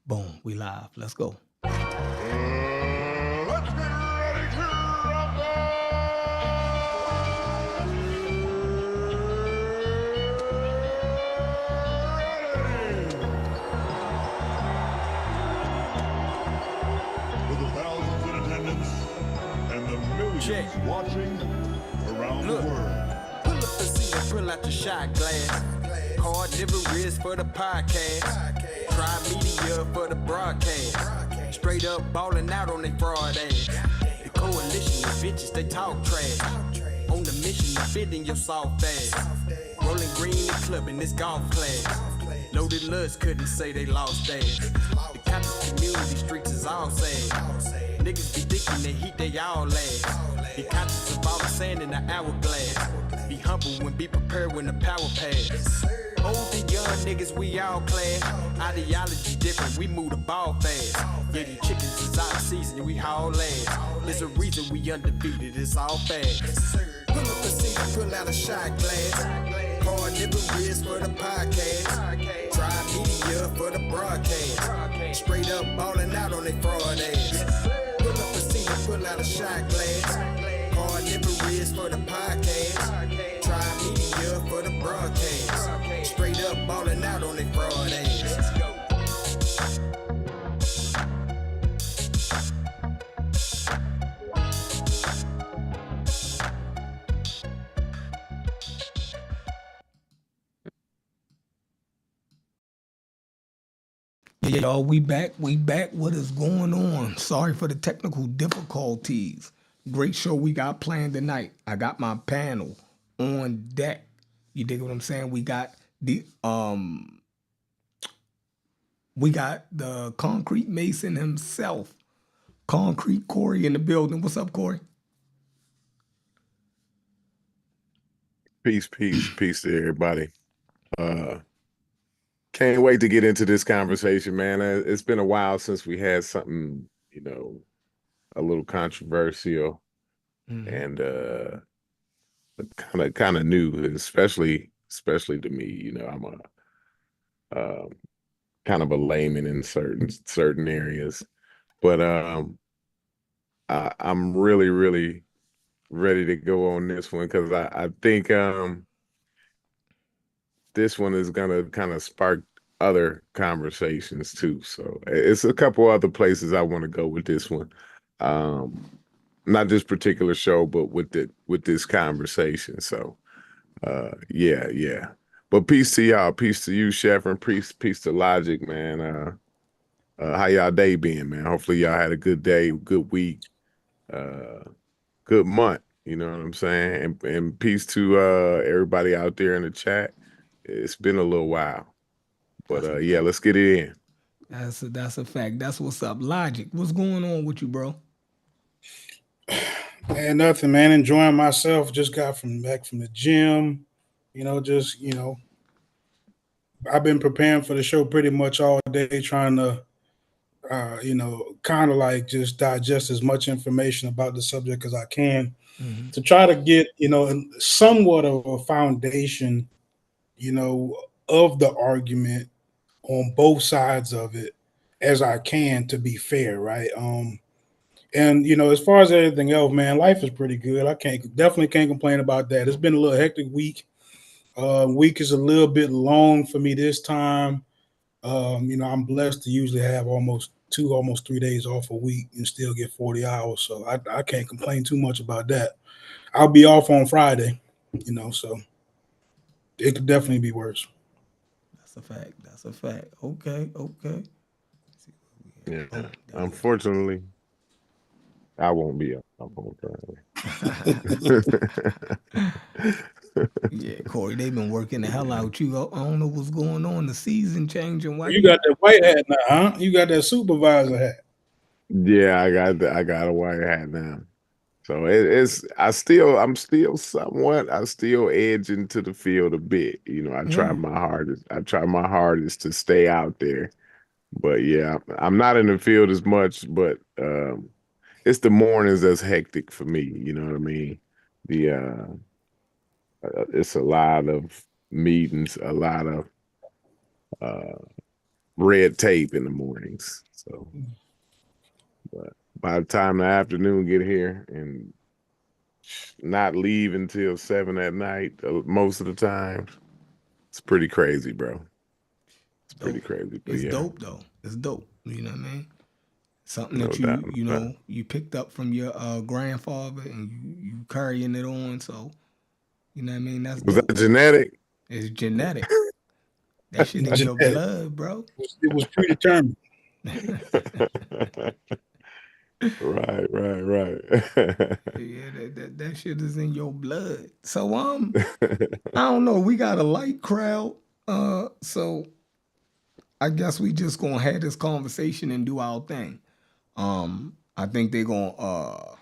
Boom, we live. Let's go. Let's get ready to with the thousands in attendance and the millions watching around the world. Pull up the seat and pull out your shot glass. Hard liver wrist for the podcast. Try media for the broadcast. Straight up ballin' out on they fraud ass. The coalition of bitches, they talk trash. On the mission to fit in your soft ass. Rolling green and clubbing this golf class. Loaded lust couldn't say they lost ass. The conscious community streets is all sad. Niggas be thinking they heat, they all last. Be conscious of all the sand in the hourglass. Be humble when be prepared when the power pass. Old and young niggas, we all class. Ideology different, we move the ball fast. Yeah, these chickens is out of season, we haul ass. There's a reason we undefeated, it's all fast. Pull up a seat and pull out a shot glass. Hard nipple wrist for the podcast. Try media for the broadcast. Straight up ballin' out on they fraud ass. Pull up a seat and pull out a shot glass. Hard nipple wrist for the podcast. Try media for the broadcast. Straight up ballin' out on they fraud ass. Yeah, y'all, we back. What is going on? Sorry for the technical difficulties. Great show we got planned tonight. I got my panel on deck. You dig what I'm saying? We got the concrete mason himself, Concrete Corey, in the building. What's up, Corey? Peace to everybody. Can't wait to get into this conversation, man. It's been a while since we had something, a little controversial and kind of new, especially to me. I'm a kind of a layman in certain areas, but I'm really ready to go on this one because I think this one is gonna kind of spark other conversations too. So it's a couple other places I want to go with this one. Not this particular show, but with this conversation. So yeah. But peace to y'all, peace to you, Chef, and peace to Logic, man. How y'all day been, man? Hopefully y'all had a good day, good week, good month. You know what I'm saying? And peace to everybody out there in the chat. It's been a little while, but yeah, let's get it in. That's a fact. That's what's up. Logic, what's going on with you, bro? Man, nothing, man. Enjoying myself. Just got back from the gym. I've been preparing for the show pretty much all day, trying to, kind of like just digest as much information about the subject as I can to try to get, somewhat of a foundation, of the argument on both sides of it as I can, to be fair, right? And as far as everything else, man, life is pretty good. I definitely can't complain about that. It's been a little hectic week. Week is a little bit long for me this time. I'm blessed to usually have almost 3 days off a week and still get 40 hours. So I can't complain too much about that. I'll be off on Friday, so it could definitely be worse. That's a fact. Okay. Yeah. Unfortunately, I won't be up on Friday. Yeah, Corey, they've been working the hell out you. I don't know what's going on. The season changing. Why you got that white hat now, huh? You got that supervisor hat. Yeah, I got a white hat now. So I'm still edging to the field a bit. I try my hardest to stay out there. But yeah, I'm not in the field as much, but it's the mornings that's hectic for me. You know what I mean? It's a lot of meetings, a lot of red tape in the mornings. So, but by the time the afternoon get here and not leave until 7 at night, most of the time, it's pretty crazy, bro. It's pretty Dope. crazy, but It's yeah, dope though. It's dope. You know what I mean? Something no that doubt you about know you picked up from your grandfather and you carrying it on. So you know what I mean? That's it. Was that dope. genetic? It's genetic. That shit It's in your genetic. blood, bro. It was predetermined. Right. Yeah, that shit is in your blood. So I don't know. We got a light crowd. So I guess we just gonna have this conversation and do our thing. I think they're gonna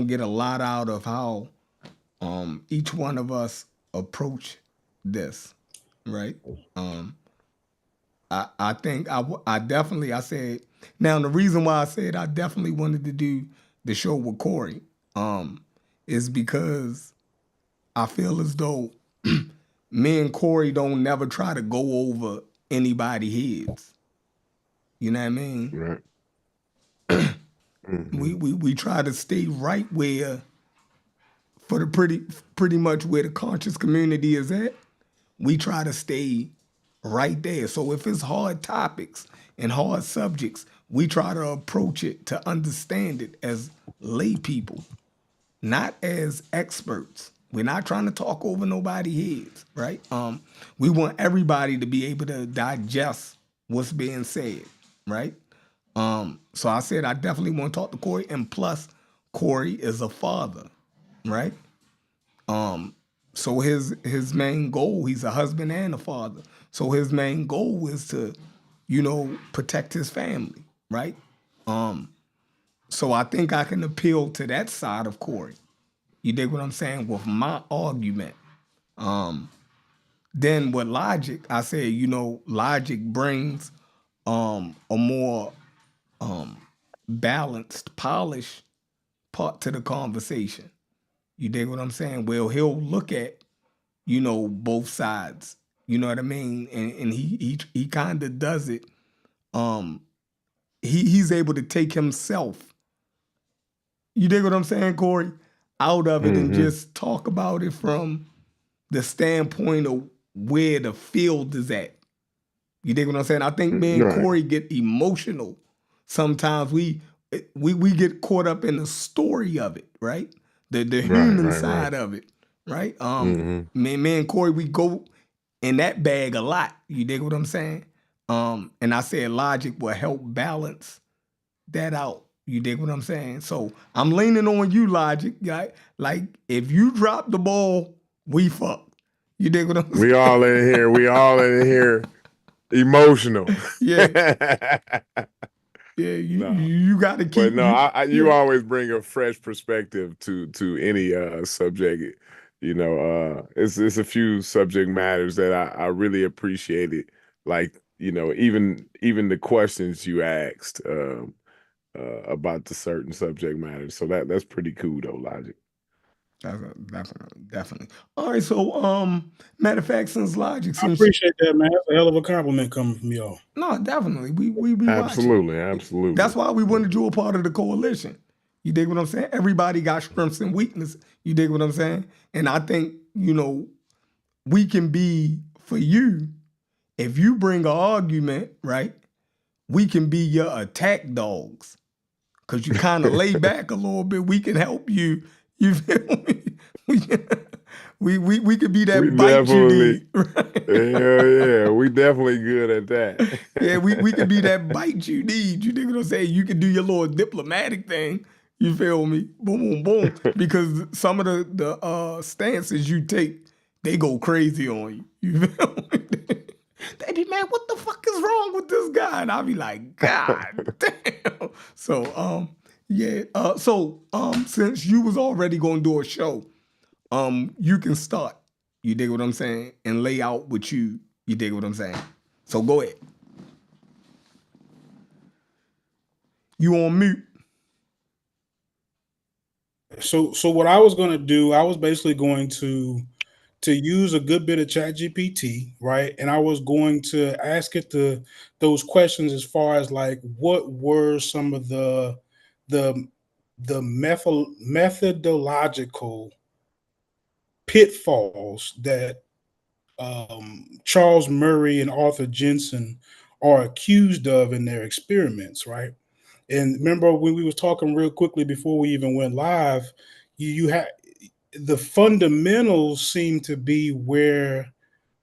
get a lot out of how each one of us approach this, right? I think I definitely I said now the reason why I said I definitely wanted to do the show with Corey is because I feel as though me and Corey don't never try to go over anybody's heads. You know what I mean? Right. We try to stay right where for the pretty much where the conscious community is at. We try to stay right there. So if it's hard topics and hard subjects, we try to approach it to understand it as lay people, not as experts. We're not trying to talk over nobody's heads, right? We want everybody to be able to digest what's being said, right? So I said I definitely want to talk to Corey, and plus, Corey is a father, right? So his main goal, he's a husband and a father. So his main goal is to, protect his family, right? So I think I can appeal to that side of Corey. You dig what I'm saying? With my argument. Then with logic, I say, logic brings a more balanced, polished part to the conversation. You dig what I'm saying? Well, he'll look at, both sides. You know what I mean? And he kind of does it. He's able to take himself. You dig what I'm saying, Corey? Out of it and just talk about it from the standpoint of where the field is at. You dig what I'm saying? I think me and Right. Corey get emotional. Sometimes we get caught up in the story of it, right? The human side of it, right? Me and Corey, we go in that bag a lot. You dig what I'm saying? And I said logic will help balance that out. You dig what I'm saying? So I'm leaning on you, logic. Right? Like if you drop the ball, we fuck. You dig what I'm saying? We all in here emotional. Yeah. Yeah, you got to keep. But no, you yeah. always bring a fresh perspective to any subject. It's a few subject matters that I really appreciated. Like, even the questions you asked about the certain subject matters. So that's pretty cool though, Logic. Definitely. All right, so matter of fact, since Logic, I appreciate that, man. That's a hell of a compliment coming from y'all. No, definitely. We Absolutely, watching. absolutely. That's why we wanted you a part of the coalition. You dig what I'm saying? Everybody got strengths and weaknesses. You dig what I'm saying? And I think, we can be, for you, if you bring an argument, right, we can be your attack dogs. Because you kind of lay back a little bit. We can help you. You feel me? We could be that We bite you definitely- need. Right? Yeah, we definitely good at that. Yeah, we could be that bite you need. You dig what I'm saying? You can do your little diplomatic thing. You feel me? Boom, boom, boom. Because some of the stances you take, they go crazy on you. You feel me? They be, man, what the fuck is wrong with this guy? And I'll be like, God damn. So, yeah. Since you was already going to do a show, you can start. You dig what I'm saying? And lay out what you dig what I'm saying? So go ahead. You on mute. So what I was going to do, I was basically going to to use a good bit of chat gpt, right, and I was going to ask it those questions as far as like what were some of the methodological pitfalls that Charles Murray and Arthur Jensen are accused of in their experiments, right? And remember when we was talking real quickly before we even went live, you had the fundamentals seem to be where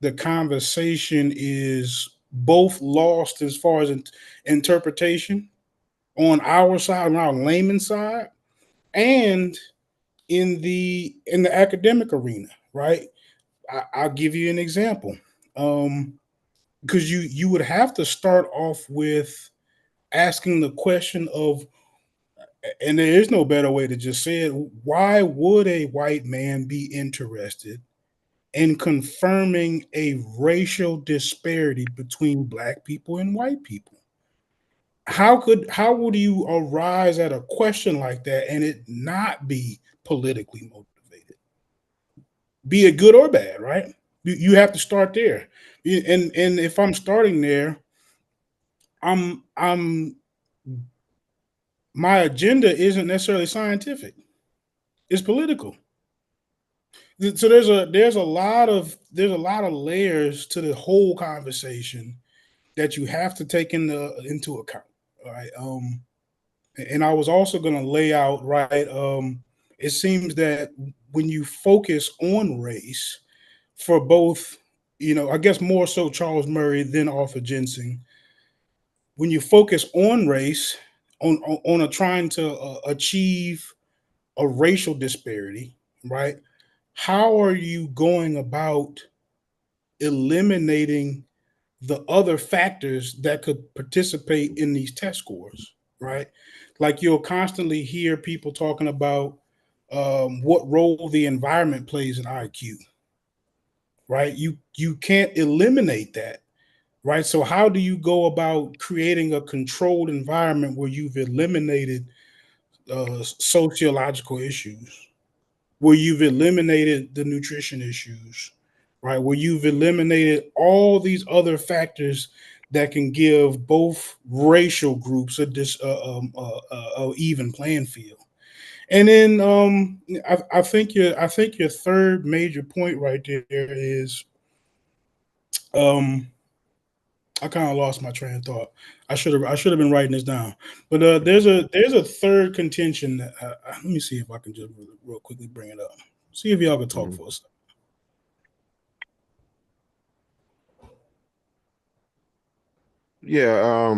the conversation is both lost as far as interpretation on our side, on our layman side, and in the academic arena, right? I'll give you an example. Because you would have to start off with asking the question of, and there is no better way to just say it, why would a white man be interested in confirming a racial disparity between black people and white people? How would you arise at a question like that and it not be politically motivated, be it good or bad, right? You have to start there. And if I'm starting there, I'm my agenda isn't necessarily scientific. It's political. So there's a lot of layers to the whole conversation that you have to take into account. All right. And I was also going to lay out, right. It seems that when you focus on race for both, I guess more so Charles Murray than Arthur Jensen, when you focus on race, on a trying to achieve a racial disparity, right? How are you going about eliminating the other factors that could participate in these test scores, right? Like you'll constantly hear people talking about what role the environment plays in IQ, right? You can't eliminate that, right? So how do you go about creating a controlled environment where you've eliminated sociological issues, where you've eliminated the nutrition issues, right? Where you've eliminated all these other factors that can give both racial groups a even playing field. And then I think your third major point right there is um, I kind of lost my train of thought. I should have been writing this down. But there's a third contention that let me see if I can just real quickly bring it up. See if y'all can talk for us. Yeah.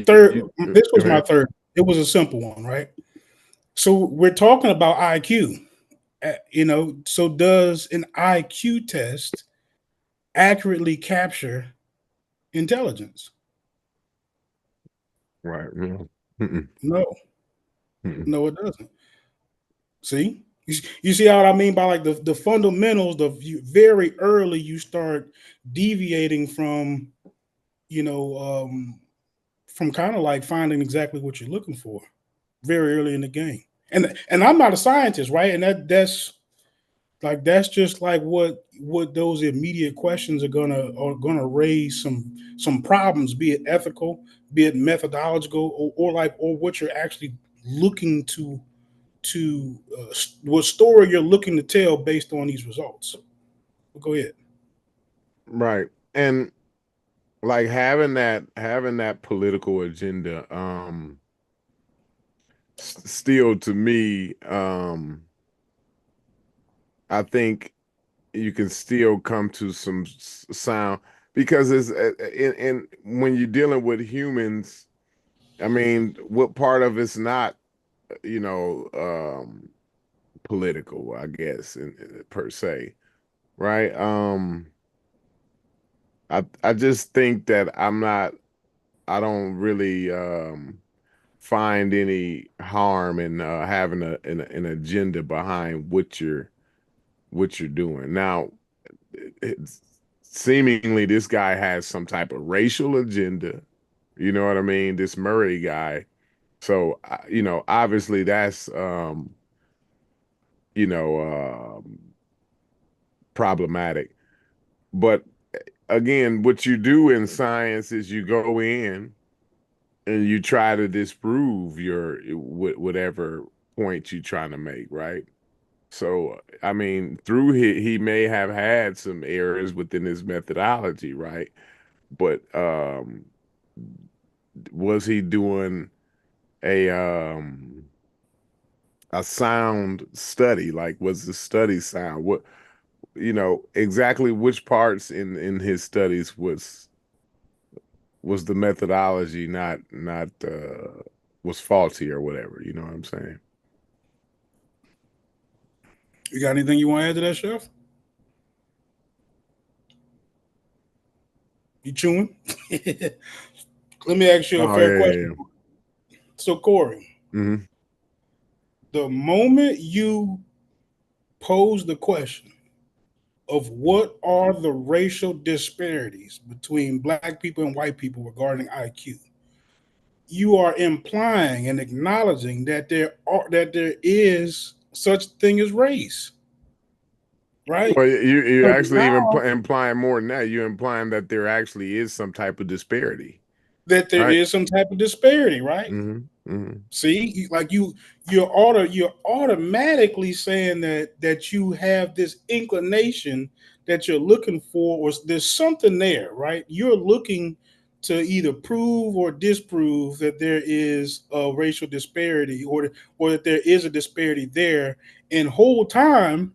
Third, this Go was my ahead. third. It was a simple one, right? So we're talking about IQ. So does an IQ test accurately capture intelligence? Right. No. Mm-mm. No, Mm-mm. no, it doesn't. See, you see what I mean by like the fundamentals. Very early you start deviating you know um, from kind of like finding exactly what you're looking for very early in the game. And I'm not a scientist, right? And that's just like what those immediate questions are gonna raise some problems, be it ethical, be it methodological, or what you're actually looking to what story you're looking to tell based on these results. But go ahead. Right. And like having that political agenda, still to me, I think you can still come to some sound because it's in when you're dealing with humans. I mean, what part of it's not, you know, political, I guess, per se, right? I just think that I don't really find any harm in having an agenda behind what you're doing. Now, it's, seemingly this guy has some type of racial agenda. You know what I mean? This Murray guy. So, obviously that's you know, problematic. But again, what you do in science is you go in and you try to disprove your whatever point you're trying to make, right? So, I mean, through he may have had some errors within his methodology, right? But was he doing a a sound study? Like, was the study sound? What, exactly which parts in his studies was the methodology not was faulty or whatever, you know what I'm saying? You got anything you want to add to that, Chef? You chewing? Let me ask you a Oh fair yeah, question. So, Corey, yeah. the moment you pose the question of what are the racial disparities between black people and white people regarding IQ, you are implying and acknowledging that there is such thing as race, right? Well, you So actually even now implying more than that. You're implying that there actually is some type of disparity, that there right? is some type of disparity, right? Mm-hmm. See, like you're automatically saying that you have this inclination that you're looking for, or there's something there, right? You're looking to either prove or disprove that there is a racial disparity, or that there is a disparity there. And whole time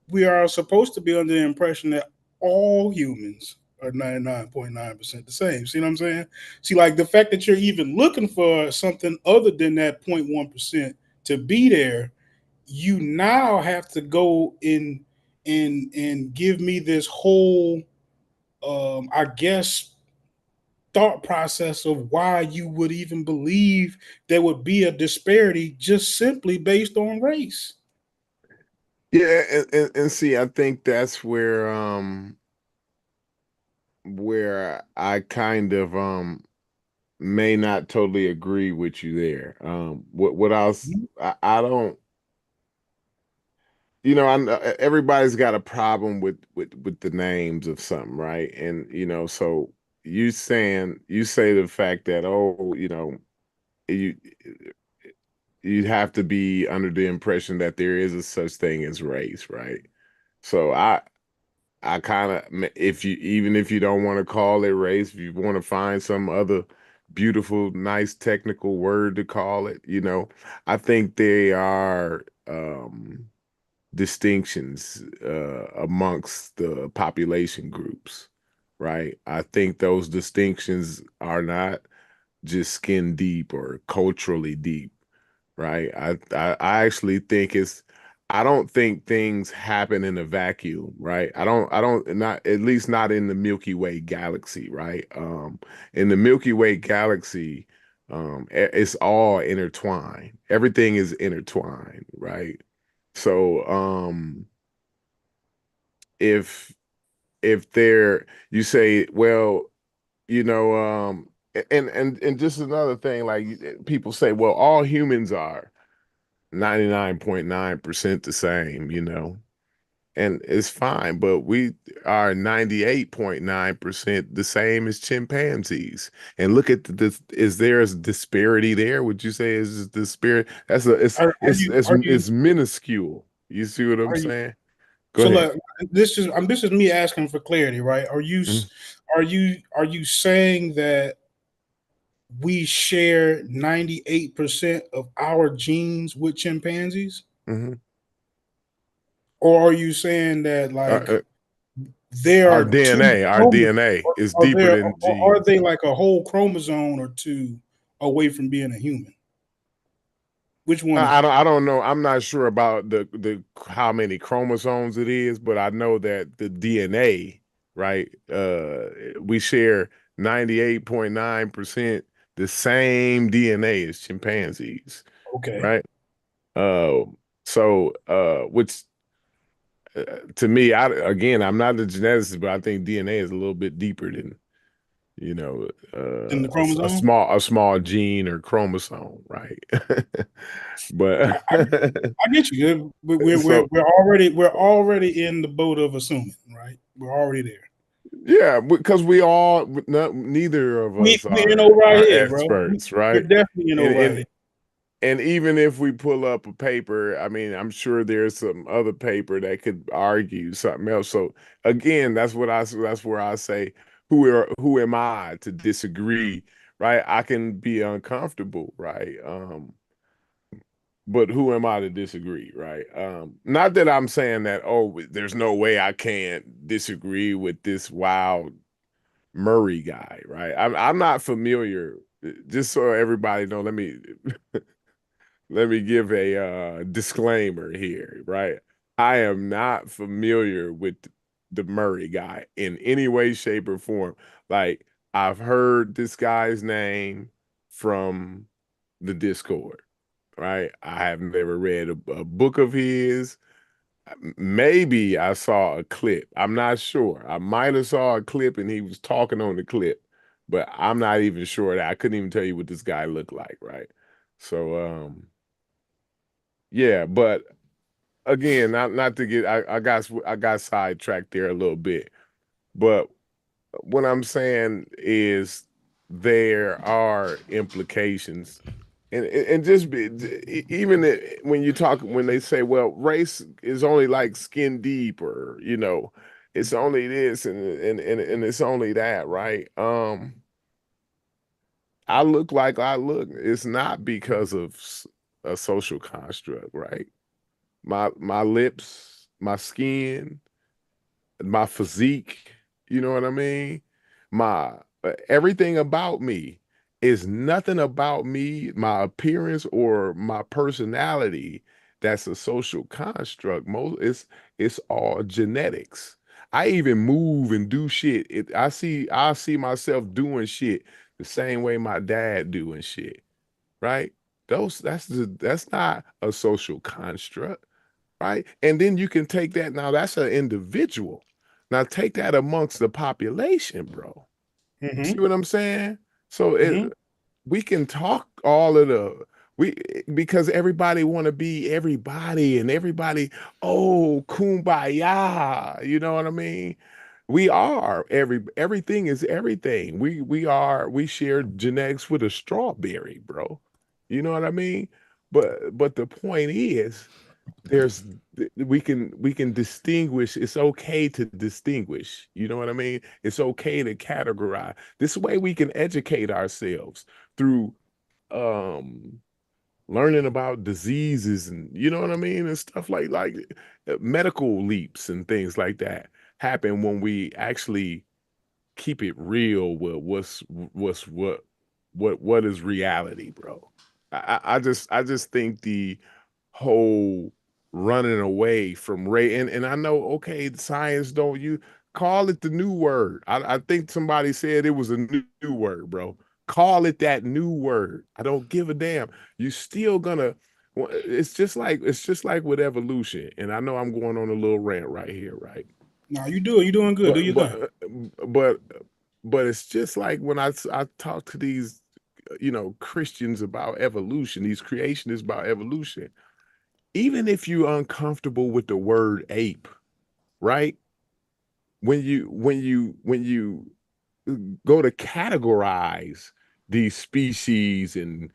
we are supposed to be under the impression that all humans are 99.9% the same. See what I'm saying? See, like the fact that you're even looking for something other than that 0.1% to be there, you now have to go in and give me this whole I guess thought process of why you would even believe there would be a disparity just simply based on race. Yeah, and see, I think that's where I kind of may not totally agree with you there. What else? I don't. I know everybody's got a problem with the names of something, right? And so you say the fact that, oh, you you have to be under the impression that there is a such thing as race, right? So I kind of, if you, even if you don't want to call it race, if you want to find some other beautiful, nice technical word to call it, I think they are distinctions amongst the population groups, right? I think those distinctions are not just skin deep or culturally deep, right? I actually think I don't think things happen in a vacuum, right? I don't not at least not in the Milky Way galaxy, right? In the Milky Way galaxy, it's all intertwined. Everything is intertwined, right? So if there you say, well, you know, and just another thing, like people say, well, all humans are 99.9% the same, and it's fine, but we are 98.9% the same as chimpanzees. And look at this, is there a disparity there? Would you say is the spirit? That's a it's minuscule. You see what I'm Are you saying? Go So ahead. like this is me asking for clarity, right? Mhm, Are you saying that we share 98% of our genes with chimpanzees? mhm. Or are you saying that Uh, like uh, there our are two DNA, our chromosomes, DNA or is are deeper there than or are genes. they like a whole chromosome or two away from being a human? Which one is it? I don't know. I'm not sure about the how many chromosomes it is, but I know that the DNA, right? We share 98.9% the same DNA as chimpanzees, Okay. right? Uh, so which to me, I'm not a geneticist, but I think DNA is a little bit deeper than In the chromosome? a small gene or chromosome, right? But I get you. so We're already in the boat of assuming, right? We're already there. yeah, because neither of We us in are O'Reilly, bro. experts, We're right? definitely in And O'Reilly. and even if we pull up a paper, I mean, I'm sure there's some other paper that could argue something else. So again, that's where I say, who am I to disagree, right? I can be uncomfortable, right? But who am I to disagree, right? Not that I'm saying that, oh, there's no way I can't disagree with this wild Murray guy, right? I'm not familiar. Just so everybody know, let me give a disclaimer here, right? I am not familiar with the Murray guy in any way, shape, or form. Like, I've heard this guy's name from the Discord, right? I have never read a book of his. Maybe I saw a clip. I'm not sure. I might have saw a clip and he was talking on the clip, but I'm not even sure that I couldn't even tell you what this guy looked like, right? So yeah, but again, not to get I got sidetracked there a little bit. But what I'm saying is there are implications and just even when you talk when they say, well, race is only like skin deep, or it's only this and it's only that, right? I look like I look. It's not because of a social construct, right? My lips, my skin, my physique, you know what I mean? My everything about me is nothing about me, my appearance or my personality that's a social construct. It's all genetics. I even move and do shit. I see myself doing shit the same way my dad doing shit, right? That's not a social construct, right? And then you can take that, now that's an individual. Now take that amongst the population, bro. You see Mm-hmm. what I'm saying? So Mm-hmm. we can talk all of we because everybody want to be everybody and everybody, oh, kumbaya, you know what I mean? We are everything is everything. We share genetics with a strawberry, bro. You know what I mean? But the point is there's we can distinguish. It's okay to distinguish, you know what I mean? It's okay to categorize. This way we can educate ourselves through um learning about diseases, and you know what I mean, and stuff like medical leaps and things like that happen when we actually keep it real with what's what is reality, bro. I just think the whole running away from Ray, and I know, okay, science don't, you call it the new word. I think somebody said it was a new word, bro. Call it that new word. I don't give a damn. You still gonna it's just like with evolution. And I know I'm going on a little rant right here, right? No, you do it. You're doing good. Do But your thing. but but but it's just like when I talk to these Christians about evolution, these creationists about evolution. Even if you're uncomfortable with the word ape, right? When you go to categorize these species and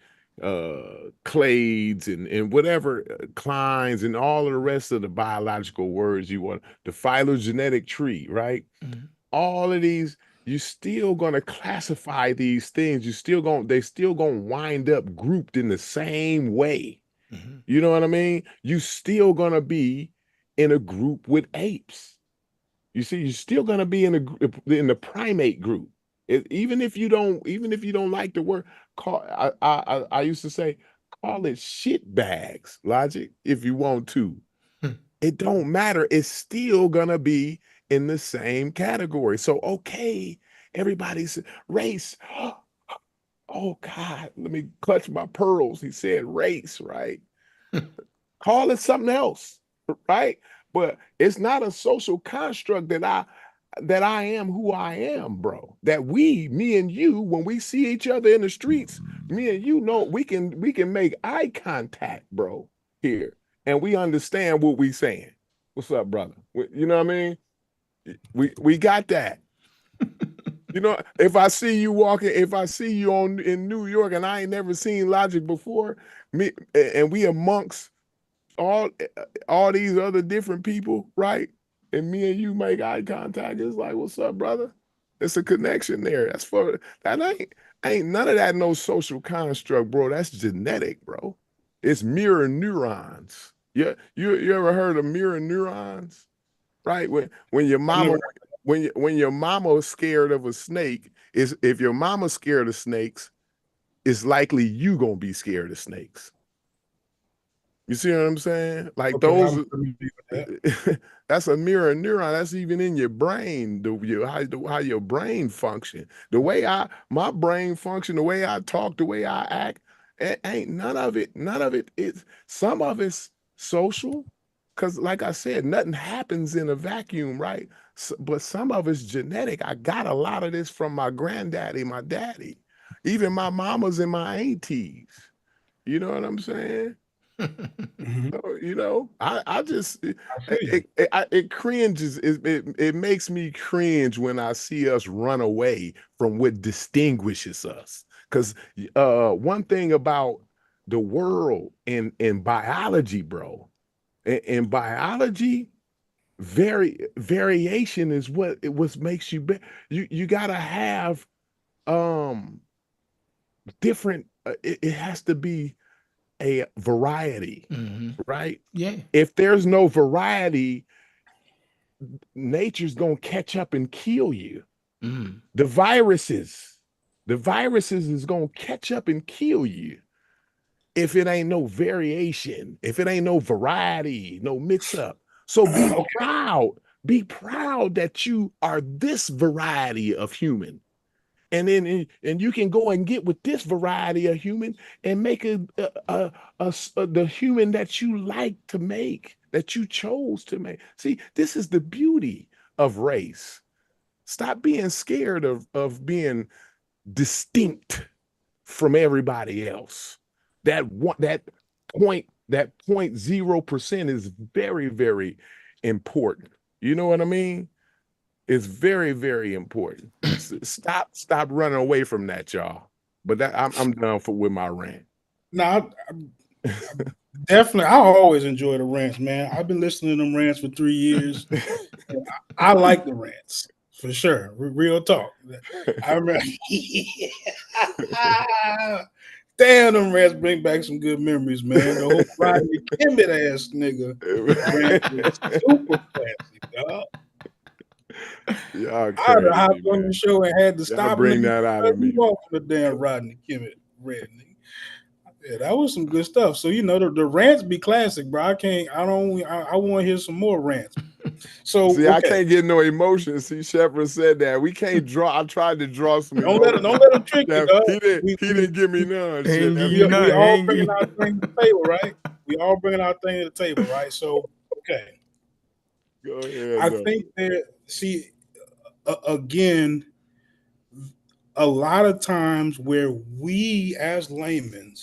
clades and whatever clines and all of the rest of the biological words you want, the phylogenetic tree, right? Mhm. All of these, you still gonna classify these things. They still gonna wind up grouped in the same way. Mhm. You know what I mean? You still gonna be in a group with apes. You see, you're still gonna be in the primate group. Even if you don't like the word, I used to say, call it shit bags, logic, if you want to. Hmm. It don't matter. It's still gonna be in the same category. So okay, everybody's race. Oh God, let me clutch my pearls. He said race, right? Call it something else, right? But it's not a social construct that that I am who I am, bro. That me and you, when we see each other in the streets, me and you know we can make eye contact, bro, here. And we understand what we saying. What's up, brother? You know what I mean? We got that. You know, if I see you walking, if I see you in New York and I ain't never seen Logic before, me and we amongst all all these other different people, right? And me and you make eye contact. It's like, what's up, brother? It's a connection there. That ain't none of that no social construct, bro. That's genetic, bro. It's mirror neurons. Yeah, you ever heard of mirror neurons? Right? When your I mama never. when your mama is scared of a snake, is if your mama's scared of snakes, it's likely you gonna be scared of snakes. You see what I'm saying? Like Okay, those, I'm familiar with that. that's a mirror neuron. That's even in your brain. How your brain function. The way my brain function, the way I talk, the way I act, ain't none of it. None of it is. Some of it's social, because like I said, nothing happens in a vacuum, right? But some of it's genetic. I got a lot of this from my granddaddy, my daddy, even my mamas and my aunties. You know what I'm saying? Mhm. So, you know, I just I feel you. it cringes. It makes me cringe when I see us run away from what distinguishes us. Because one thing about the world in biology, bro, in biology, variation is what makes you better. You gotta have um different. It has to be a variety, Hmm. right? Yeah. If there's no variety, nature's gonna catch up and kill you. Mm. The viruses, the viruses is gonna catch up and kill you if it ain't no variation, if it ain't no variety, no mix up. So Okay. be proud that you are this variety of human. And then and you can go and get with this variety of human and make the human that you like to make, that you chose to make. See, this is the beauty of race. Stop being scared of being distinct from everybody else. That 0.0% is very, very important. You know what I mean? It's very, very important. Stop running away from that, y'all. But that I'm done with my rant. Now, definitely, I always enjoy the rants, man. I've been listening to them rants for 3 years. I like the rants for sure. Real talk. I remember. Damn, them rants bring back some good memories, man. The whole Rodney Kimmett ass nigga rant was super classic, dog. Y'all I'd have crazy, hopped on the man. show and had to Y'all stop him bring and that out let of me me. off the damn Rodney Kimmett rant, nigga. Yeah, that was some good stuff. So the rants be classic, bro. I want to hear some more rants. So See, I okay, can't get no emotion. See, Shepard said that we can't draw. I tried to draw some don't emotion. let them trick you, Yeah, dog. he didn't give me none. Ain't Shep. give We you we nothing. all Ain't bringing give our thing to the table, right? We all bringing our thing to the table, right? So okay, Go ahead, I though. think that again, a lot of times where we as laymen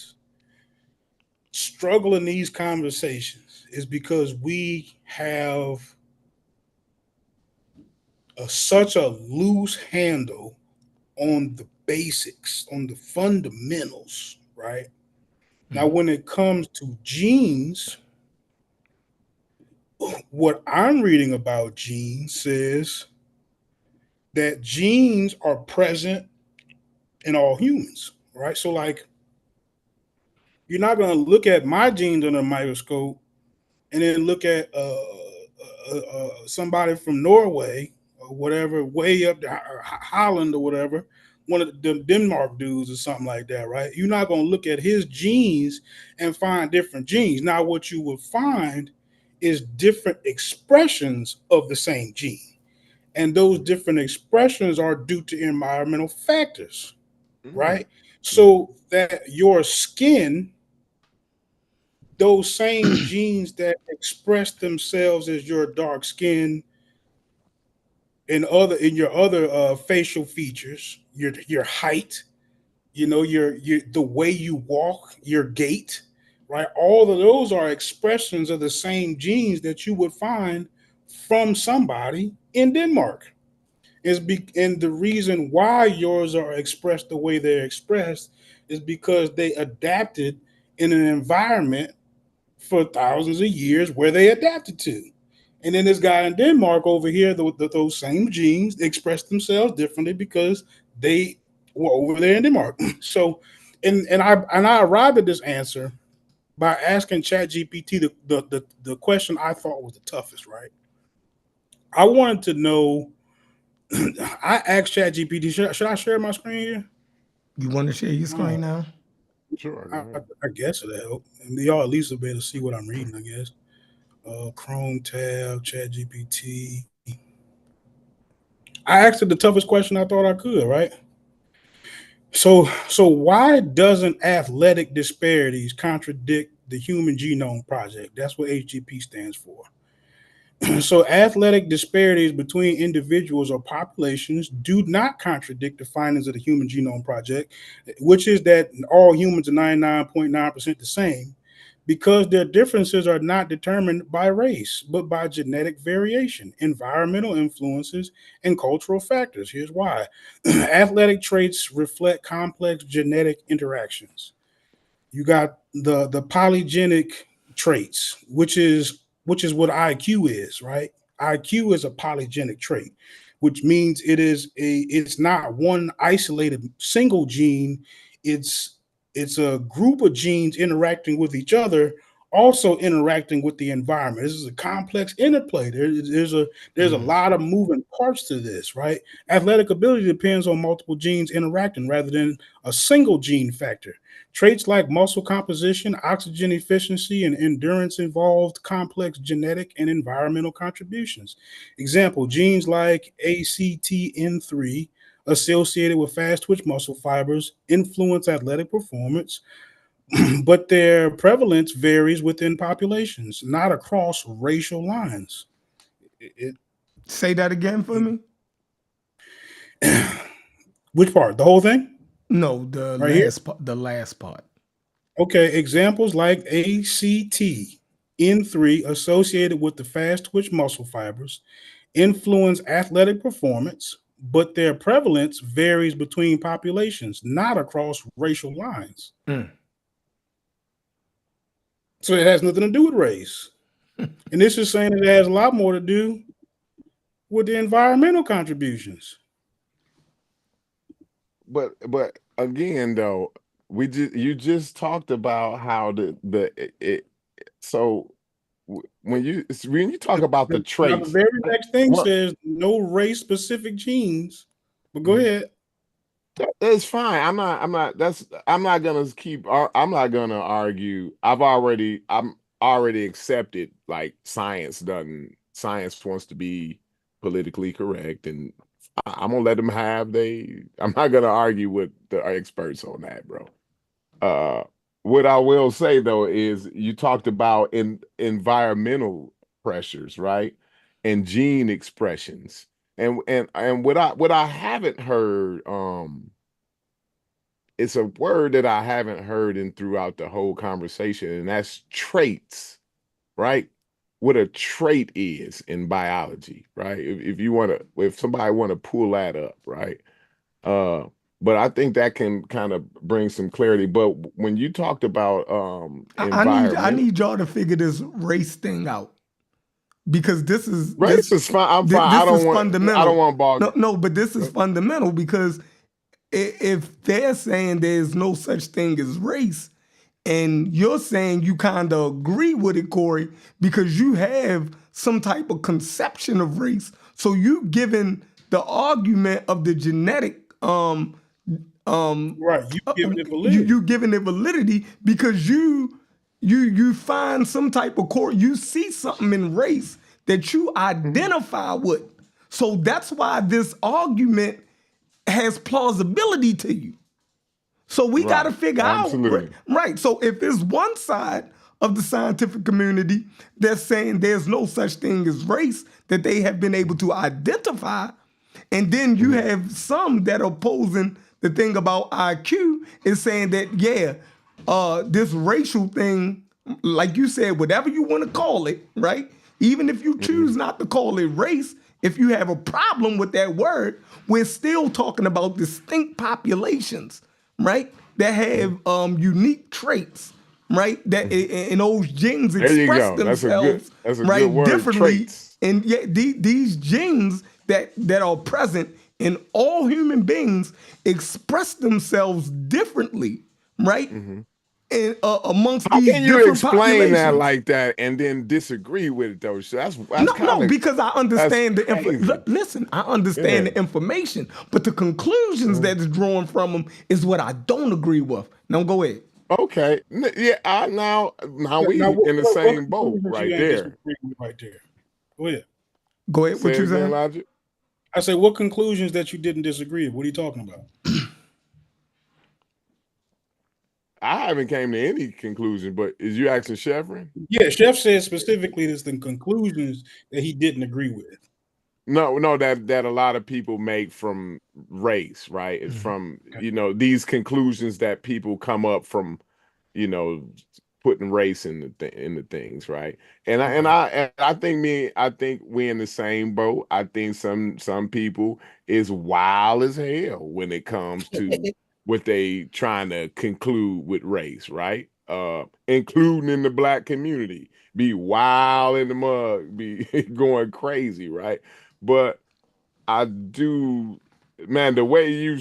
struggle in these conversations is because we have such a loose handle on the basics, on the fundamentals, right? Now, when it comes to genes, what I'm reading about genes says that genes are present in all humans, right? So, like, you're not going to look at my genes under a microscope and then look at somebody from Norway or whatever, way up to Holland or whatever, one of the Denmark dudes or something like that, right? You're not going to look at his genes and find different genes. Now, what you will find is different expressions of the same gene. And those different expressions are due to environmental factors, Mm, right? So that your skin, those same genes that express themselves as your dark skin in your other facial features, your height, your the way you walk, your gait, right? All of those are expressions of the same genes that you would find from somebody in Denmark. And the reason why yours are expressed the way they're expressed is because they adapted in an environment for thousands of years where they adapted to. And then this guy in Denmark over here, those same genes express themselves differently because they were over there in Denmark. So, and I arrived at this answer by asking ChatGPT the question I thought was the toughest. Right? I wanted to know. I asked ChatGPT, should I share my screen here? You want to share your screen now? Sure. Go I, ahead. I guess it'll help, and y'all at least will be able to see what I'm reading. I guess. Chrome tab, ChatGPT. I asked it the toughest question I thought I could, right? So why doesn't athletic disparities contradict the Human Genome Project? That's what HGP stands for. So athletic disparities between individuals or populations do not contradict the findings of the Human Genome Project, which is that all humans are 99.9% the same, because their differences are not determined by race, but by genetic variation, environmental influences, and cultural factors. Here's why. Athletic traits reflect complex genetic interactions. You got the polygenic traits, which is what IQ is, right? IQ is a polygenic trait, which means it's not one isolated single gene. It's it's a group of genes interacting with each other, also interacting with the environment. This is a complex interplay. There's a lot of moving parts to this, right? Athletic ability depends on multiple genes interacting rather than a single gene factor. Traits like muscle composition, oxygen efficiency, and endurance involved complex genetic and environmental contributions. Example, genes like ACTN3 associated with fast twitch muscle fibers influence athletic performance, but their prevalence varies within populations, not across racial lines. It, Say that again for me. which part? The whole thing? No, the Right here? last part. The last part. Okay, examples like ACTN3 associated with the fast twitch muscle fibers influence athletic performance, but their prevalence varies between populations, not across racial lines. Mm. So it has nothing to do with race. And this is saying it has a lot more to do with the environmental contributions. But again, though, you just talked about how so when you talk about the Now, the traits, very next thing what says no race specific genes. But go Mhm. ahead. That's fine. I'm not gonna argue. I'm already accepted, like, science wants to be politically correct, and I'm gonna let them I'm not gonna argue with the experts on that, bro. Uh, what I will say though is you talked about environmental pressures, right? And gene expressions. And what I haven't heard, it's a word that I haven't heard in throughout the whole conversation, and that's traits, right? What a trait is in biology, right? If you want to, if somebody want to pull that up, right? Uh, but I think that can kind of bring some clarity. But when you talked about I environment, need y'all to figure this race thing out, because this is race is fine. I'm fine. this is I don't fundamental. want to bog. No, but this is fundamental, because if they're saying there's no such thing as race, and you're saying you kind of agree with it, Corey, because you have some type of conception of race, so you giving the argument of the genetic Right. You giving it validity. you giving it validity, because you find some type of core, you see something in race that you identify with. So that's why this argument has plausibility to you. So we got to Right. figure out, Absolutely. right? So if it's one side of the scientific community that's saying there's no such thing as race that they have been able to identify. And then you have some that are posing the thing about IQ is saying that, this racial thing, like you said, whatever you want to call it, right? Even if you choose not to call it race, if you have a problem with that word, we're still talking about distinct populations, right? That have unique traits, right? That and those genes There you express go. That's a good. themselves, That's a right, good word. differently. Traits. And yet these genes that are present in all human beings express themselves differently, right? And amongst How these can you different explain that populations. like that and then disagree with it though? So that's No, kind of because I understand the crazy. listen. I understand Yeah. the information, but the conclusions that is drawn from them is what I don't agree with. Now go ahead. Okay. Yeah. Now we Now, in the what same boat conclusions you right ain't there. disagree with right there? Go ahead. Go ahead. Say What it you again, saying? Logic. I say, what conclusions that you didn't disagree with? What are you talking about? I haven't came to any conclusion, but is you asking Chevron? Yeah, Chef said specifically there's the conclusions that he didn't agree with. No, that a lot of people make from race, right? It's from these conclusions that people come up from, you know, putting race in the things, right? And I think we in the same boat. I think some people is wild as hell when it comes to what they trying to conclude with race, right? Including in the black community, be wild in the mug, be going crazy, right? But I do, man, the way you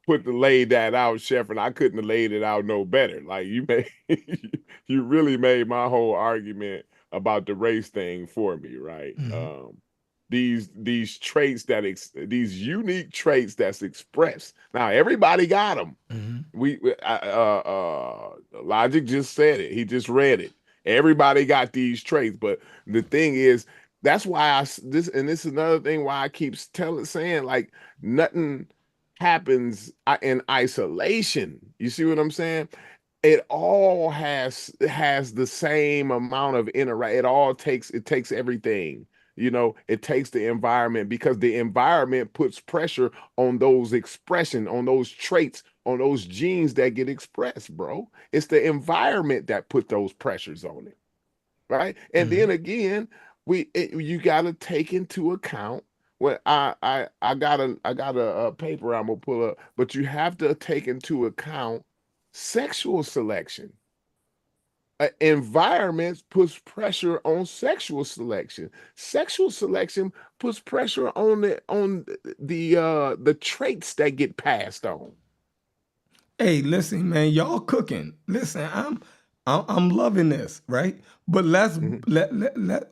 laid that out, Shepard, I couldn't have laid it out no better. Like you made, you really made my whole argument about the race thing for me, right? These traits these unique traits that's expressed. Now everybody got them. Logic just said it. He just read it. Everybody got these traits, but the thing is, that's why this is another thing why I keep saying like nothing happens in isolation. You see what I'm saying? It all has the same amount of interact. It takes everything. It takes the environment because the environment puts pressure on those expression, on those traits, on those genes that get expressed, bro. It's the environment that put those pressures on it, right? And then again, you got to take into account what I got a paper I'm gonna pull up, but you have to take into account sexual selection. Environments puts pressure on sexual selection. Sexual selection puts pressure on the traits that get passed on. Hey, listen, man, y'all cooking. Listen, I'm loving this, right? But let's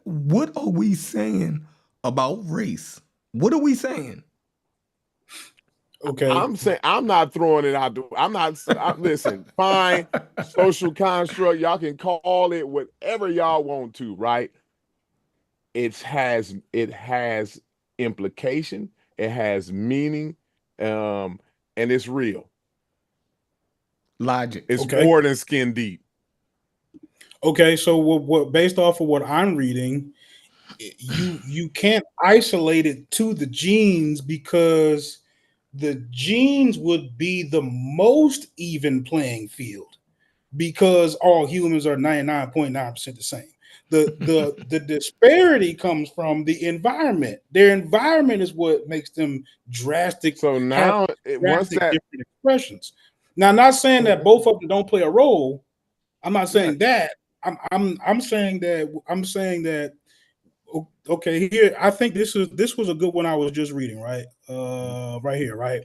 what are we saying about race? What are we saying? Okay. I'm saying I'm not throwing it out. Listen, fine, social construct. Y'all can call it whatever y'all want to, right? It has implication. It has meaning, and it's real. Logic. It's Okay. more than skin deep. Okay, so what based off of what I'm reading, you can't isolate it to the genes because the genes would be the most even playing field because all humans are 99.9% the same. The disparity comes from the environment. Their environment is what makes them drastic. So now, once that different expressions. Now, I'm not saying that both of them don't play a role. I'm not saying that. I'm saying that. Okay, here I think this was a good one I was just reading, right? Right here, right?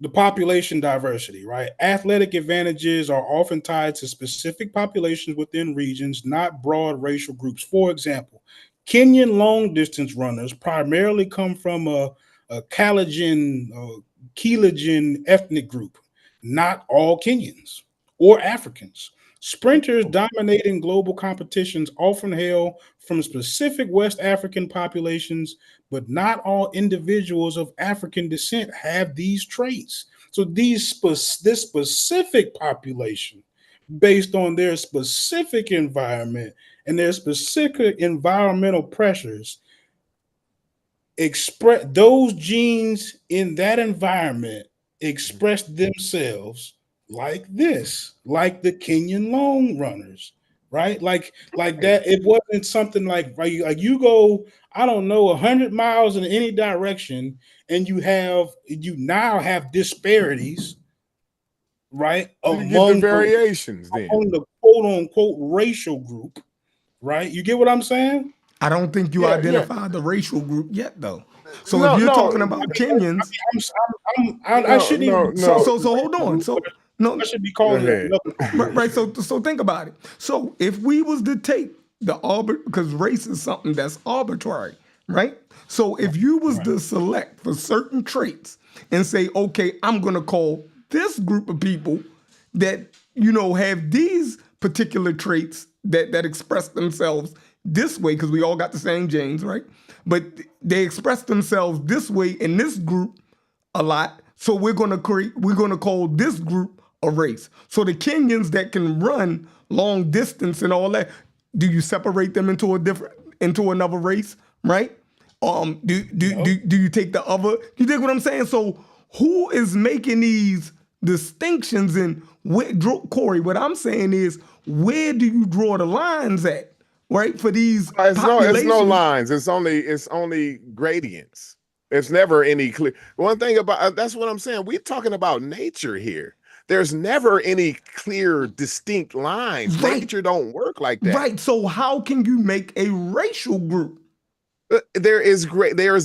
The population diversity, right? Athletic advantages are often tied to specific populations within regions, not broad racial groups. For example, Kenyan long distance runners primarily come from a Kalenjin ethnic group, not all Kenyans or Africans. Sprinters dominating global competitions often hail from specific West African populations, but not all individuals of African descent have these traits. So this specific population based on their specific environment and their specific environmental pressures, express those genes in that environment express themselves like this, like the Kenyan long runners, right? Like that. It wasn't something like you go, I don't know, 100 miles in any direction, and you now have disparities, right, You get the among variations then. the quote unquote racial group, right? You get what I'm saying? I don't think you Yeah, identified the racial group yet, though. So No, if you're no, talking about Kenyans, I shouldn't even. so hold on. So no, I should be Go calling it ahead. another. right. So think about it. So if we was to take the because race is something that's arbitrary, right? So if you was to select for certain traits and say, okay, I'm gonna call this group of people that have these particular traits that express themselves this way, because we all got the same genes, right? But they express themselves this way in this group a lot. So we're gonna call this group a race. So the Kenyans that can run long distance and all that, do you separate them into another race, right? Do you take the other? You dig what I'm saying? So who is making these distinctions? And Corey, what I'm saying is, where do you draw the lines at? Right, for these populations? It's no lines. It's only gradients. It's never any clear. One thing about that's what I'm saying. We're talking about nature here. There's never any clear, distinct lines. Right. Nature don't work like that. Right. So how can you make a racial group? There is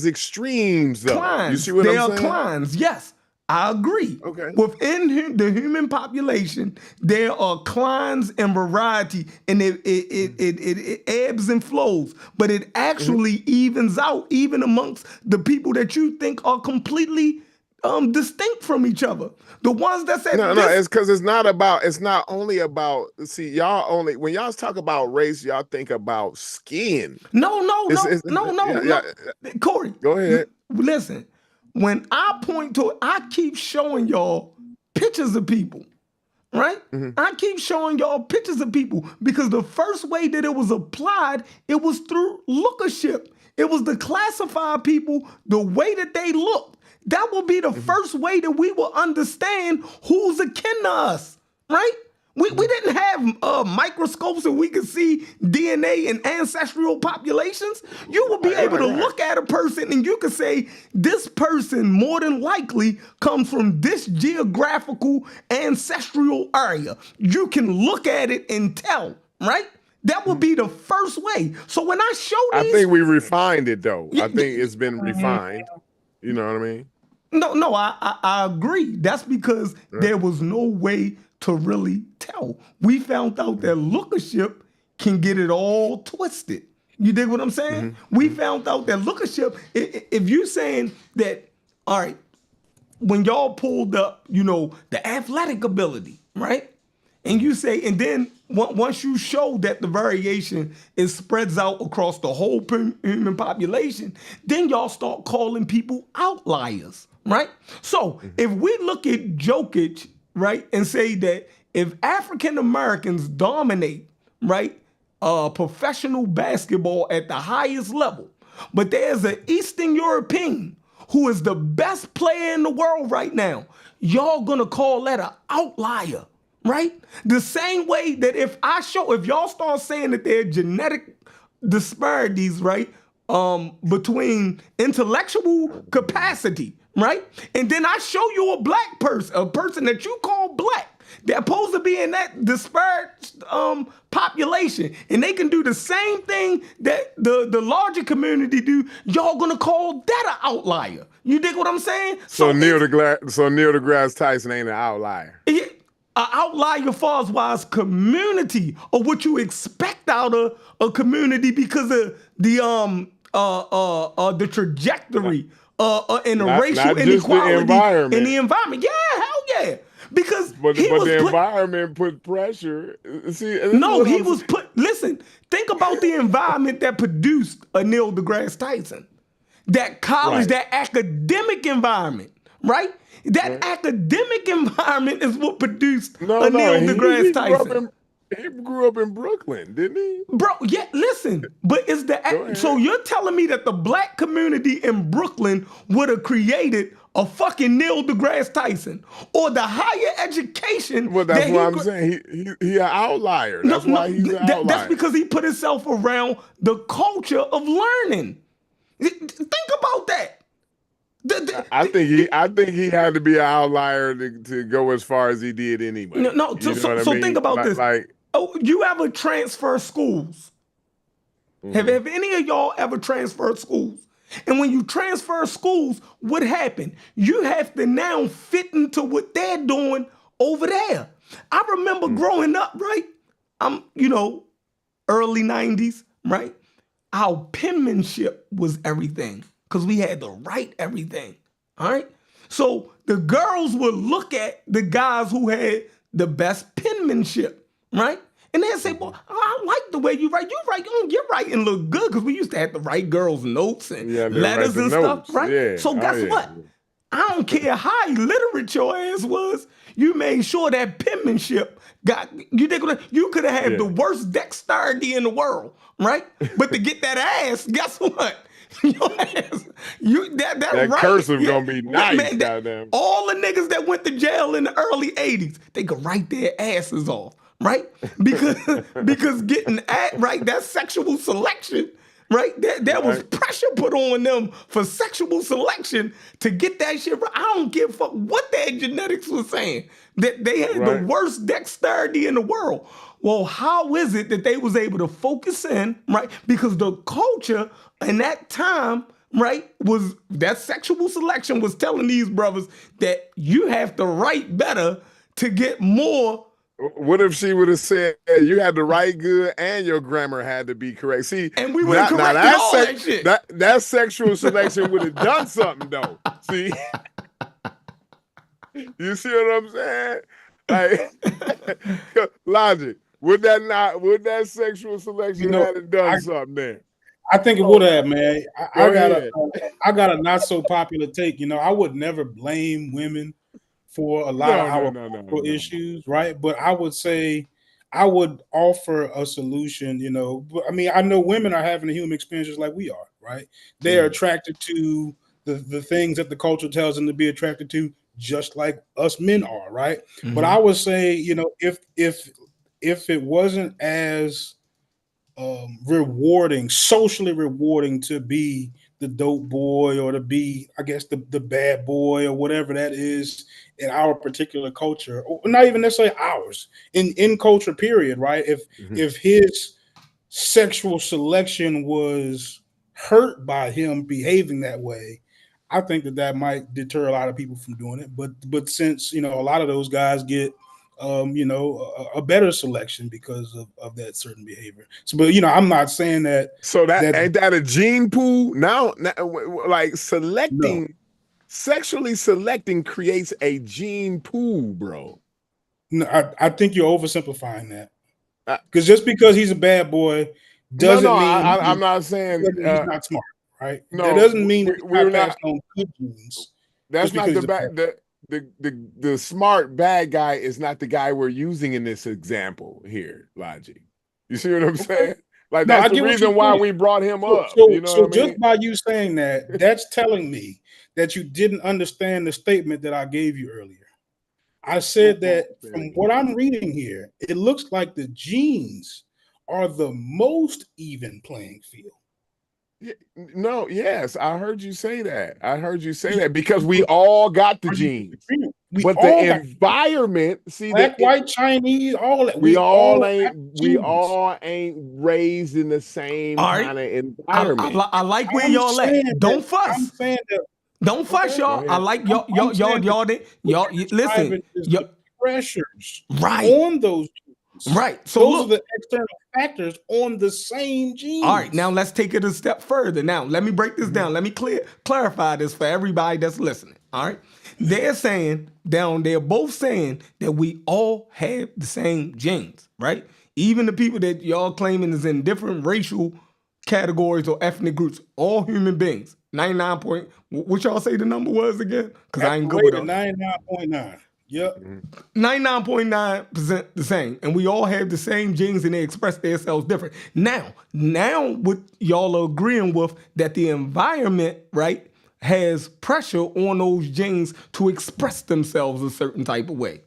extremes though. Clines. You see what there I'm are saying? clines. Yes, I agree. Okay. Within the human population, there are clines and variety, and it ebbs and flows, but it actually evens out even amongst the people that you think are completely distinct from each other. The ones that say No, it's because it's not only about, see, when y'all talk about race, y'all think about skin. No. Yeah. Corey, Go ahead. Listen, when I point to it, I keep showing y'all pictures of people, right? I keep showing y'all pictures of people because the first way that it was applied, it was through lookership. It was to classify people the way that they look. That will be the first way that we will understand who's akin to us, right? We didn't have microscopes and we could see DNA in ancestral populations. You will be able to look at a person and you could say, this person more than likely comes from this geographical ancestral area. You can look at it and tell, right? That would be the first way. So when I show these... I think we refined it though. I think it's been refined. You know what I mean? No, I agree. That's because there was no way to really tell. We found out that lookership can get it all twisted. You dig what I'm saying? We found out that lookership, if you're saying that, all right, when y'all pulled up, the athletic ability, right? And you say, and then once you show that the variation is spreads out across the whole human population, then y'all start calling people outliers, right? So if we look at Jokic, right, and say that if African Americans dominate, right, professional basketball at the highest level, but there's an Eastern European who is the best player in the world right now, y'all gonna call that an outlier, right? The same way that if y'all start saying that there are genetic disparities, right, between intellectual capacity, right? And then I show you a black person, a person that you call black, they're supposed to be in that disparate population, and they can do the same thing that the larger community do. Y'all gonna call that an outlier? You dig what I'm saying? So Neil deGrasse Tyson ain't an outlier. An outlier far as community, or what you expect out of a community because of the trajectory and the racial inequality in the environment. Yeah, hell yeah. Because the environment put pressure. See, listen, think about the environment that produced a Neil deGrasse Tyson. That college, that academic environment, right? That academic environment is what produced No, a no, Neil deGrasse Tyson. he grew up in Brooklyn, didn't he? Bro, yeah, listen, but it's so you're telling me that the black community in Brooklyn would have created a fucking Neil deGrasse Tyson or the higher education? Well, that's what I'm saying. He an outlier. That's why he's an outlier. That's because he put himself around the culture of learning. Think about that. I think he had to be an outlier to go as far as he did anyway. So think about this. You ever transfer schools? Have any of y'all ever transferred schools? And when you transfer schools, what happened? You have to now fit into what they're doing over there. I remember growing up, right? I'm, early 90s, right? Our penmanship was everything because we had to write everything, all right? So the girls would look at the guys who had the best penmanship, right? And they'd say, well, I like the way you write. Your writing look good, because we used to have to write girls' notes and letters and stuff, right? Yeah. So guess what? I don't care how illiterate your ass was, you made sure that penmanship you could have had the worst dexterity in the world, right? But to get that ass, guess what? Your ass, that right, cursive gonna be nice, man, goddamn. All the niggas that went to jail in the early 80s, they could write their asses off, right? Because getting right, that's sexual selection, right? There was pressure put on them for sexual selection to get that shit right. I don't give a fuck what their genetics was saying. That they had the worst dexterity in the world. Well, how is it that they was able to focus in, right? Because the culture in that time, right, was that sexual selection was telling these brothers that you have to write better to get more. What if she would have said you had to write good and your grammar had to be correct? See, and we would have corrected all that shit. That sexual selection would have done something though. See, you see what I'm saying? Like, logic. Would that sexual selection have done something there? I think it would have, man. I got a not so popular take. I would never blame women for a lot of our issues, right? But I would say I would offer a solution, I mean, I know women are having a human experience just like we are, right? They are attracted to the things that the culture tells them to be attracted to, just like us men are, right? Mm-hmm. But I would say, if it wasn't as socially rewarding to be the dope boy or to be, I guess, the bad boy or whatever that is in our particular culture, or not even necessarily ours, in culture, period, right? If his sexual selection was hurt by him behaving that way, I think that might deter a lot of people from doing it. But since, a lot of those guys get a better selection because of that certain behavior. So, but I'm not saying that. So that ain't that a gene pool? Now like selecting, sexually selecting creates a gene pool, bro. No, I think you're oversimplifying that. Because just because he's a bad boy doesn't mean I'm not saying he's not smart, right? No, that doesn't mean we're not on good genes. That's not the smart bad guy is not the guy we're using in this example here, Logic. You see what I'm saying? Like, that's the reason why we brought him up. So just by you saying that, that's telling me that you didn't understand the statement that I gave you earlier. I said that from what I'm reading here, it looks like the genes are the most even playing field. Yes, I heard you say that. Because we all got the genes. But the environment, black, white, Chinese, all that. We all ain't raised in the same kind of environment. I like where y'all at. Don't fuss. I'm saying that. Don't fuss, y'all. I like y'all. Listen. Pressures right on those. Right. So those are the external factors on the same genes. All right. Now let's take it a step further. Now let me break this down. Let me clarify this for everybody that's listening. All right. They're both saying that we all have the same genes, right? Even the people that y'all claiming is in different racial categories or ethnic groups, all human beings. 99 point. What y'all say the number was again? Because I ain't good with it. 99.9. Yep. 99.9% the same. And we all have the same genes and they express themselves different. Now what y'all are agreeing with that the environment, right, has pressure on those genes to express themselves a certain type of way.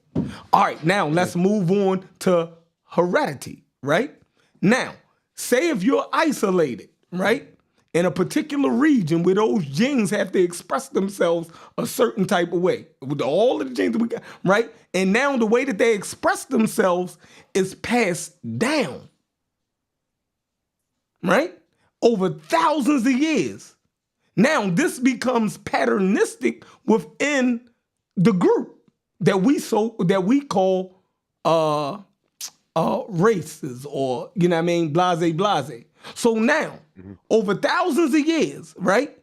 All right, now let's move on to heredity, right? Now, say if you're isolated, right, in a particular region where those genes have to express themselves a certain type of way, with all of the genes that we got, right? And now the way that they express themselves is passed down, right? Over thousands of years. Now this becomes patternistic within the group that we call races, or you know what I mean, blase. So now, over thousands of years, right?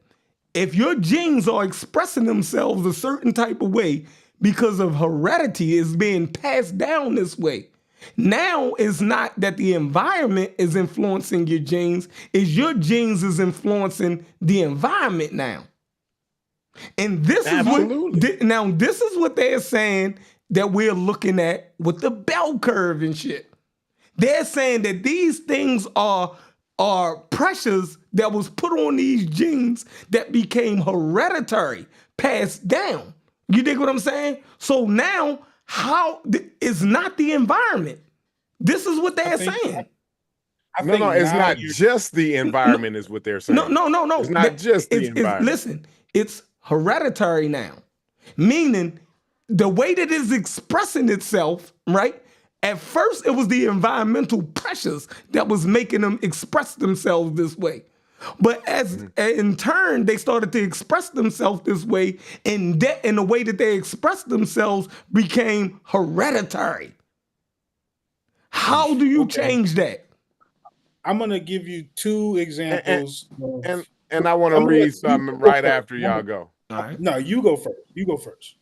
If your genes are expressing themselves a certain type of way because of heredity is being passed down this way. Now it's not that the environment is influencing your genes, it's your genes is influencing the environment now. And this Absolutely. is what this is what they're saying that we're looking at with the bell curve and shit. They're saying that these things are pressures that was put on these genes that became hereditary, passed down. You dig what I'm saying? So now, it's not the environment. This is what they're saying. No, it's not just the environment is what they're saying. No. It's not just the environment. Listen, it's hereditary now. Meaning, the way that it's expressing itself, right? At first, it was the environmental pressures that was making them express themselves this way. But in turn, they started to express themselves this way, and the way that they expressed themselves became hereditary. How do you change that? I'm going to give you two examples. And I want to read something right after y'all go. All right. No, you go first. You go first.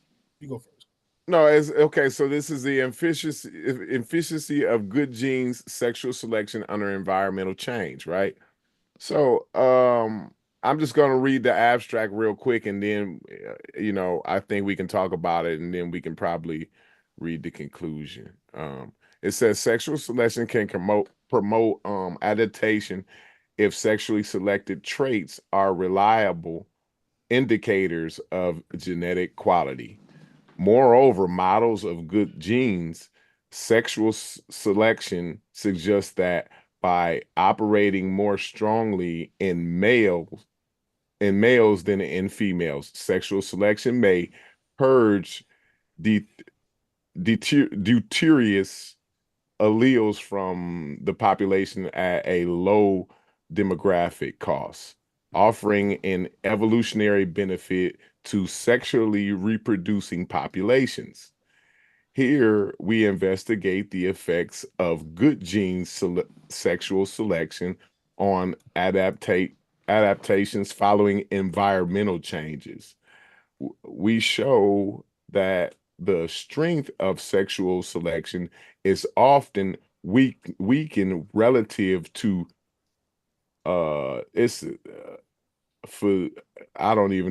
No, it's okay. So this is the efficiency of good genes, sexual selection under environmental change, right? So I'm just going to read the abstract real quick, and then I think we can talk about it, and then we can probably read the conclusion. It says sexual selection can promote adaptation if sexually selected traits are reliable indicators of genetic quality. Moreover, models of good genes, sexual selection suggests that by operating more strongly in males than in females, sexual selection may purge deleterious alleles from the population at a low demographic cost, offering an evolutionary benefit to sexually reproducing populations. Here, we investigate the effects of good genes sexual selection on adaptations following environmental changes. We show that the strength of sexual selection is often weakened relative to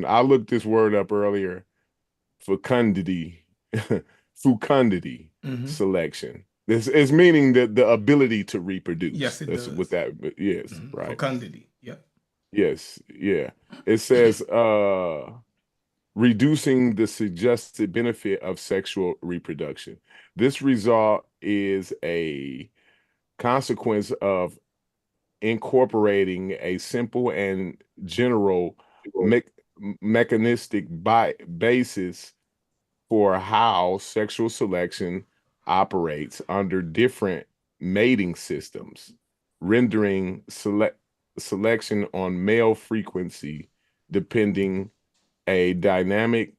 I looked this word up earlier, fecundity selection. This is meaning that the ability to reproduce. Yes, it does. With that, yes, right. Fecundity. Yep. Yes, yeah. It says reducing the suggested benefit of sexual reproduction. This result is a consequence of incorporating a simple and general mechanistic basis for how sexual selection operates under different mating systems, rendering selection on male frequency dependent and dynamic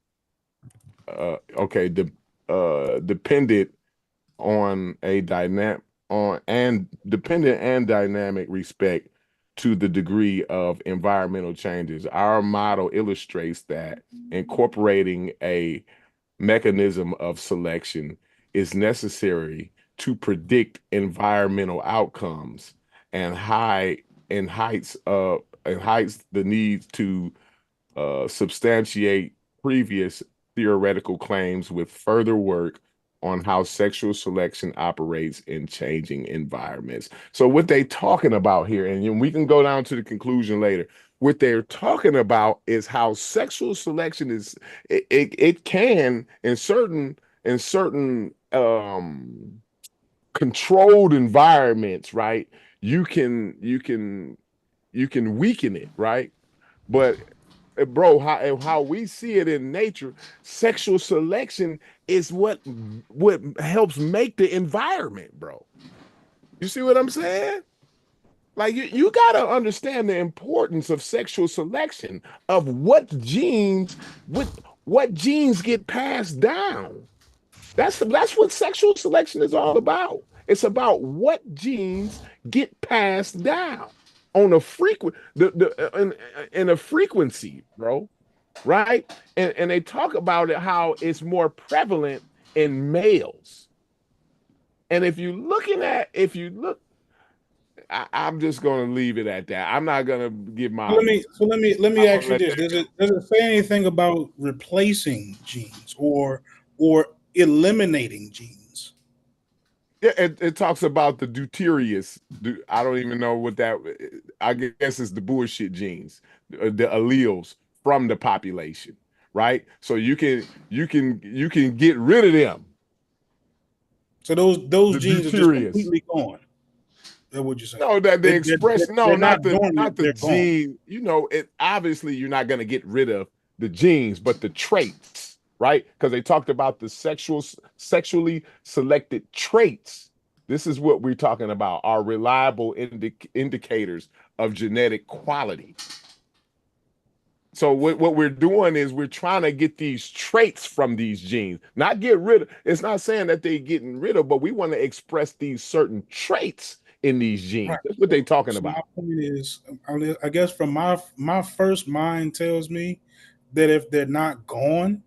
respect to the degree of environmental changes. Our model illustrates that incorporating a mechanism of selection is necessary to predict environmental outcomes and high and heights the need to substantiate previous theoretical claims with further work on how sexual selection operates in changing environments. So what they talking about here, and we can go down to the conclusion later. What they're talking about is how sexual selection is it can in certain controlled environments, right? You can weaken it, right? But bro, how we see it in nature, sexual selection is what helps make the environment, bro. You see what I'm saying? Like you gotta understand the importance of sexual selection, of what genes get passed down. That's what sexual selection is all about. It's about what genes get passed down on a in a frequency, bro. Right? And they talk about it how it's more prevalent in males. And if you look, I'm just gonna leave it at that. I'm not gonna give my. Let me ask you this: does it say anything about replacing genes or eliminating genes? Yeah, it talks about the deuterious. I don't even know what that. I guess it's the bullshit genes, the alleles from the population, right? So you can get rid of them. So those genes are just Deuterious. completely gone. That's what you're saying. No, that they express. No, they're not the dormant, they're gene. You know, it obviously you're not going to get rid of the genes, but the traits, right? Because they talked about the sexually selected traits. This is what we're talking about. Are reliable indicators of genetic quality. So what we're doing is we're trying to get these traits from these genes, not get rid of. It's not saying that they're getting rid of, but we want to express these certain traits in these genes. Right. That's what they're talking So about. my point is, I guess from my first mind tells me that if they're not gone,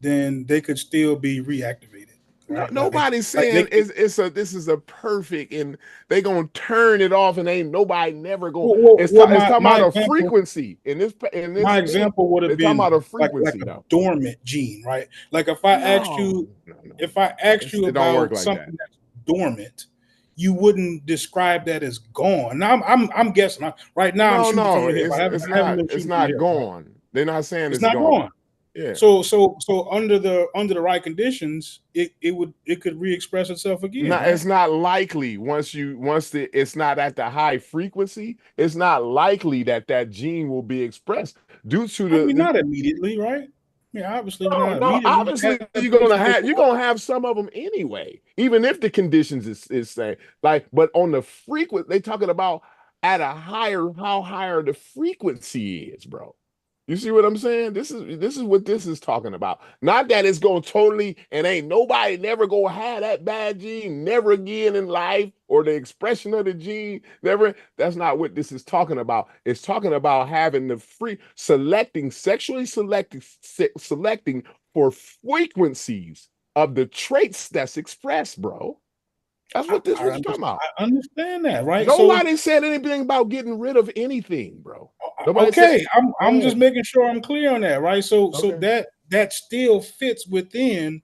then they could still be reactivated. Right? Nobody's saying this is a perfect, and they gonna turn it off, and ain't nobody never going. It's talking about a frequency in this. My example would have been talking about a like frequency, a dormant gene, right? Like if I asked you it don't work about like something that. that's dormant, you wouldn't describe that as gone. Now I'm guessing. Right now I'm shooting from the hip. It's not gone. They're not saying it's not gone. Yeah. So under the right conditions, it could re-express itself again. No, right? It's not likely it's not at the high frequency. It's not likely that gene will be expressed due to not immediately, right? Yeah, obviously not no. immediately. Obviously, you're gonna have some of them anyway, even if the conditions is saying like. But on the frequent, they talking about at a how higher the frequency is, bro. You see what I'm saying? This is what this is talking about. Not that it's going totally and ain't nobody never gonna have that bad gene never again in life, or the expression of the gene never. That's not what this is talking about. It's talking about having the sexually selecting for frequencies of the traits that's expressed, bro. That's what this was talking about. I understand that, right? Nobody said anything about getting rid of anything, bro. I'm just making sure I'm clear on that, right? So that still fits within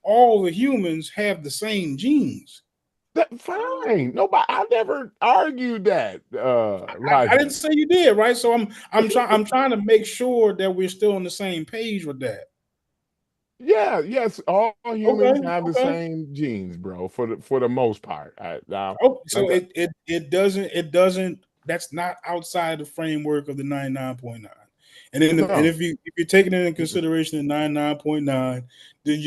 all the humans have the same genes. Fine. Nobody. I never argued that. I didn't say you did, right? So I'm trying to make sure that we're still on the same page with that. Yeah. Yes. All humans have the same genes, bro. For the most part. So it doesn't. That's not outside the framework of the 99.9. And then and if you're taking into consideration the 99.9, then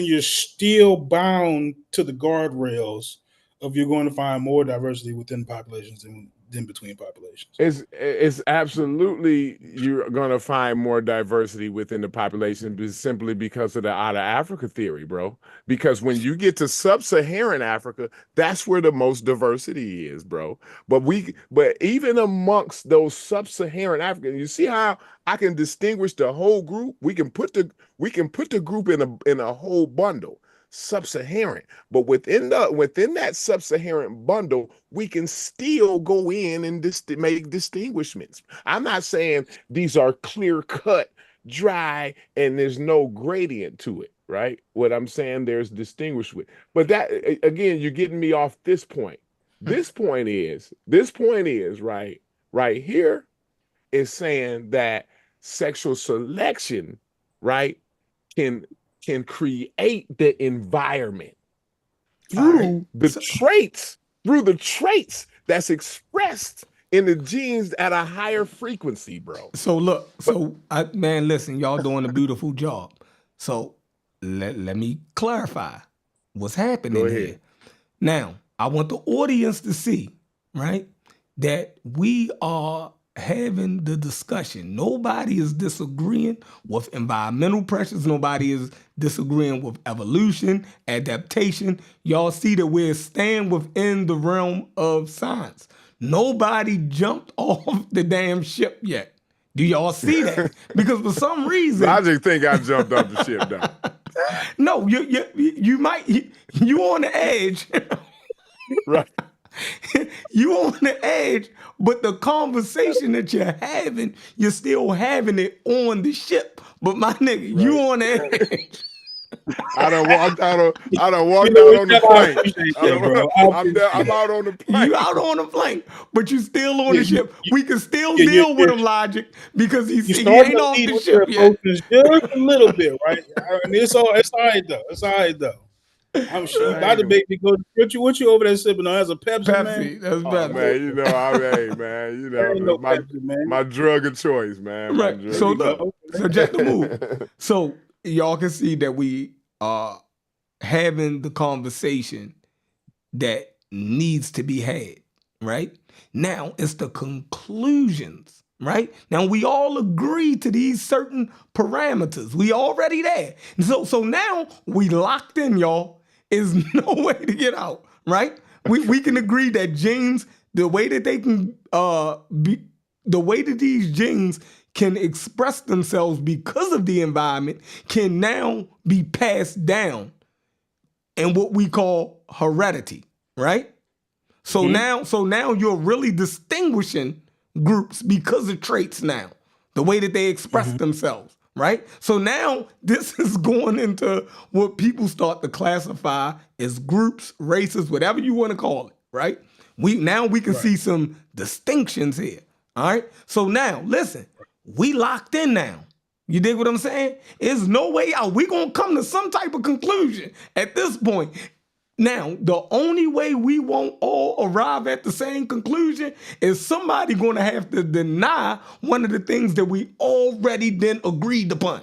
you're still bound to the guardrails of you're going to find more diversity within populations than between populations. It's absolutely you're going to find more diversity within the population simply because of the out of Africa theory, bro. Because when you get to sub-Saharan Africa, that's where the most diversity is, bro. But even amongst those sub-Saharan Africans, you see how I can distinguish the whole group? We can put the group in a whole bundle. sub-Saharan. But within that sub-Saharan bundle, we can still go in and make distinguishments. I'm not saying these are clear-cut, dry, and there's no gradient to it, right? What I'm saying, there's distinguishment. But that, again, you're getting me off this point. This point is right here is saying that sexual selection, right, can create the environment through the traits that's expressed in the genes at a higher frequency, bro. So look, man, listen, y'all doing a beautiful job. So let me clarify what's happening here. Now, I want the audience to see, right, that we are having the discussion. Nobody is disagreeing with environmental pressures. Nobody is disagreeing with evolution, adaptation. Y'all see that we're staying within the realm of science. Nobody jumped off the damn ship yet. Do y'all see that? Because for some reason, I just think I jumped off the ship now. No, you might, you on the edge. Right. You on the edge, but the conversation that you're having, you're still having it on the ship. But my nigga, you on the edge. I done walked out on the plank. I'm out on the plank. You out on the plank, but you still on the ship. We can still deal with him, Logic, because he ain't off the ship yet. Just a little bit, right? I mean, it's all right though. It's all right though. I'm sure you about to make me go. What you over there sipping on? That's a Pepsi, man. That's Pepsi. Man, you know, my drug of choice, man. Right. So just to move. So y'all can see that we are having the conversation that needs to be had, right? Now it's the conclusions, right? Now we all agree to these certain parameters. We already there. So now we locked in, y'all. Is no way to get out, right? We can agree that genes, the way that they can the way that these genes can express themselves because of the environment can now be passed down in what we call heredity, right? So now you're really distinguishing groups because of traits now, the way that they express themselves, right? So now this is going into what people start to classify as groups, races, whatever you want to call it, right? We can see some distinctions here, all right? So now, listen, we locked in now. You dig what I'm saying? There's no way out. We're going to come to some type of conclusion at this point. Now, the only way we won't all arrive at the same conclusion is somebody going to have to deny one of the things that we already then agreed upon.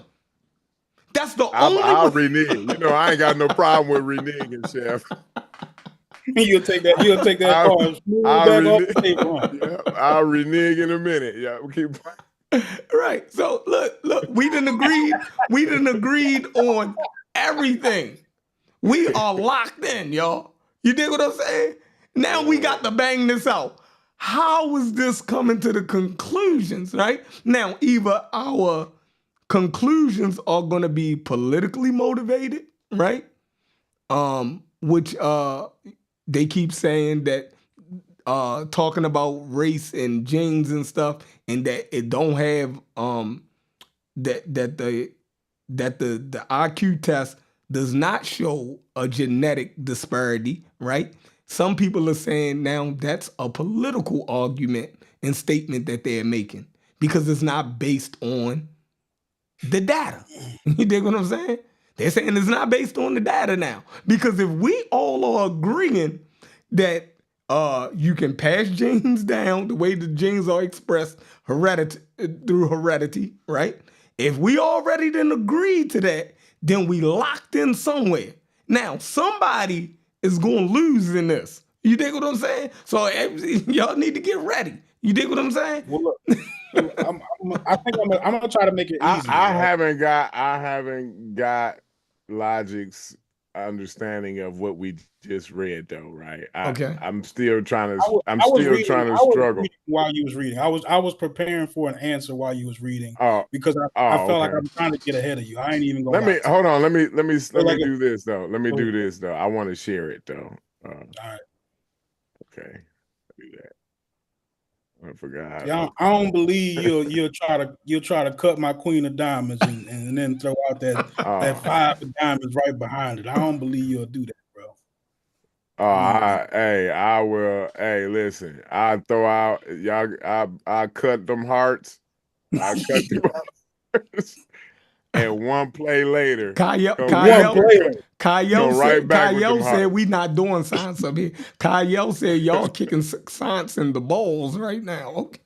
That's the only way. I'll renege. You know, I ain't got no problem with reneging, Chef. You'll take that I'll renege in a minute. Yeah, we'll keep. Right. So look, we done agreed on everything. We are locked in, y'all. You dig what I'm saying? Now we got to bang this out. How is this coming to the conclusions, right? Now, either our conclusions are going to be politically motivated, right? Which they keep saying that talking about race and genes and stuff, and that it don't have that the IQ test does not show a genetic disparity, right? Some people are saying now that's a political argument and statement that they're making because it's not based on the data. You dig what I'm saying? They're saying it's not based on the data now. Because if we all are agreeing that you can pass genes down the way the genes are expressed through heredity, right? If we already then agreed to that, then we locked in somewhere. Now, somebody is going to lose in this. You dig what I'm saying? So y'all need to get ready. You dig what I'm saying? Well, look, I think I'm gonna try to make it easy. I haven't got Logic's understanding of what we just read, though, right? Okay. I'm still trying I to. was, I'm I was still reading. trying to I was struggle. reading while you was reading. I was preparing for an answer while you was reading Oh, because I felt like okay. I'm trying to get ahead of you. I ain't even gonna Let lie me to you. hold on. Let me So like, do this though. Let me go do ahead. this though. I want to share it though. All right. Okay, do that. I forgot how Yeah, to. I don't believe you'll try to cut my queen of diamonds and then throw out that Oh, five of diamonds right behind it. I don't believe you'll do that, bro. oh, I don't believe. I will. Hey, listen. I throw out y'all. I cut them hearts. I cut them hearts, and one play later, come right, One player. come right back with them Kyle said hearts. we not doing science up here. Kyle said y'all kicking science in the balls right now. Okay.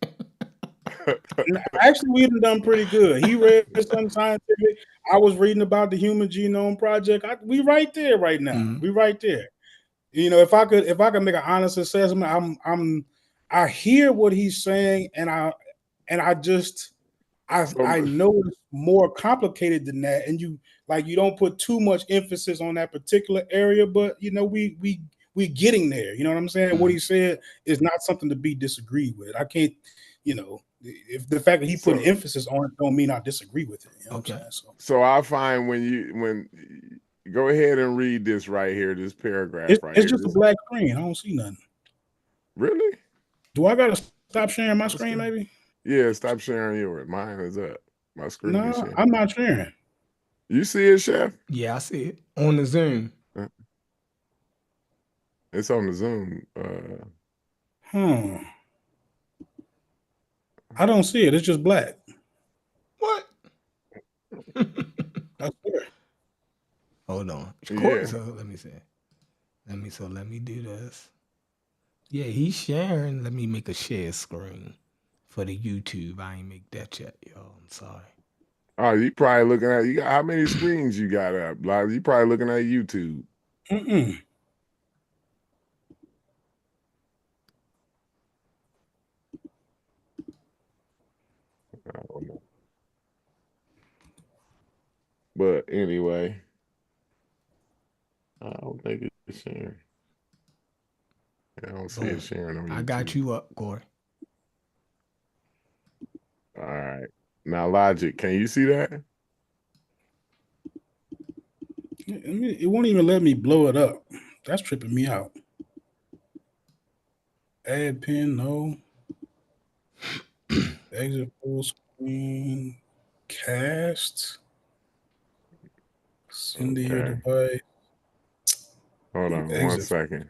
Actually, we done pretty good. He read some scientific. I was reading about the Human Genome Project. We right there right now. We right there. You know, if I could make an honest assessment, I hear what he's saying, and I just So, I know it's more complicated than that, and you don't put too much emphasis on that particular area, but you know we getting there. You know what I'm saying? What he said is not something to be disagreed with. I can't, you know, if the fact that he put so, an emphasis on it don't mean I disagree with it. You know what I'm saying? so I find when go ahead and read this right here, this paragraph right It's here. just a black screen. I don't see nothing. Really? Do I gotta stop sharing my screen? Maybe. Yeah, stop sharing yours. Mine is up. My screen is No, sharing. I'm not sharing. You see it, Chef? Yeah, I see it on the Zoom. It's on the Zoom. I don't see it. It's just black. What? I swear. Hold on. Yeah. So let me see. Let me do this. Yeah, he's sharing. Let me make a share screen for the YouTube. I ain't make that yet, y'all. I'm sorry. Oh, you probably looking at you got how many screens you got up? Like you probably looking at YouTube. Mm-mm. I don't know. But anyway, I don't think it's sharing. I don't see it sharing on YouTube. I got you up, Corey. All right. Now, Logic, can you see that? It won't even let me blow it up. That's tripping me out. Add pin, no. Exit full screen. Cast. Send to your device. Hold on one second.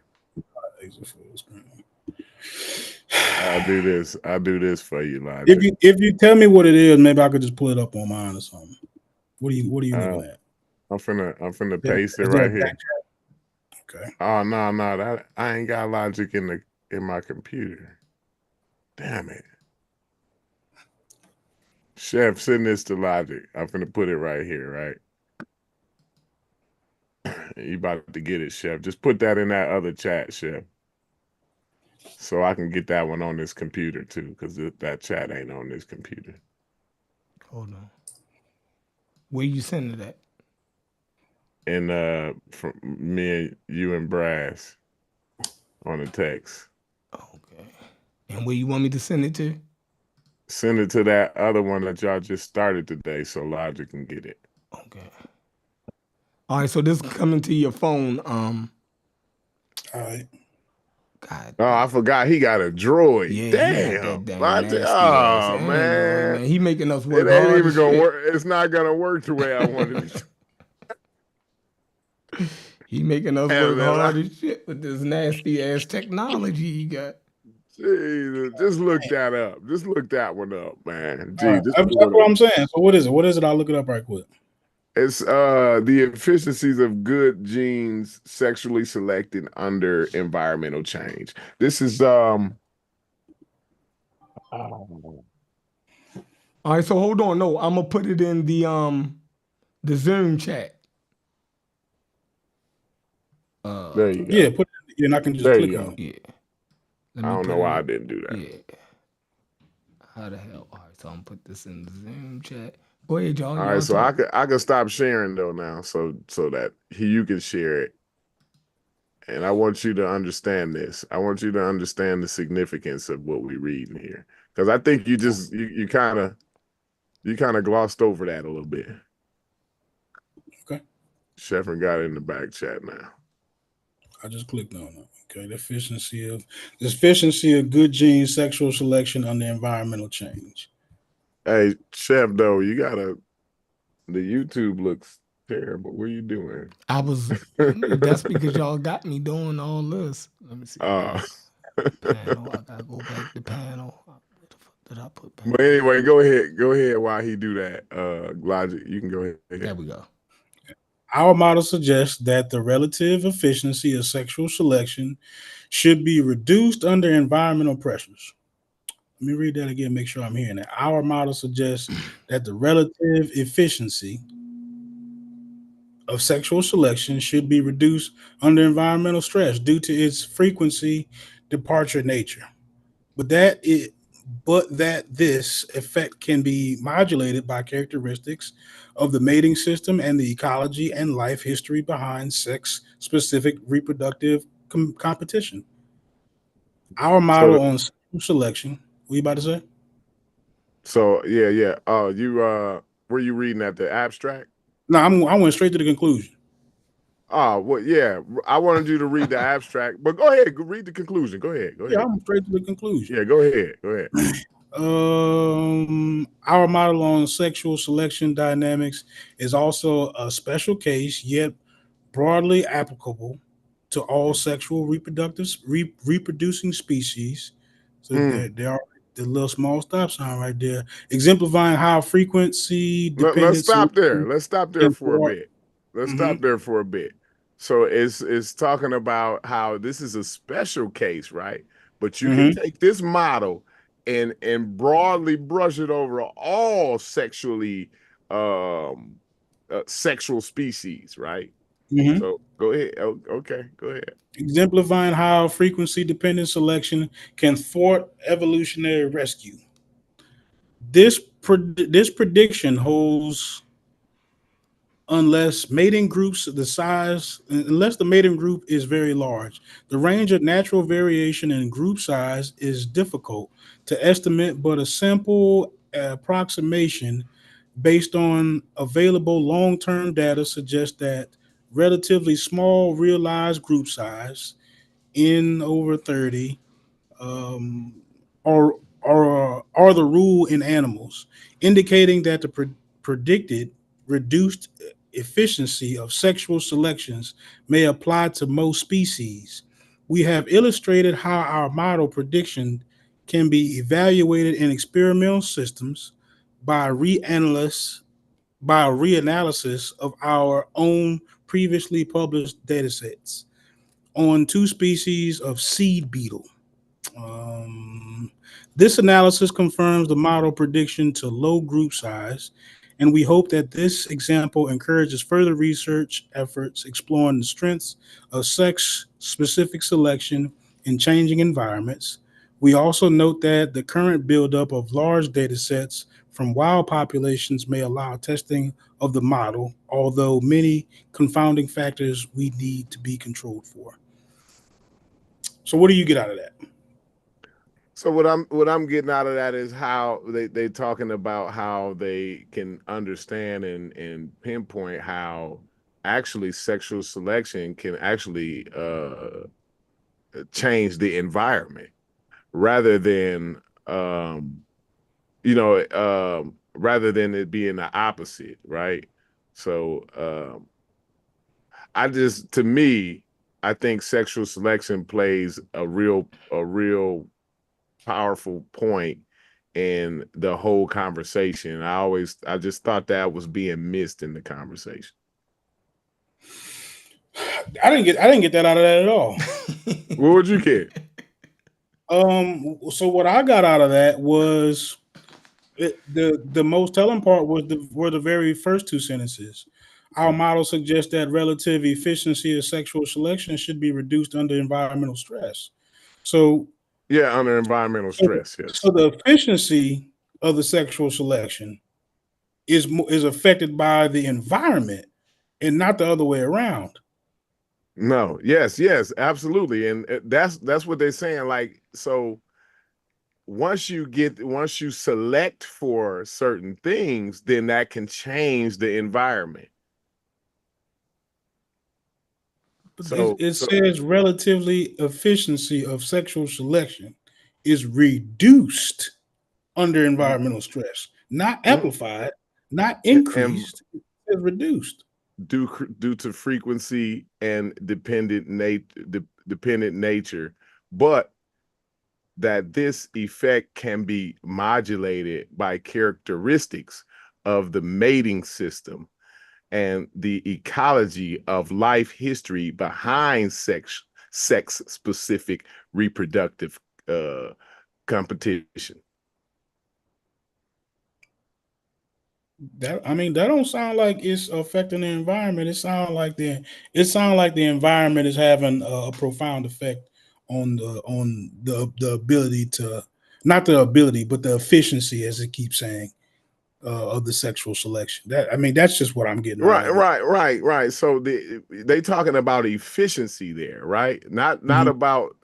Exit full screen. I'll do this for you, Logic. If you tell me what it is, maybe I could just pull it up on mine or something. What are you looking at? I'm finna paste it Is there right a here. Okay. Oh no, that I ain't got Logic in my computer. Damn it. Chef, send this to Logic. I'm finna put it right here, right? You about to get it, Chef. Just put that in that other chat, Chef. So I can get that one on this computer too, because that chat ain't on this computer. Hold on. Where you sending it at? And from me and you and Brass on the text. Okay. And where you want me to send it to? Send it to that other one that y'all just started today so Logic can get it. Okay. All right, so this is coming to your phone. All right. God. Oh, I forgot he got a droid. Yeah, Damn. he got that damn Logic. nasty ass. Oh, Ain't man. He making us work It ain't hard. even gonna work. It's not gonna work the way I wanted it to. He making us work hard as shit with this nasty ass technology he got. Jesus, just look that up. Just look that one up, man. Gee, Right. That's what I'm saying. So what is it? What is it? I'll look it up right quick. It's the efficiencies of good genes sexually selected under environmental change. This is All right, so hold on. No, I'm gonna put it in the Zoom chat. There you go. Yeah, put it, and I can just there click you go. on it. Yeah. I don't know why I didn't do that. Yeah. How the hell? All right, so I'm gonna put this in the Zoom chat. Go ahead, y'all. All Y'all right, so I talk. could stop sharing though now, so that you can share it. And I want you to understand this. I want you to understand the significance of what we read in here, because I think you kind of glossed over that a little bit. Okay. Sheffrin got it in the back chat now. I just clicked on it. Okay, the efficiency of good genes, sexual selection under environmental change. Hey, Chef, though, the YouTube looks terrible. What are you doing? I was. That's because y'all got me doing all this. Let me see. Panel. I gotta go back to panel. Where the fuck did I put panel? But anyway, go ahead while he do that. Logic, you can go ahead. There we go. Our model suggests that the relative efficiency of sexual selection should be reduced under environmental pressures. Let me read that again, make sure I'm hearing that. Our model suggests that the relative efficiency of sexual selection should be reduced under environmental stress due to its frequency, departure nature. But that this effect can be modulated by characteristics of the mating system and the ecology and life history behind sex-specific reproductive competition. Our model on sexual selection. What you about to say? So yeah. You were you reading at the abstract? No, I went straight to the conclusion. Oh, well, yeah. I wanted you to read the abstract, but go ahead, read the conclusion. Go ahead. Yeah, I'm straight to the conclusion. Yeah, go ahead. Our model on sexual selection dynamics is also a special case, yet broadly applicable to all sexual reproducing species. So there are the little small stop sign right there, exemplifying how frequency Let's dependent stop there. selection Let's stop there can for a thwart. bit. Let's Mhm, stop there for a bit. So it's talking about how this is a special case, right? But you can mhm, take this model and broadly brush it over all sexual species, right? mhm. So go ahead. Okay, go ahead. Exemplifying how frequency dependent selection can thwart evolutionary rescue. This prediction holds unless the mating group is very large. The range of natural variation in group size is difficult to estimate, but a simple approximation based on available long-term data suggests that relatively small realized group size in over 30 um, are the rule in animals, indicating that the predicted reduced efficiency of sexual selections may apply to most species. We have illustrated how our model prediction can be evaluated in experimental systems by reanalysis of our own previously published datasets on two species of seed beetle. Um, this analysis confirms the model prediction to low group size, and we hope that this example encourages further research efforts exploring the strengths of sex-specific selection in changing environments. We also note that the current buildup of large data sets from wild populations may allow testing of the model, although many confounding factors we need to be controlled for. So what do you get out of that? So what I'm getting out of that is how they talking about how they can understand and pinpoint how actually sexual selection can actually change the environment rather than rather than it being the opposite, right? So to me, I think sexual selection plays a real powerful point in the whole conversation. I just thought that was being missed in the conversation. I didn't get that out of that at all. What would you get? So what I got out of that was the most telling part were the very first two sentences. Our model suggests that relative efficiency of sexual selection should be reduced under environmental stress. So Yeah, under environmental stress, yes. so the efficiency of the sexual selection is affected by the environment and not the other way around. No, yes, yes, absolutely. And that's what they're saying. Like, so once you select for certain things, then that can change the environment. But So it so says relatively efficiency of sexual selection is reduced under environmental stress, not mm, amplified, not and increased, it's reduced. due to frequency and dependent nature, but that this effect can be modulated by characteristics of the mating system and the ecology of life history behind sex specific reproductive competition. That don't sound like it's affecting the environment. It sounds like the environment is having a profound effect on the ability to, not the ability, but the efficiency, as it keeps saying, of the sexual selection. That's just what I'm getting out Right, of it. right, right, right. So they talking about efficiency there, right? Not Mhm. about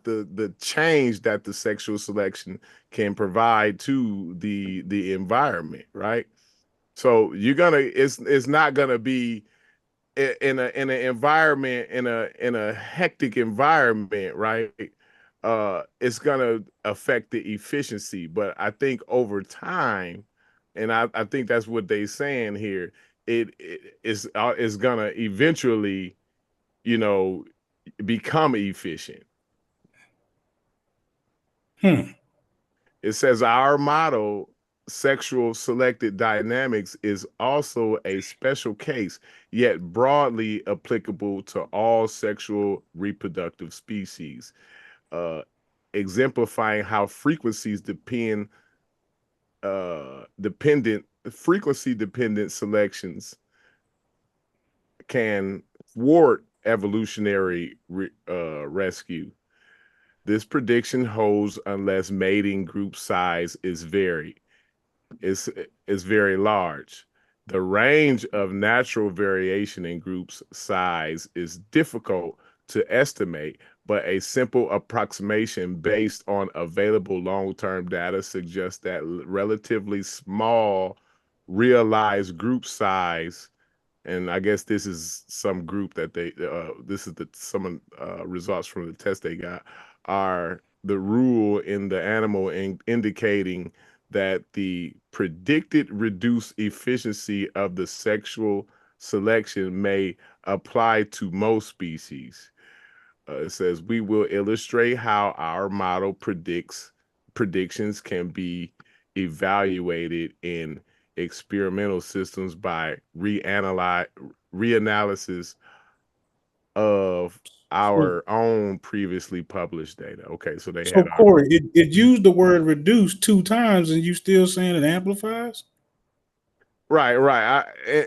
the change that the sexual selection can provide to the environment, right? So it's not gonna be in an environment in a hectic environment, right? It's gonna affect the efficiency, but I think over time, and I think that's what they saying here. It is gonna eventually, you know, become efficient. Hmm. It says our model, sexual selected dynamics, is also a special case, yet broadly applicable to all sexual reproductive species, uh, exemplifying how frequency dependent selections can thwart evolutionary rescue. This prediction holds unless mating group size is varied. Is very large. The range of natural variation in groups size is difficult to estimate, but a simple approximation based on available long-term data suggests that relatively small realized group size, and I guess this is some group that this is some results from the test they got, are the rule in the animal indicating that the predicted reduced efficiency of the sexual selection may apply to most species. It says we will illustrate how our model predictions can be evaluated in experimental systems by reanalysis of So, our own previously published data. Okay, so they so had our Corey, it used the word reduce two times, and you still saying it amplifies? right, right.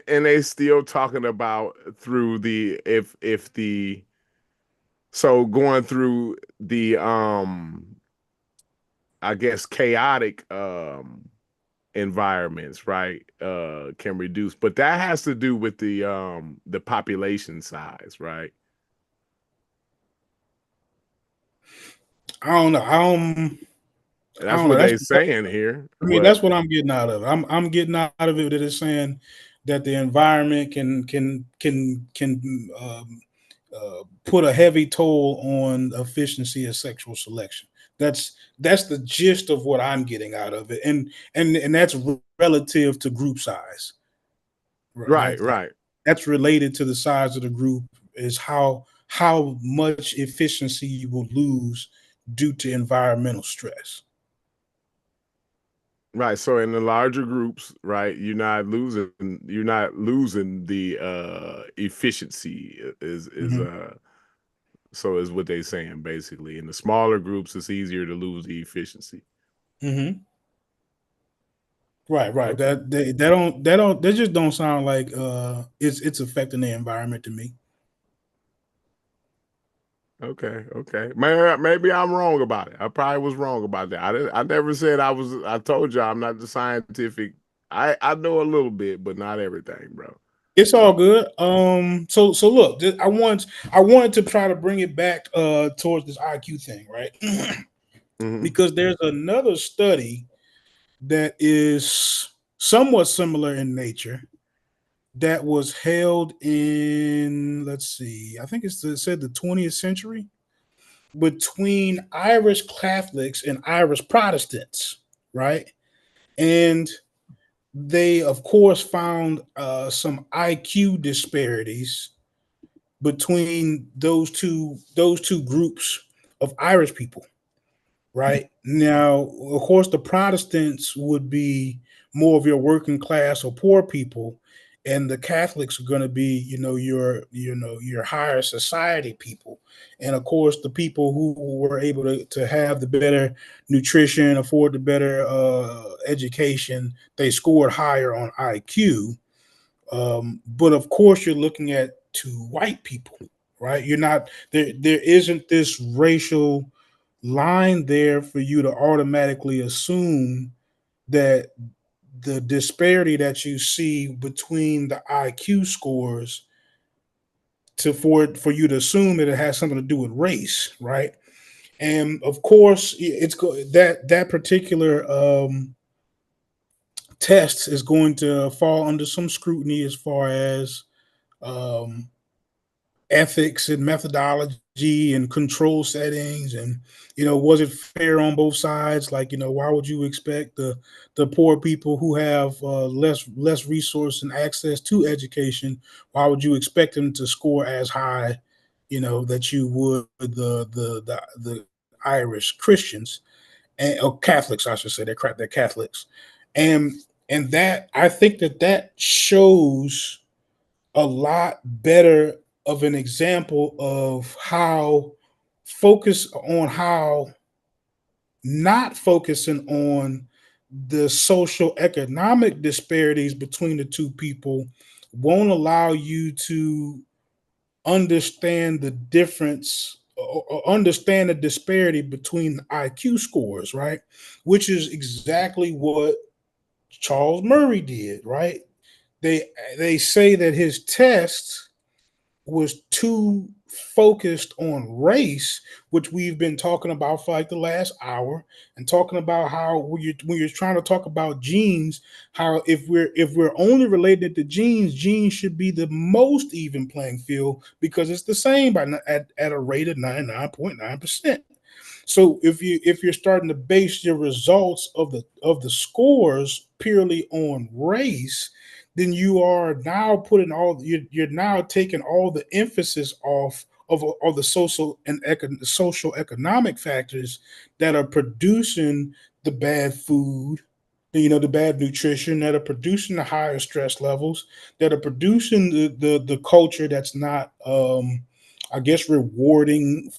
And they still talking about through the if the so going through the I guess chaotic environments, right, can reduce, but that has to do with the population size, right? I don't know. And I that's don't know. what they saying here. What? That's what I'm getting out of it. I'm getting out of it that it's saying that the environment can put a heavy toll on efficiency of sexual selection. That's the gist of what I'm getting out of it, and that's relative to group size. Right? Right, right. That's related to the size of the group. Is how much efficiency you will lose due to environmental stress. Right. So in the larger groups, right, you're not losing the efficiency is Hmm. so is what they saying basically. In the smaller groups, it's easier to lose the efficiency. Hmm. Right. Okay. That just don't sound like it's affecting the environment to me. Okay, okay. Maybe I'm wrong about it. I probably was wrong about that. I never said I was. I told you I'm not the scientific. I know a little bit, but not everything, bro. It's all good. So look, I wanted to try to bring it back towards this IQ thing, right? Hmm. Because there's another study that is somewhat similar in nature that was held in, let's see, I think it said the 20th century, between Irish Catholics and Irish Protestants, right? And they, of course, found some IQ disparities between those two groups of Irish people. Right now, of course, the Protestants would be more of your working class or poor people, and the Catholics are going to be, your higher society people, and of course, the people who were able to have the better nutrition, afford the better education, they scored higher on IQ. But of course, you're looking at two white people, right? You're not there. There isn't this racial line there for you to automatically assume that the disparity that you see between the IQ scores for you to assume that it has something to do with race, right? And of course, that particular test is going to fall under some scrutiny as far as um, ethics and methodology and control settings, and was it fair on both sides? Like, why would you expect the poor people who have less resource and access to education, why would you expect them to score as high, that you would the Irish Christians, or Catholics, I should say? They're Catholics. And that, I think, that shows a lot better of an example of how focus on how not focusing on the social economic disparities between the two people won't allow you to understand the difference, or understand the disparity between IQ scores, right? Which is exactly what Charles Murray did, right? They say that his test was too focused on race, which we've been talking about for like the last hour, and talking about how when you're trying to talk about genes, how if we're only related to genes, genes should be the most even playing field because it's the same at a rate of 99.9%. So if you're starting to base your results of the scores purely on race, then you are now putting you're now taking all the emphasis off of all the social economic factors that are producing the bad food, the bad nutrition, that are producing the higher stress levels, that are producing the culture that's not I guess rewarding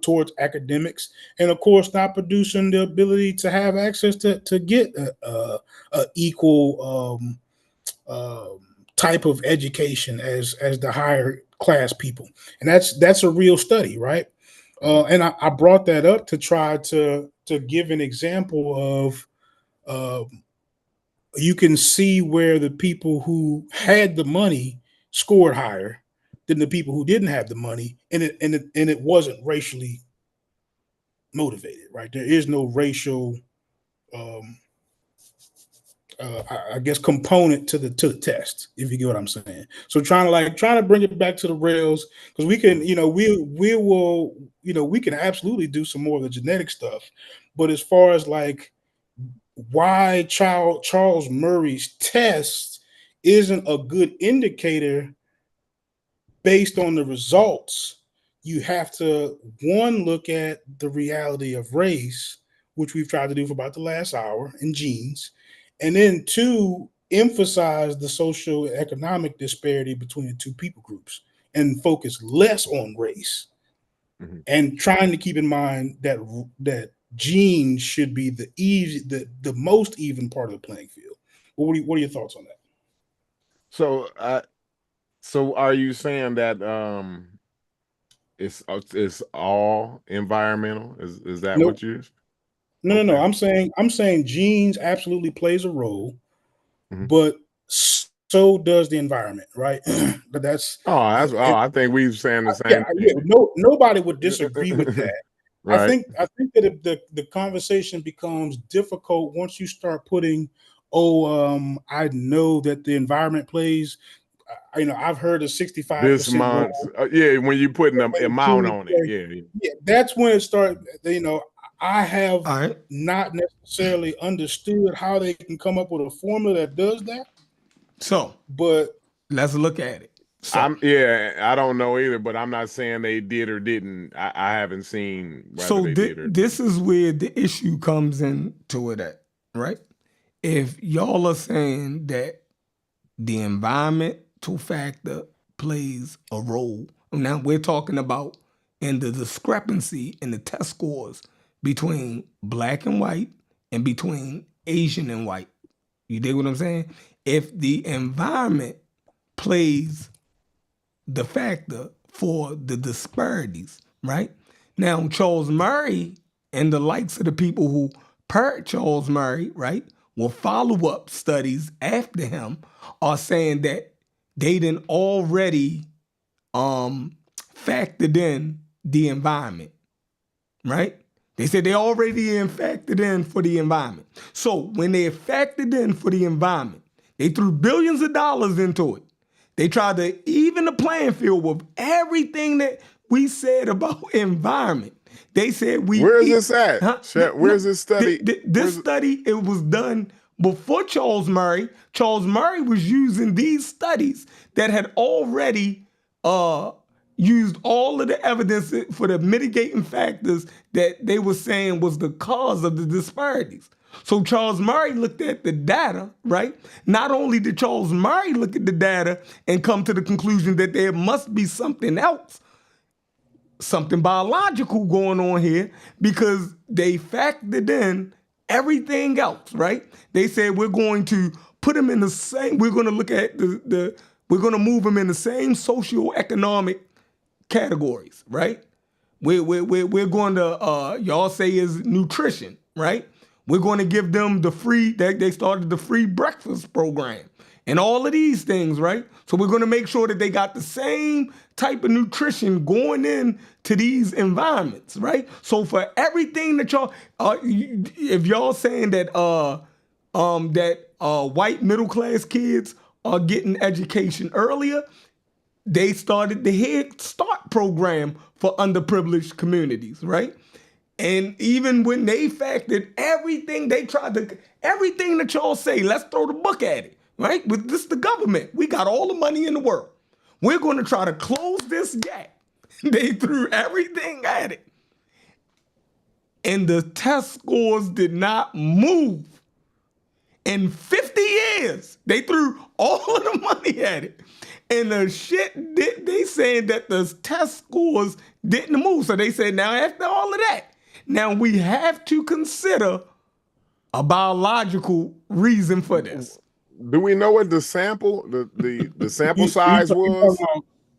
towards academics, and of course not producing the ability to have access to get a equal um, type of education as the higher class people. And that's a real study, right? And I brought that up to try to give an example of uh, you can see where the people who had the money scored higher than the people who didn't have the money, and it wasn't racially motivated, right? There is no racial um, I guess component to the test, if you get what I'm saying. So trying to bring it back to the rails, because we can, we will, we can absolutely do some more of the genetic stuff. But as far as like why Charles Murray's test isn't a good indicator based on the results, you have to one look at the reality of race, which we've tried to do for about the last hour, and genes, and then two, emphasize the social economic disparity between the two people groups and focus less on race, Mhm. and trying to keep in mind that genes should be the most even part of the playing field. What are your thoughts on that? So, so are you saying that it's all environmental? Is that what Nope. you? No, no, no. Okay. I'm saying genes absolutely plays a role. but so does the environment, right? But I think we're saying the yeah, same yeah. thing. No, nobody would disagree with that. Right. I think that if the conversation becomes difficult once you start putting, I know that the environment plays. I've heard a This 65% role. month, yeah, when you putting an amount on it, yeah. Yeah, that's when it started. I have All right. not necessarily understood how they can come up with a formula that does that, So but let's look at it. So I don't know either, but I'm not saying they did or didn't. I haven't seen whether they did or this didn't. is where the issue comes into it at, right? If y'all are saying that the environmental factor plays a role, now we're talking about in the discrepancy in the test scores between black and white and between Asian and white. You dig what I'm saying? If the environment plays the factor for the disparities, right? Now, Charles Murray and the likes of the people who paired Charles Murray, right, will follow up studies after him are saying that they didn't already factored in the environment, right? They said they already factored in for the environment. So when they factored in for the environment, they threw billions of dollars into it. They tried to even the playing field with everything that we said about environment. They said Where is this at? Where's this study? This study, it was done before Charles Murray. Charles Murray was using these studies that had already used all of the evidence for the mitigating factors that they were saying was the cause of the disparities. So Charles Murray looked at the data, right? Not only did Charles Murray look at the data and come to the conclusion that there must be something else, something biological going on here, because they factored in everything else, right? They said we're going to put them in the same, we're going to look at we're going to move them in the same socioeconomic categories, right? We're going to y'all say is nutrition, right? We're going to give them the free, they started the free breakfast program and all of these things, right? So we're going to make sure that they got the same type of nutrition going in to these environments, right? So for everything that y'all, if y'all saying that white middle class kids are getting education earlier, they started the Head Start program for underprivileged communities, right? And even when they factored everything, they tried to, everything that y'all say, let's throw the book at it, right? With this, the government, we got all the money in the world. We're going to try to close this gap. They threw everything at it. And the test scores did not move. In 50 years, they threw all of the money at it. And the shit, they saying that the test scores didn't move. So they said, now after all of that, now we have to consider a biological reason for this. Do we know what the sample, the sample size was?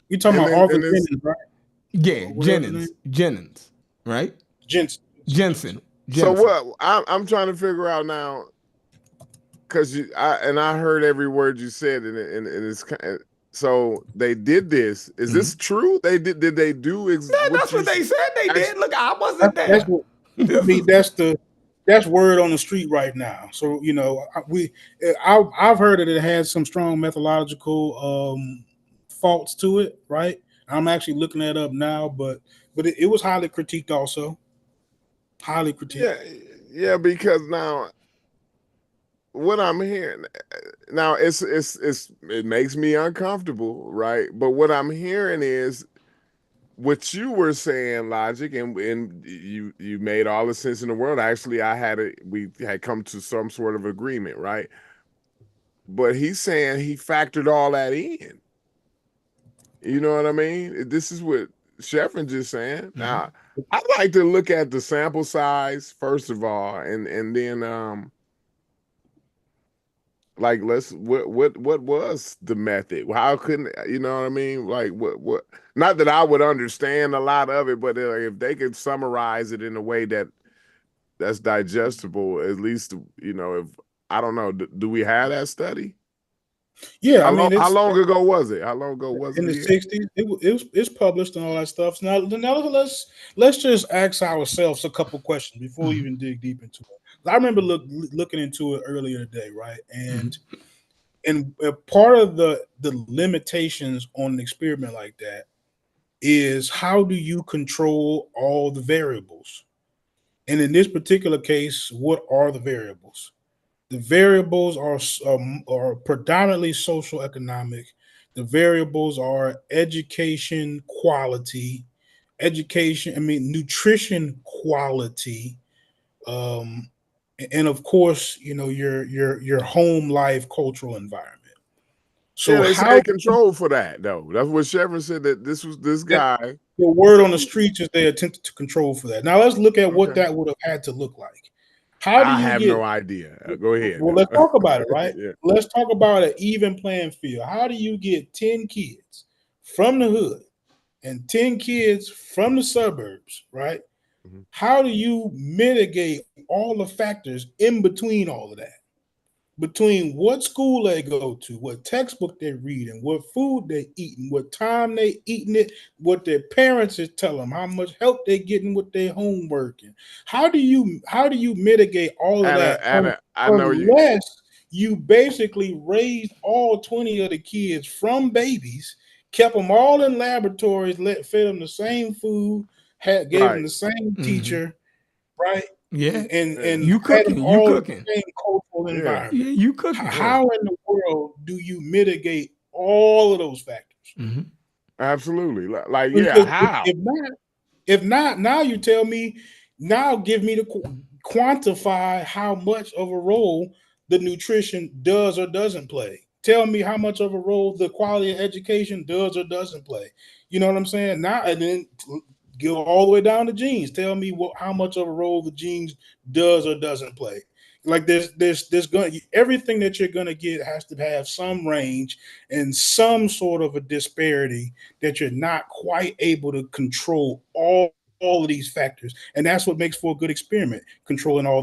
You talking about Arthur Jennings, right? Yeah, Jennings, right? Jensen. So what? I'm trying to figure out now, because I heard every word you said, and it's so they did this. Is this true? They did they do? That's what they said they did. Look, I wasn't there. That's word on the street right now. So I've heard that it has some strong methodological faults to it, right? I'm actually looking that up now, but it was highly critiqued also. Highly critiqued. Yeah, because now what I'm hearing now, it makes me uncomfortable, right? But what I'm hearing is what you were saying, Logic, and you made all the sense in the world. Actually, we had come to some sort of agreement, right? But he's saying he factored all that in. You know what I mean? This is what Sheffrin just saying. Now, I'd like to look at the sample size first of all, and then like what was the method? How couldn't you know what I mean? Like what? Not that I would understand a lot of it, but if they could summarize it in a way that's digestible, at least if I don't know. Do we have that study? Yeah, I How mean, long? How it's long ago was it? How long ago was in it the again? '60s. It's published and all that stuff. So now let's just ask ourselves a couple questions before we even dig deep into it. I remember looking into it earlier today, right? And part of the limitations on an experiment like that is how do you control all the variables? And in this particular case, what are the variables? The variables are predominantly social economic. The variables are education quality, nutrition quality, um, and of course, your home life, cultural environment. Yeah, So they how say control for that though. That's what Chevron said. That this was this that guy. the word on the streets is they attempted to control for that. Now let's look at what Okay. that would have had to look like. How do I you have get no idea. Go ahead Well, though. let's talk about it, right? Yeah. Let's talk about an even playing field. How do you get 10 kids from the hood and 10 kids from the suburbs, right? Mhm. How do you mitigate all the factors in between all of that? Between what school they go to, what textbook they're reading, what food they eating, what time they eating it, what their parents is telling them, how much help they getting with their homework, and how do you mitigate all of that I know you. unless you basically raised all 20 of the kids from babies, kept them all in laboratories, fed them the same food, gave them Right. the same Mm-hmm. teacher, right? Yeah. And You had them cooking. You all in cooking. the same cultural Yeah. environment. Yeah, you cooking. Yeah. How in the world do you mitigate all of those factors? Mm-hmm. Absolutely. Like yeah. Because How? if not, now you tell me, now give me the quantify how much of a role the nutrition does or doesn't play. Tell me how much of a role the quality of education does or doesn't play. You know what I'm saying? Now and then go all the way down to genes. Tell me how much of a role the genes does or doesn't play. Like there's going everything that you're gonna get has to have some range and some sort of a disparity that you're not quite able to control all of these factors, and that's what makes for a good experiment, controlling all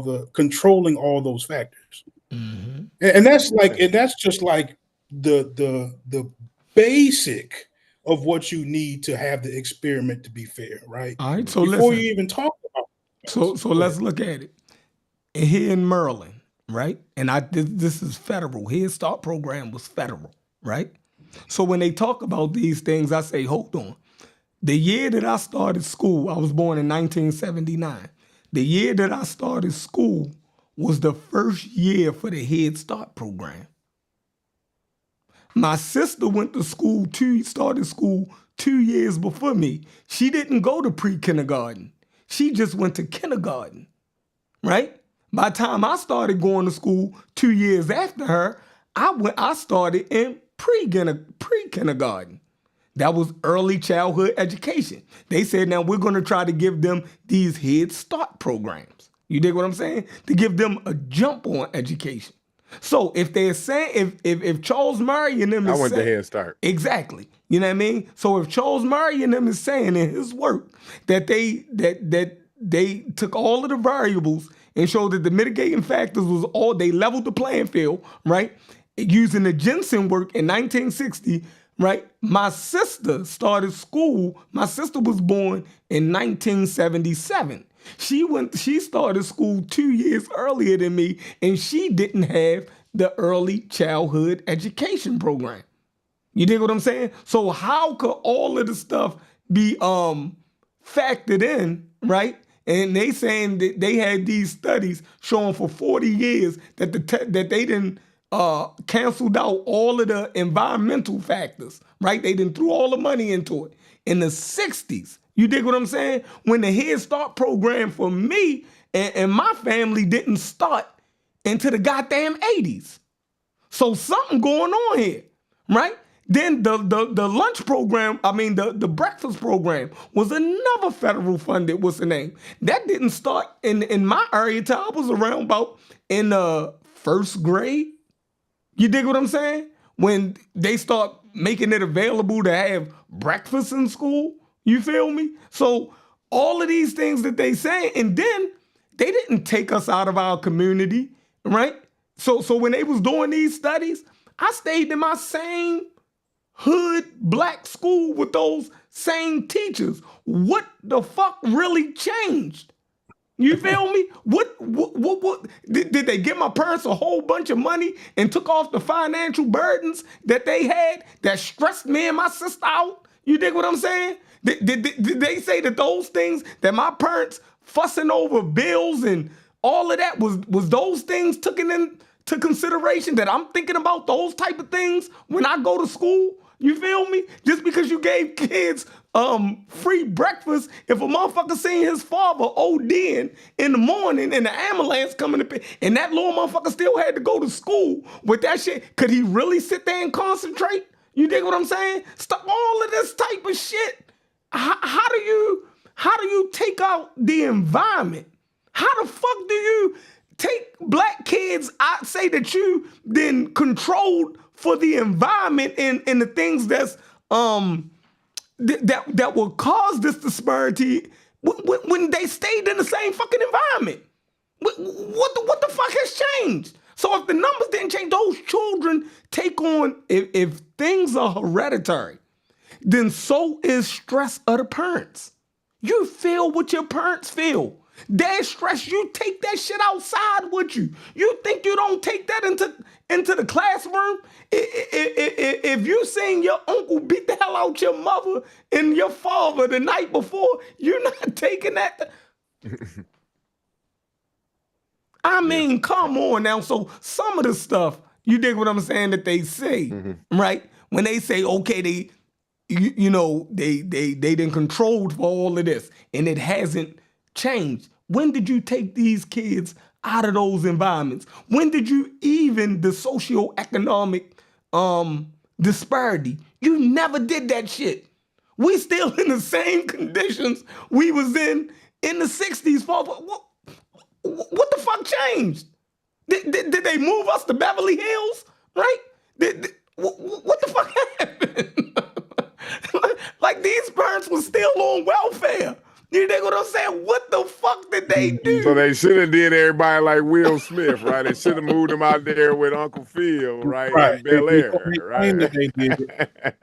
those factors. Mm-hmm. And that's just like the basic of what you need to have the experiment to be fair, right? All right. So Before listen. you even talk about So go ahead. let's look at it. Here in Maryland, right? And this is federal. Head Start program was federal, right? So when they talk about these things, I say, hold on. The year that I started school, I was born in 1979. The year that I started school was the first year for the Head Start program. My sister went to school started school 2 years before me. She didn't go to pre-kindergarten. She just went to kindergarten, right? By the time I started going to school 2 years after her, I started in pre-kindergarten. That was early childhood education. They said, now we're going to try to give them these Head Start programs. You dig what I'm saying? To give them a jump on education. So if they're saying, if Charles Murray and them I is went to saying, Head Start. exactly, you know what I mean? So if Charles Murray and them is saying in his work that they took all of the variables and showed that the mitigating factors was all, they leveled the playing field, right? Using the Jensen work in 1960, right? My sister started school. My sister was born in 1977. She started school 2 years earlier than me, and she didn't have the early childhood education program. You dig what I'm saying? So how could all of the stuff be factored in, right? And they saying that they had these studies showing for 40 years that that they didn't canceled out all of the environmental factors, right? They didn't threw all the money into it. In the 60s, you dig what I'm saying? When the Head Start program for me and my family didn't start into the goddamn 80s. So something going on here, right? Then the lunch program, the breakfast program was another federal funded, what's the name? That didn't start in my area till I was around about in the first grade. You dig what I'm saying? When they start making it available to have breakfast in school, you feel me? So all of these things that they say, and then they didn't take us out of our community, right? So when they was doing these studies, I stayed in my same hood black school with those same teachers. What the fuck really changed? You feel me? What did they give my parents a whole bunch of money and took off the financial burdens that they had that stressed me and my sister out? You dig what I'm saying? Did they say that those things that my parents fussing over bills and all of that was those things taken into consideration, that I'm thinking about those type of things when I go to school? You feel me? Just because you gave kids free breakfast, if a motherfucker seen his father ODing in the morning and the ambulance coming to pick, and that little motherfucker still had to go to school with that shit, could he really sit there and concentrate? You dig what I'm saying? Stop all of this type of shit. How do you take out the environment? How the fuck do you take black kids? I say that you then controlled for the environment and the things that's that will cause this disparity when they stayed in the same fucking environment. What the fuck has changed? So if the numbers didn't change, those children take on, if things are hereditary, then so is stress of the parents. You feel what your parents feel. They're stressed. You take that shit outside with you. You think you don't take that into the classroom? If you seen your uncle beat the hell out your mother and your father the night before, you're not taking that. I mean, come on now. So some of the stuff, you dig what I'm saying, that they say, right? When they say, okay, they done controlled for all of this and it hasn't changed. When did you take these kids out of those environments? When did you even the socioeconomic disparity? You never did that shit. We still in the same conditions we was in the 60s. What the fuck changed? Did they move us to Beverly Hills? Right? What the fuck happened? Like these parents were still on welfare. You dig what I'm saying? What the fuck did they do? So they should have did everybody like Will Smith, right? They should have moved him out there with Uncle Phil, right? In Bel Air, right? They did.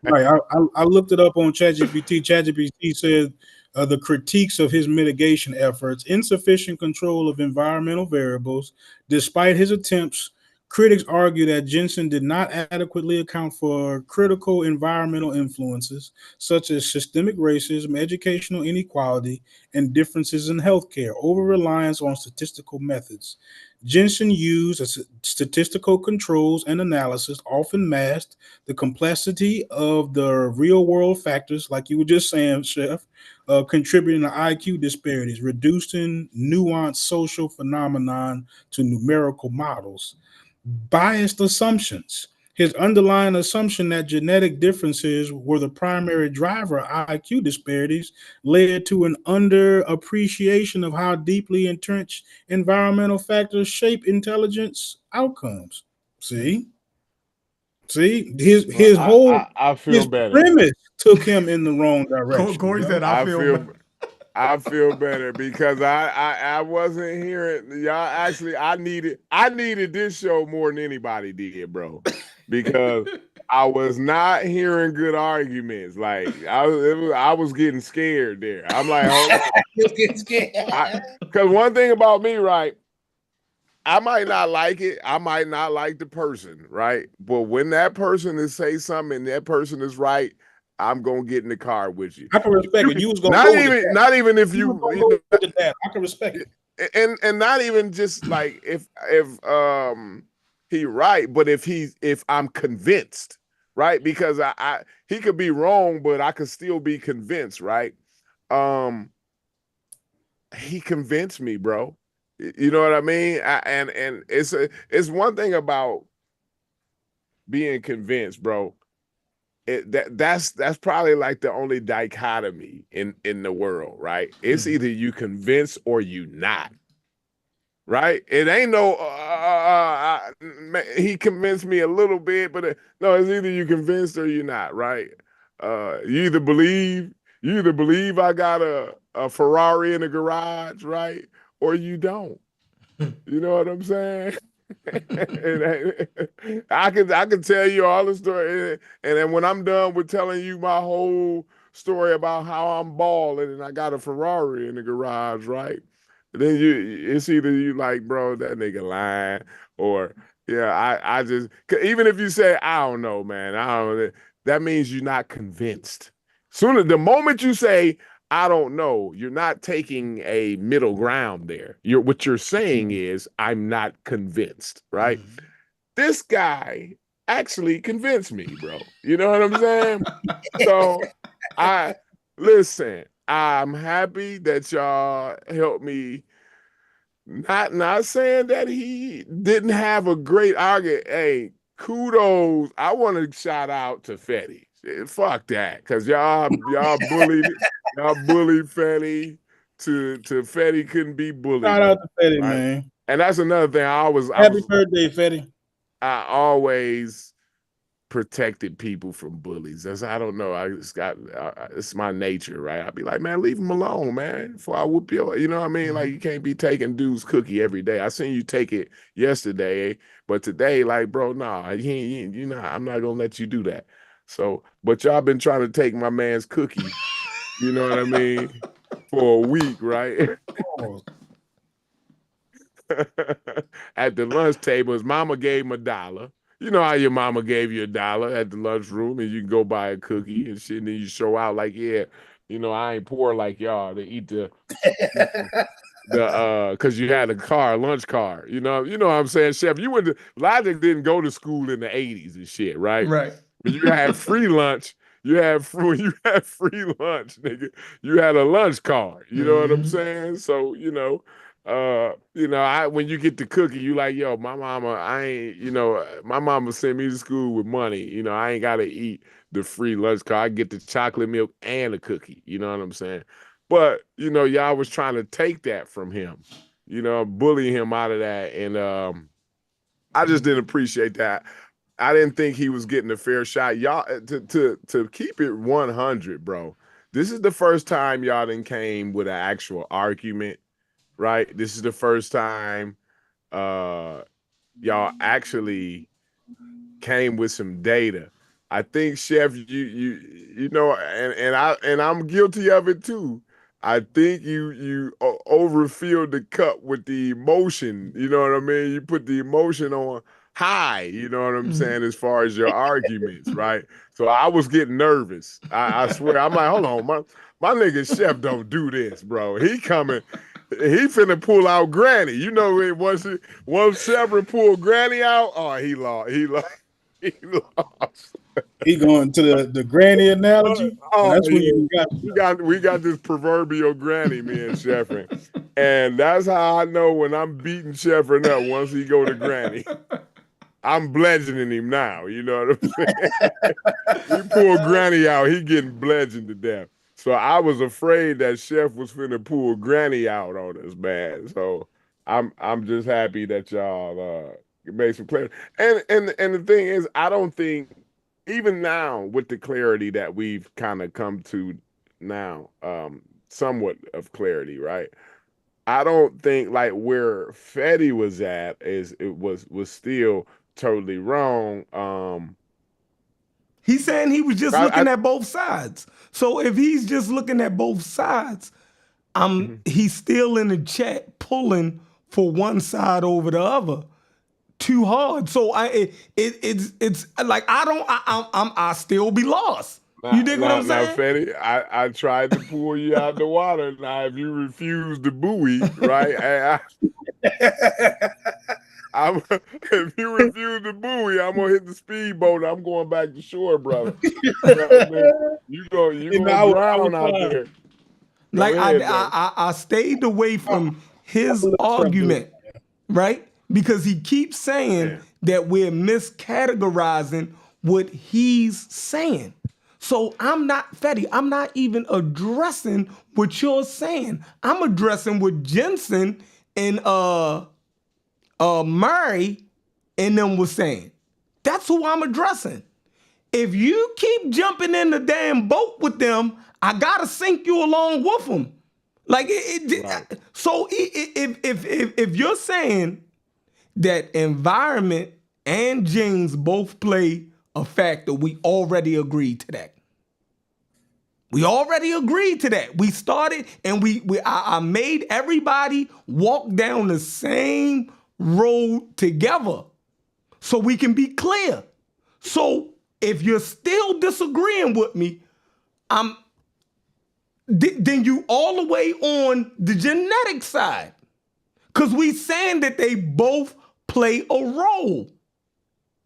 Right. I looked it up on ChatGPT. ChatGPT said the critiques of his mitigation efforts: insufficient control of environmental variables. Despite his attempts, critics argue that Jensen did not adequately account for critical environmental influences such as systemic racism, educational inequality, and differences in healthcare, over-reliance on statistical methods. Jensen used statistical controls and analysis, often masked the complexity of the real-world factors, like you were just saying, Chef, contributing to IQ disparities, reducing nuanced social phenomenon to numerical models. Biased assumptions. His underlying assumption that genetic differences were the primary driver of IQ disparities led to an underappreciation of how deeply entrenched environmental factors shape intelligence outcomes. See, his whole I feel his better. premise took him in the wrong direction. Corey said, I feel better because I wasn't hearing y'all. Actually, I needed this show more than anybody did, bro, because I was not hearing good arguments. Like I was getting scared there. I'm like, hold on. You're getting scared. Because one thing about me, right? I might not like it. I might not like the person, right? But when that person is say something and that person is right, I'm gonna get in the car with you. I can respect it. You was gonna not even if you I can respect it. And not even just like if he right, but if I'm convinced, right? Because I he could be wrong, but I could still be convinced, right? He convinced me, bro. You know what I mean? And it's one thing about being convinced, bro. That's probably like the only dichotomy in the world, right? It's either you convinced or you not, right? It ain't no he convinced me a little bit, but no, it's either you convinced or you're not, right? You either believe I got a Ferrari in the garage, right? Or you don't. You know what I'm saying? I can tell you all the story, and then when I'm done with telling you my whole story about how I'm balling and I got a Ferrari in the garage, right? Then it's either you like, bro, that nigga lying, or yeah, I just 'cause even if you say I don't know, man, I don't, that means you're not convinced. Sooner the moment you say I don't know, you're not taking a middle ground there. What you're saying is I'm not convinced, right? This guy actually convinced me, bro. You know what I'm saying? So I listen, I'm happy that y'all helped me. Not saying that he didn't have a great argument. Hey, kudos. I want to shout out to Fetty. Fuck that. Cause y'all bullied Fetty to Fetty couldn't be bullied Shout no out to Fetty, more, right? man. And that's another thing. Happy birthday, Fetty. I always protected people from bullies. I don't know. It's my nature, right? I'd be like, man, leave him alone, man. Before I whoop you know what I mean? Like you can't be taking dude's cookie every day. I seen you take it yesterday, but today, like, bro, nah, you know, I'm not gonna let you do that. So, but y'all been trying to take my man's cookie, you know what I mean, for a week, right? Oh, At the lunch table, his mama gave him $1. You know how your mama gave you $1 at the lunchroom, and you can go buy a cookie and shit, and then you show out like, yeah, you know, I ain't poor like y'all to eat you know, because you had a lunch car. You know what I'm saying, Chef. Logic didn't go to school in the '80s and shit, right? Right. When you had free lunch, when you had free lunch, nigga, you had a lunch card. You know what I'm saying? So, when you get the cookie, you like, yo, my mama, my mama sent me to school with money. You know, I ain't gotta eat the free lunch card. I get the chocolate milk and a cookie. You know what I'm saying? But, y'all was trying to take that from him, bully him out of that. And I just didn't appreciate that. I didn't think he was getting a fair shot. Y'all, to keep it 100, bro. This is the first time y'all done came with an actual argument, right? This is the first time y'all actually came with some data. I think, Chef, and I'm guilty of it too. I think you overfilled the cup with the emotion. You know what I mean? You put the emotion on high. You know what I'm saying? As far as your arguments, right? So I was getting nervous. I swear. I'm like, hold on, my nigga Chef don't do this, bro. He finna pull out Granny. You know, once Chef pulled Granny out, oh, he lost. He lost. he going to the granny analogy. Oh, That's when yeah. you got we got this proverbial Granny, me and Sheffrin. And that's how I know when I'm beating Sheffrin up once he go to Granny. I'm bludgeoning him now. You know what I'm saying? We pull Granny out, he getting bludgeoned to death. So I was afraid that Chef was finna pull Granny out on us, man. So I'm just happy that y'all made some clarity. And the thing is, I don't think even now with the clarity that we've kind of come to now, somewhat of clarity, right? I don't think like where Fetty was at was still totally wrong. He's saying he was just I looking at both sides. So if he's just looking at both sides, he's still in the chat pulling for one side over the other too hard. So it's like I still be lost. You dig what I'm now, saying? Fetty, I tried to pull you out the water. Now, if you refuse the buoy, right? If you refuse the buoy, I'm gonna hit the speedboat. I'm going back to shore, brother. You know what I mean? You gonna drown out there. Like ahead, I stayed away from his argument, right? Because he keeps saying that we're miscategorizing what he's saying. So I'm not Fetty. I'm not even addressing what you're saying. I'm addressing what Jensen and Murray and them was saying. That's who I'm addressing. If you keep jumping in the damn boat with them, I gotta sink you along with them. Like Right. so if you're saying that environment and genes both play a factor. We already agreed to that. We already agreed to that. We started and I made everybody walk down the same road together so we can be clear. So if you're still disagreeing with me, then you all the way on the genetic side. Because we saying that they both play a role.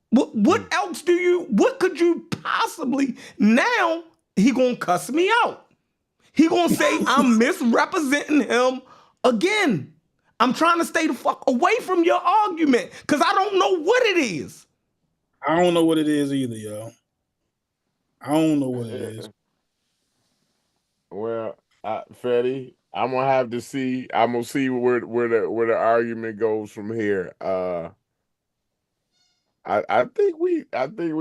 What else what could you possibly, now he gonna cuss me out. He gonna say I'm misrepresenting him again. I'm trying to stay the fuck away from your argument because I don't know what it is. I don't know what it is either, yo. I don't know what it is. Well, Fetty, I'm gonna have to see. I'm gonna see where the argument goes from here. I think we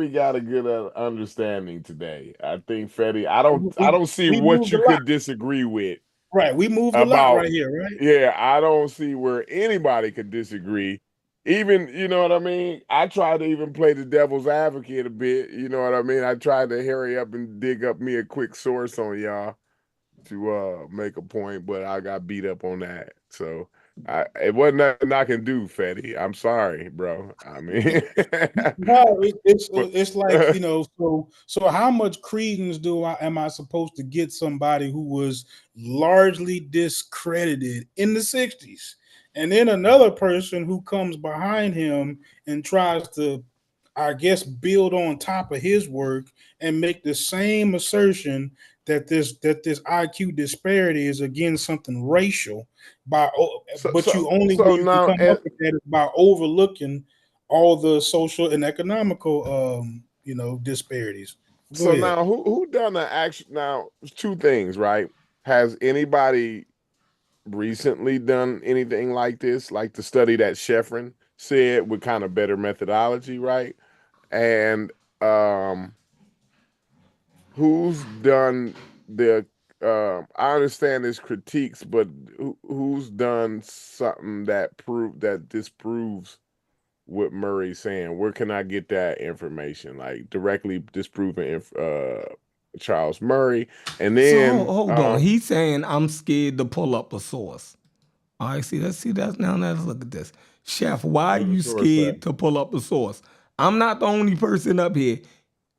got a good understanding today. I think Fetty, I don't see We what moved you a lot. could disagree with. Right, we moved a lot right here, right? Yeah, I don't see where anybody could disagree. Even, you know what I mean? I try to even play the devil's advocate a bit. You know what I mean? I tried to hurry up and dig up me a quick source on y'all to make a point, but I got beat up on that. So it wasn't nothing I can do, Fetty. I'm sorry, bro. I mean, No, it's like, you know, so how much credence am I supposed to get somebody who was largely discredited in the 60s? And then another person who comes behind him and tries to, I guess, build on top of his work and make the same assertion that this IQ disparity is again something racial, but you only way you can come up with that is by overlooking all the social and economical you know, disparities. So now who done the action? Now, two things, right? Has anybody recently done anything like this, like the study that Sheffrin said with kind of better methodology, right? And who's done the I understand his critiques, but who's done something that disproves what Murray's saying? Where can I get that information? Like directly disproving Charles Murray, and then so hold on. He's saying I'm scared to pull up a source. All right, let's see that now. Let's look at this. Chef, why are you scared to pull up a source? I'm not the only person up here.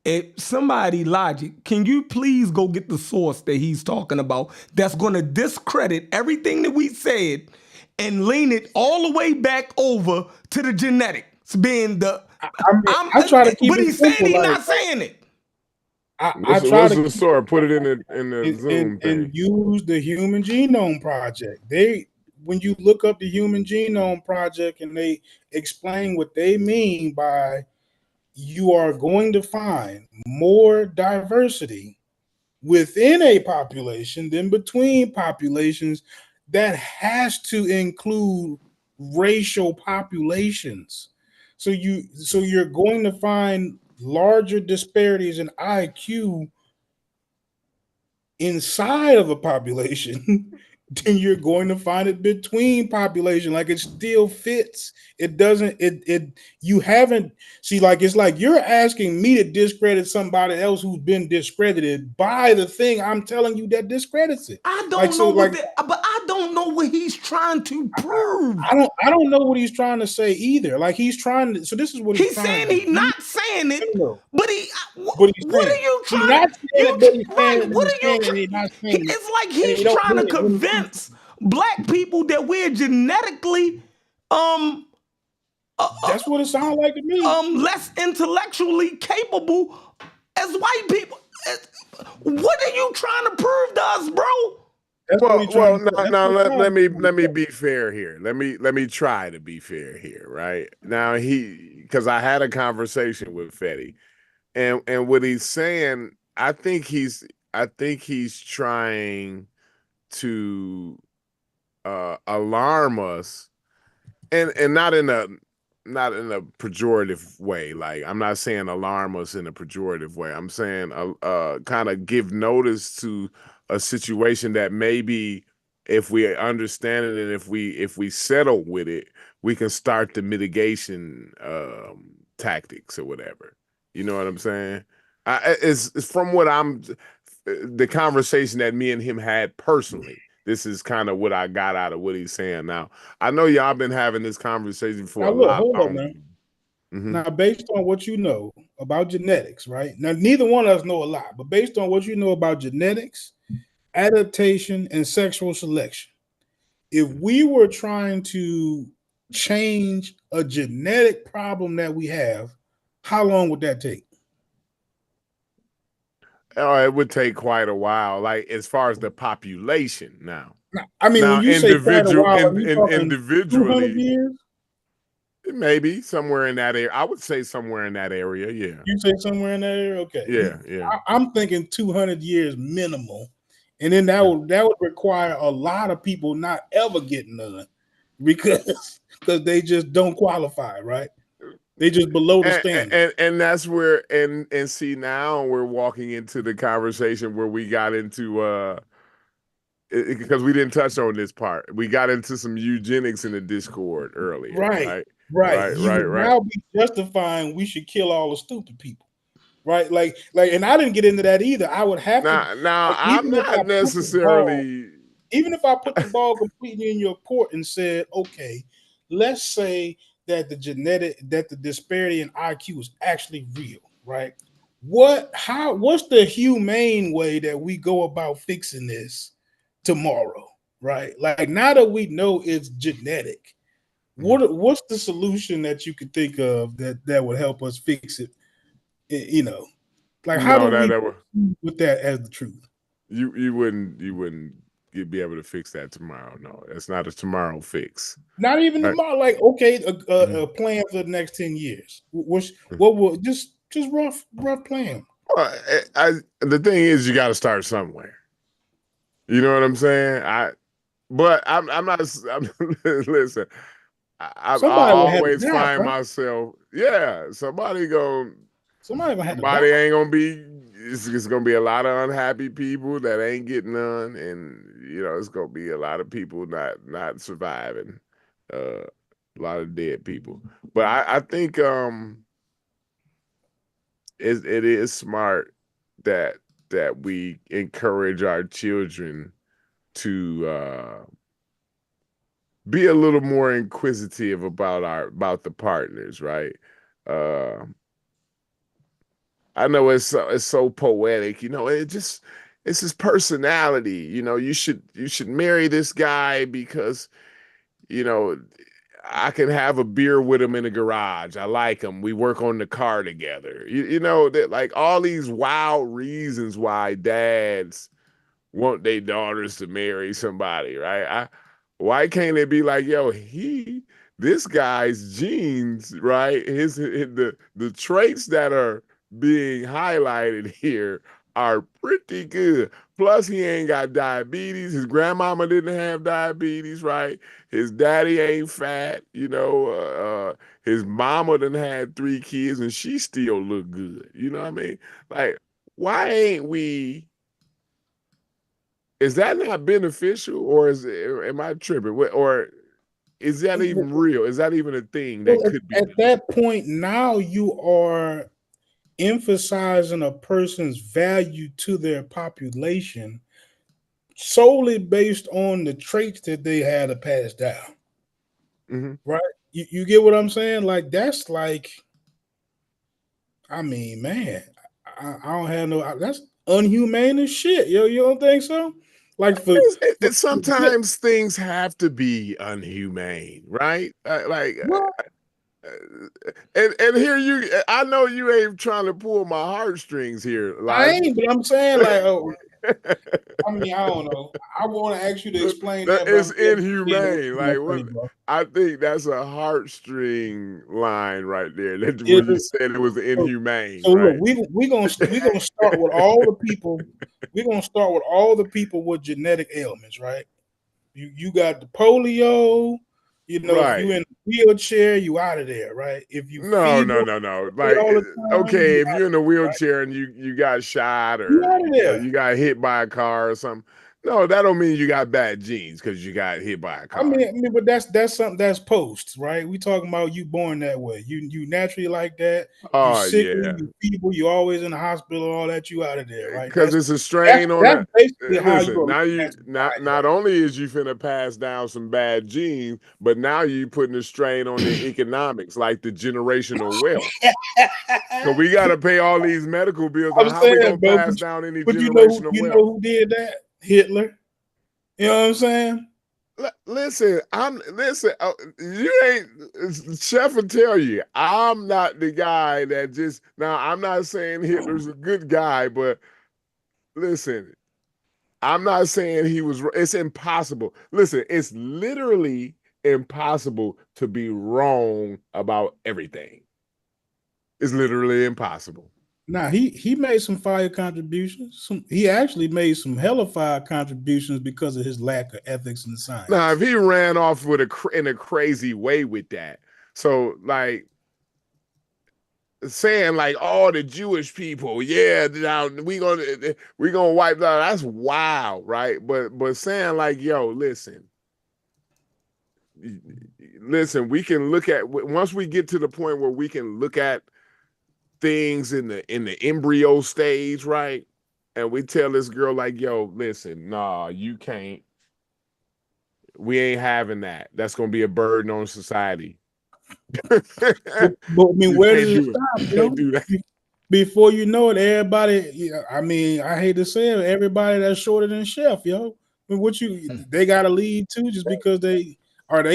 If somebody logic, can you please go get the source that he's talking about that's going to discredit everything that we said and lean it all the way back over to the genetics being the. I try to keep but it he's simple, saying he's like, not saying it. I try to source, put it in the Zoom thing. And use the Human Genome Project. When you look up the Human Genome Project and they explain what they mean by you are going to find more diversity within a population than between populations, that has to include racial populations. So you're going to find larger disparities in IQ inside of a population then you're going to find it between population. Like, it still fits. It doesn't, you haven't, see, like, it's like you're asking me to discredit somebody else who's been discredited by the thing I'm telling you that discredits it. I don't know but I don't know what he's trying to prove. I don't know what he's trying to say either. Like, he's trying to, so this is what he's trying to do. He's not saying it, but what saying. Are you trying he's not saying it, but he's saying it, what are you trying? he's not saying it. It's like he's trying to convince black people that we're genetically that's what it sounds like to me. Less intellectually capable as white people. What are you trying to prove to us, bro? Let me be fair here. Let me try to be fair here, right? Now because I had a conversation with Fetty, and what he's saying, I think he's trying to alarm us, and not in a pejorative way. Like, I'm not saying alarm us in a pejorative way. I'm saying kind of give notice to a situation that maybe if we understand it and if we settle with it, we can start the mitigation tactics or whatever. You know what I'm saying? It's from what the conversation that me and him had personally. This is kind of what I got out of what he's saying. Now, I know y'all been having this conversation for Now a look, lot hold up, longer. man. Mm-hmm. Now, based on what you know about genetics, right? Now, neither one of us know a lot, but based on what you know about genetics, adaptation, and sexual selection, if we were trying to change a genetic problem that we have, how long would that take? Oh, it would take quite a while. Like as far as the population now. I mean, when Now, you say quite a while, are you talking 200 individually, years? maybe somewhere in that area. I would say somewhere in that area. Yeah. You say somewhere in that area? Okay. Yeah. I'm thinking 200 years minimal. And then that would require a lot of people not ever getting none because they just don't qualify, right? They just below the standard. And that's where and see now we're walking into the conversation where we got into because we didn't touch on this part. We got into some eugenics in the Discord earlier, Right. right? You would now be justifying we should kill all the stupid people. Right. Like, and I didn't get into that either. I would have to now I'm even if I not put the ball, necessarily even if I put the ball completely in your court and said, okay, let's say that the disparity in IQ is actually real, right? What's the humane way that we go about fixing this tomorrow, right? Like now that we know it's genetic, what's the solution that you could think of that would help us fix it? You know, like how do no we that with that as the truth? you wouldn't be able to fix that tomorrow. No, that's not a tomorrow fix. Not even Right? tomorrow. Like, okay, a plan for the next 10 years. What will just rough plan? Well, the thing is, you got to start somewhere. You know what I'm saying? But I'm not. Listen, I Somebody would have to always die, find bro. myself. Yeah, somebody Somebody would have to somebody die. ain't gonna be. It's gonna be a lot of unhappy people that ain't getting none, and it's gonna be a lot of people not surviving. A lot of dead people. But I think it is smart that we encourage our children to be a little more inquisitive about the partners, right? Uh, I know it's so poetic, it's his personality. You should marry this guy because you know I can have a beer with him in the garage. I like him. We work on the car together. You know that like all these wild reasons why dads want their daughters to marry somebody, right? Why can't it be like, yo, this guy's genes, right? The traits that are being highlighted here are pretty good. Plus, he ain't got diabetes. His grandmama didn't have diabetes, right? His daddy ain't fat, his mama done had 3 kids and she still look good. You know what I mean? Like, why ain't we? Is that not beneficial, or am I tripping? Or is that even real? Is that even a thing Well, that could be at done? that point, now you are emphasizing a person's value to their population solely based on the traits that they had to pass down. Mm-hmm. Right? You get what I'm saying? Like that's like, I mean, man, I don't have no. That's unhumane as shit. Yo, you don't think so? Like Sometimes things have to be unhumane, right? what? And here I know you ain't trying to pull my heartstrings here, I Elijah. ain't, but I'm saying like, oh, I mean, I don't know. I want to ask you to explain that, but It's I'm scared inhumane. what Like you're what? say, bro. I think that's a heartstring line right there. That where Is you it, said it was inhumane, so look, right? we gonna start with all the people. We're gonna start with all the people with genetic ailments, right? You got the polio. If you Right. in a wheelchair, you out of there, right? If you No, feeble no, no, no. Like, all the time, okay, you if out you're of in a there, right? wheelchair and you got shot You or out of there. you got hit by a car or something, No, that don't mean you got bad genes because you got hit by a car. I mean, but that's something that's post, right? We talking about you born that way. You naturally like that. You Oh sickly, yeah, you feeble, you always in the hospital, all that. You out of there, right? because it's a strain on That's the. basically how you Listen, are now looking you at not only is you finna pass down some bad genes, but now you putting a strain on the economics, like the generational wealth. So we got to pay all these medical bills. Now, I'm how we saying, gonna bro, pass down any but you know generational you wealth? know who did that? Hitler. You know what I'm saying? Listen, you ain't Chef will tell you, I'm not the guy that just now. I'm not saying Hitler's a good guy, but listen, I'm not saying he was. It's impossible. Listen, it's literally impossible to be wrong about everything. It's literally impossible. Nah, he made some fire contributions. He actually made some hella fire contributions because of his lack of ethics and Now, science. if he ran off with in a crazy way with that, so like saying like all the Jewish people, yeah, now we gonna wipe that. That's wild, right? But saying like, yo, listen, we can look at once we get to the point where we can look at things in the embryo stage, right? And we tell this girl like, yo, listen, nah, you can't. We ain't having that. That's gonna be a burden on society. But I mean, You where can't does it do it. stop? You You can't know, do that. before you know it, everybody. I mean, I hate to say it, everybody that's shorter than Chef, yo. I mean, they got to lead too, just because they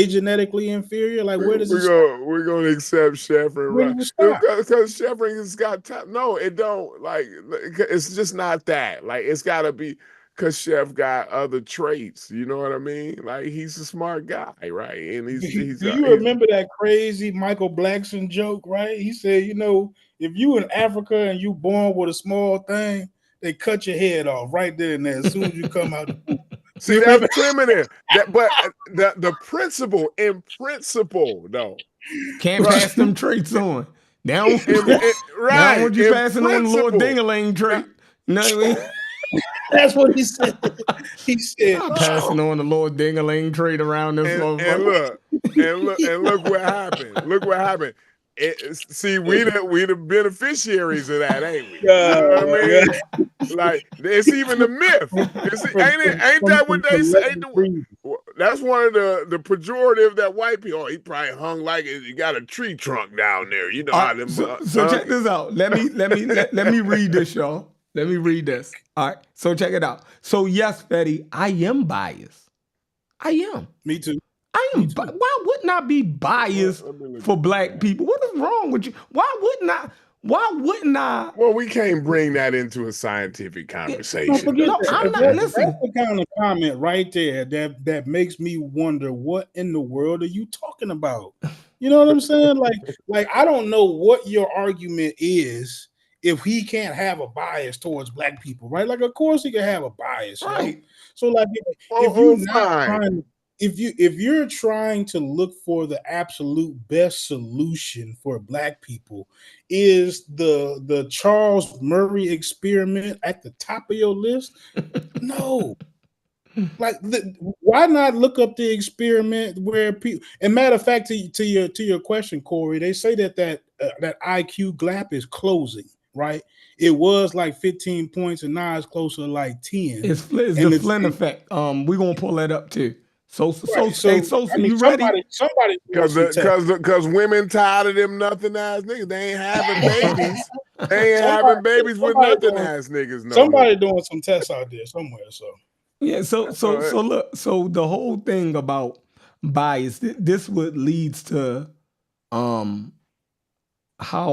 genetically inferior? Like, where does it stop? We're gonna accept Sheffrin, Where right? does it stop? Because Sheffrin has got time. No, it don't. Like it's just not that. Like it's got to be because Chef got other traits. You know what I mean? Like he's a smart guy, right? And Do you remember that crazy Michael Blackson joke, right? He said, if you in Africa and you born with a small thing, they cut your head off right there and there as soon as you come out the womb. See, You that's remember? primitive. But the principle, in principle, though, Can't right? pass them traits on. They don't, they don't Right, want you in passing on the Lord principle. Dingaling trait. No, what I mean? That's what he said. He said, Not passing on the Lord Dingaling trait around this and motherfucker. look what happened. Look what happened. See, we the beneficiaries of that, ain't we? You know what I yeah. mean? Like it's even the myth. Ain't that what they say? That's one of the pejorative that white people. Oh, he probably hung like he got a tree trunk down there. You know All how right, them. so check this out. Let me read this, y'all. Let me read this. All right. So check it out. So yes, Fetty, I am biased. I am. Me too. I am. Why wouldn't I be biased for black people? What is wrong with you? Why wouldn't I? Why wouldn't I? Well, we can't bring that into a scientific Don't conversation. forget No, I'm not. that's Listen. the kind of comment right there that makes me wonder what in the world are you talking about? You know what I'm saying? Like I don't know what your argument is if he can't have a bias towards black people, right? Like, of course he can have a bias, Right. yo. So like if Oh, you're not fine. trying if you're trying to look for the absolute best solution for black people, is the Charles Murray experiment at the top of your list? No. Like, why not look up the experiment where people? And matter of fact, to your question, Corey, they say that IQ gap is closing. Right? It was like 15 points, and now it's closer to like 10. It's And the Flynn effect. We're gonna pull that up too. So right. hey, Sosa, you ready? Somebody doing some tests. Because women tired of them nothing ass niggas. They ain't having babies. They ain't having babies with nothing ass niggas no more. Somebody doing some tests out there somewhere. So Yeah. So look. So the whole thing about bias. This what leads to how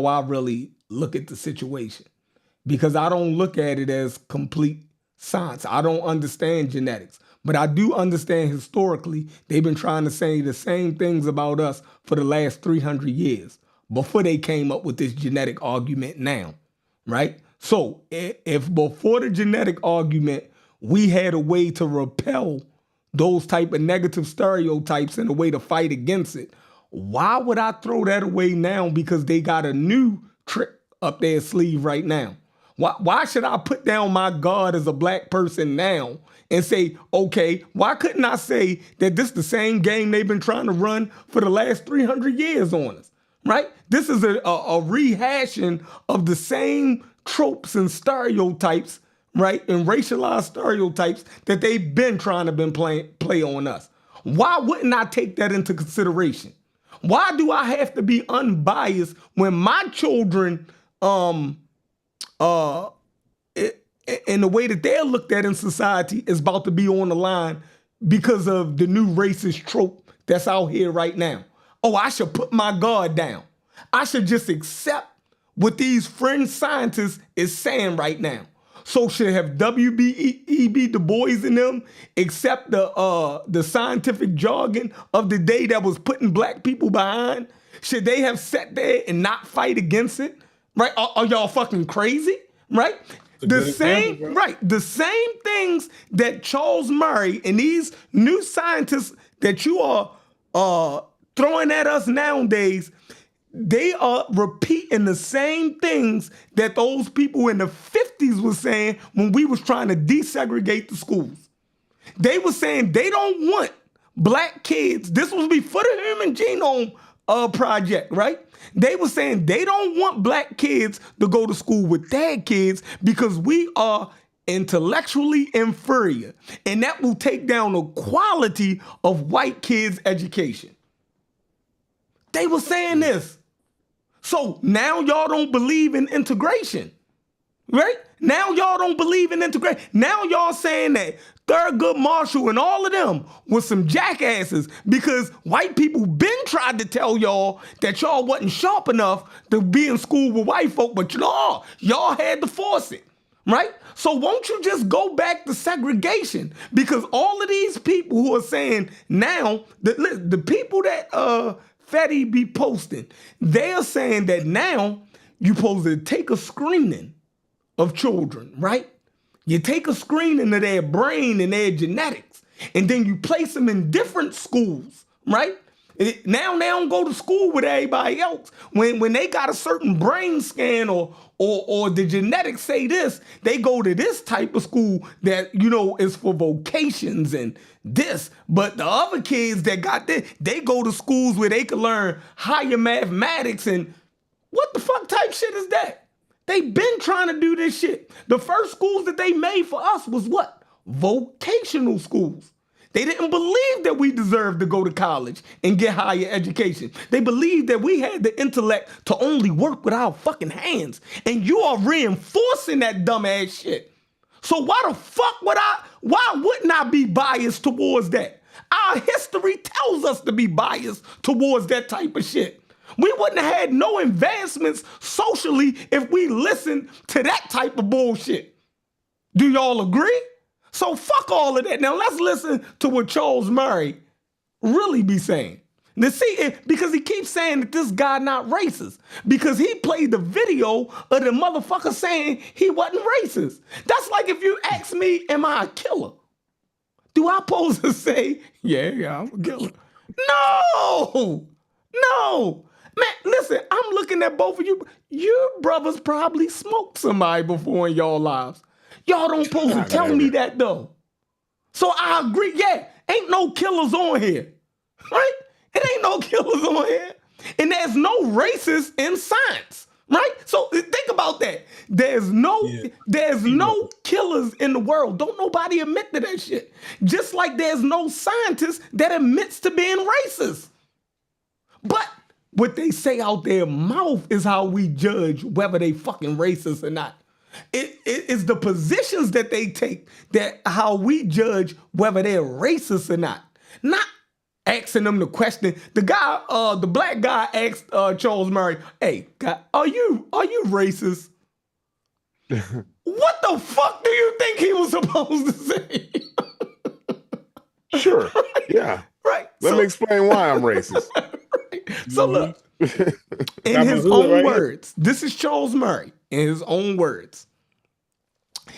I really look at the situation, because I don't look at it as complete science. I don't understand genetics, but I do understand historically they've been trying to say the same things about us for the last 300 years before they came up with this genetic argument now, right? So if before the genetic argument we had a way to repel those type of negative stereotypes and a way to fight against it, why would I throw that away now because they got a new trick up their sleeve right now? Why should I put down my God as a black person now and say, okay, why couldn't I say that this is the same game they've been trying to run for the last 300 years on us, right? This is a rehashing of the same tropes and stereotypes, right? And racialized stereotypes that they've been trying to play on us. Why wouldn't I take that into consideration? Why do I have to be unbiased when my children, in the way that they're looked at in society is about to be on the line because of the new racist trope that's out here right now? Oh, I should put my guard down. I should just accept what these fringe scientists is saying right now. So should have W.E.B. Du Bois and them accept the scientific jargon of the day that was putting black people behind? Should they have sat there and not fight against it? Right? Are y'all fucking crazy? Right? The same things that Charles Murray and these new scientists that you are throwing at us nowadays, they are repeating the same things that those people in the 50s were saying when we was trying to desegregate the schools. They were saying they don't want black kids. This was before the Human Genome Project, right? They were saying they don't want black kids to go to school with their kids because we are intellectually inferior, and that will take down the quality of white kids' education. They were saying this. So now y'all don't believe in integration, right? Now y'all don't believe in integration. Now y'all saying that Thurgood Marshall and all of them was some jackasses because white people been tried to tell y'all that y'all wasn't sharp enough to be in school with white folk, but y'all had to force it, right? So won't you just go back to segregation? Because all of these people who are saying now, the people that Fetty be posting, they're saying that now you're supposed to take a screening of children, right? You take a screening of their brain and their genetics, and then you place them in different schools, right? Now they don't go to school with everybody else. When they got a certain brain scan or the genetics say this, they go to this type of school that, you know, is for vocations and this. But the other kids that got this, they go to schools where they can learn higher mathematics and what the fuck type shit is that? They been trying to do this shit. The first schools that they made for us was what? Vocational schools. They didn't believe that we deserved to go to college and get higher education. They believed that we had the intellect to only work with our fucking hands. And you are reinforcing that dumbass shit. So why the fuck why wouldn't I be biased towards that? Our history tells us to be biased towards that type of shit. We wouldn't have had no advancements socially if we listened to that type of bullshit. Do y'all agree? So fuck all of that. Now let's listen to what Charles Murray really be saying. Now see, because he keeps saying that this guy not racist. Because he played the video of the motherfucker saying he wasn't racist. That's like if you ask me, am I a killer? Do I supposed to say, yeah, I'm a killer? No. Man, listen, I'm looking at both of you. You brothers probably smoked somebody before in y'all lives. Y'all don't supposed to tell me that though. So I agree, yeah, ain't no killers on here, right? It ain't no killers on here. And there's no racists in science, right? So think about that. There's no killers in the world. Don't nobody admit to that shit. Just like there's no scientist that admits to being racist. But what they say out their mouth is how we judge whether they fucking racist or not. It is the positions that they take that how we judge whether they're racist or not. Not asking them the question. The guy, the black guy asked Charles Murray, "Hey, guy, are you racist?" What the fuck do you think he was supposed to say? Sure. Right? Yeah. Right. Let me explain why I'm racist. Right. So look, in his own words, this is Charles Murray. In his own words,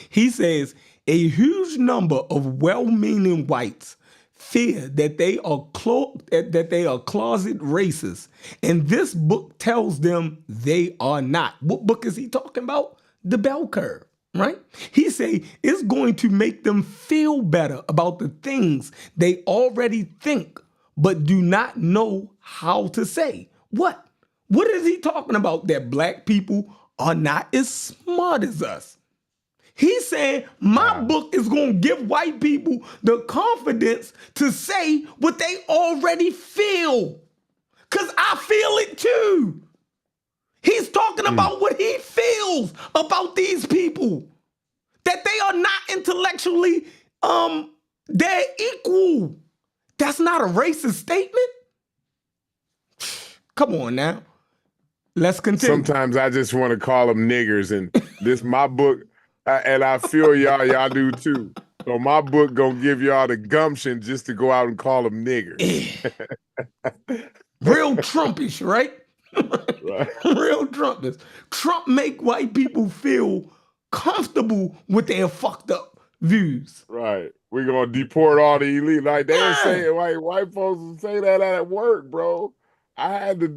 he says, a huge number of well-meaning whites fear that they are closet racist, and this book tells them they are not. What book is he talking about? the bell curve, right? He say it's going to make them feel better about the things they already think but do not know how to say. What? What is he talking about? That black people are not as smart as us. He's saying my book is going to give white people the confidence to say what they already feel. Because I feel it too. He's talking about what he feels about these people. That they are not intellectually, they're equal. That's not a racist statement. Come on now. Let's continue. Sometimes I just want to call them niggers, and this my book, and I feel y'all do too. So my book gonna give y'all the gumption just to go out and call them niggers. Real Trumpish, right? Right. Real Trumpish. Trump make white people feel comfortable with their fucked up views. Right. We're gonna deport all the elite. Like they were saying, white folks would say that at work, bro. I had to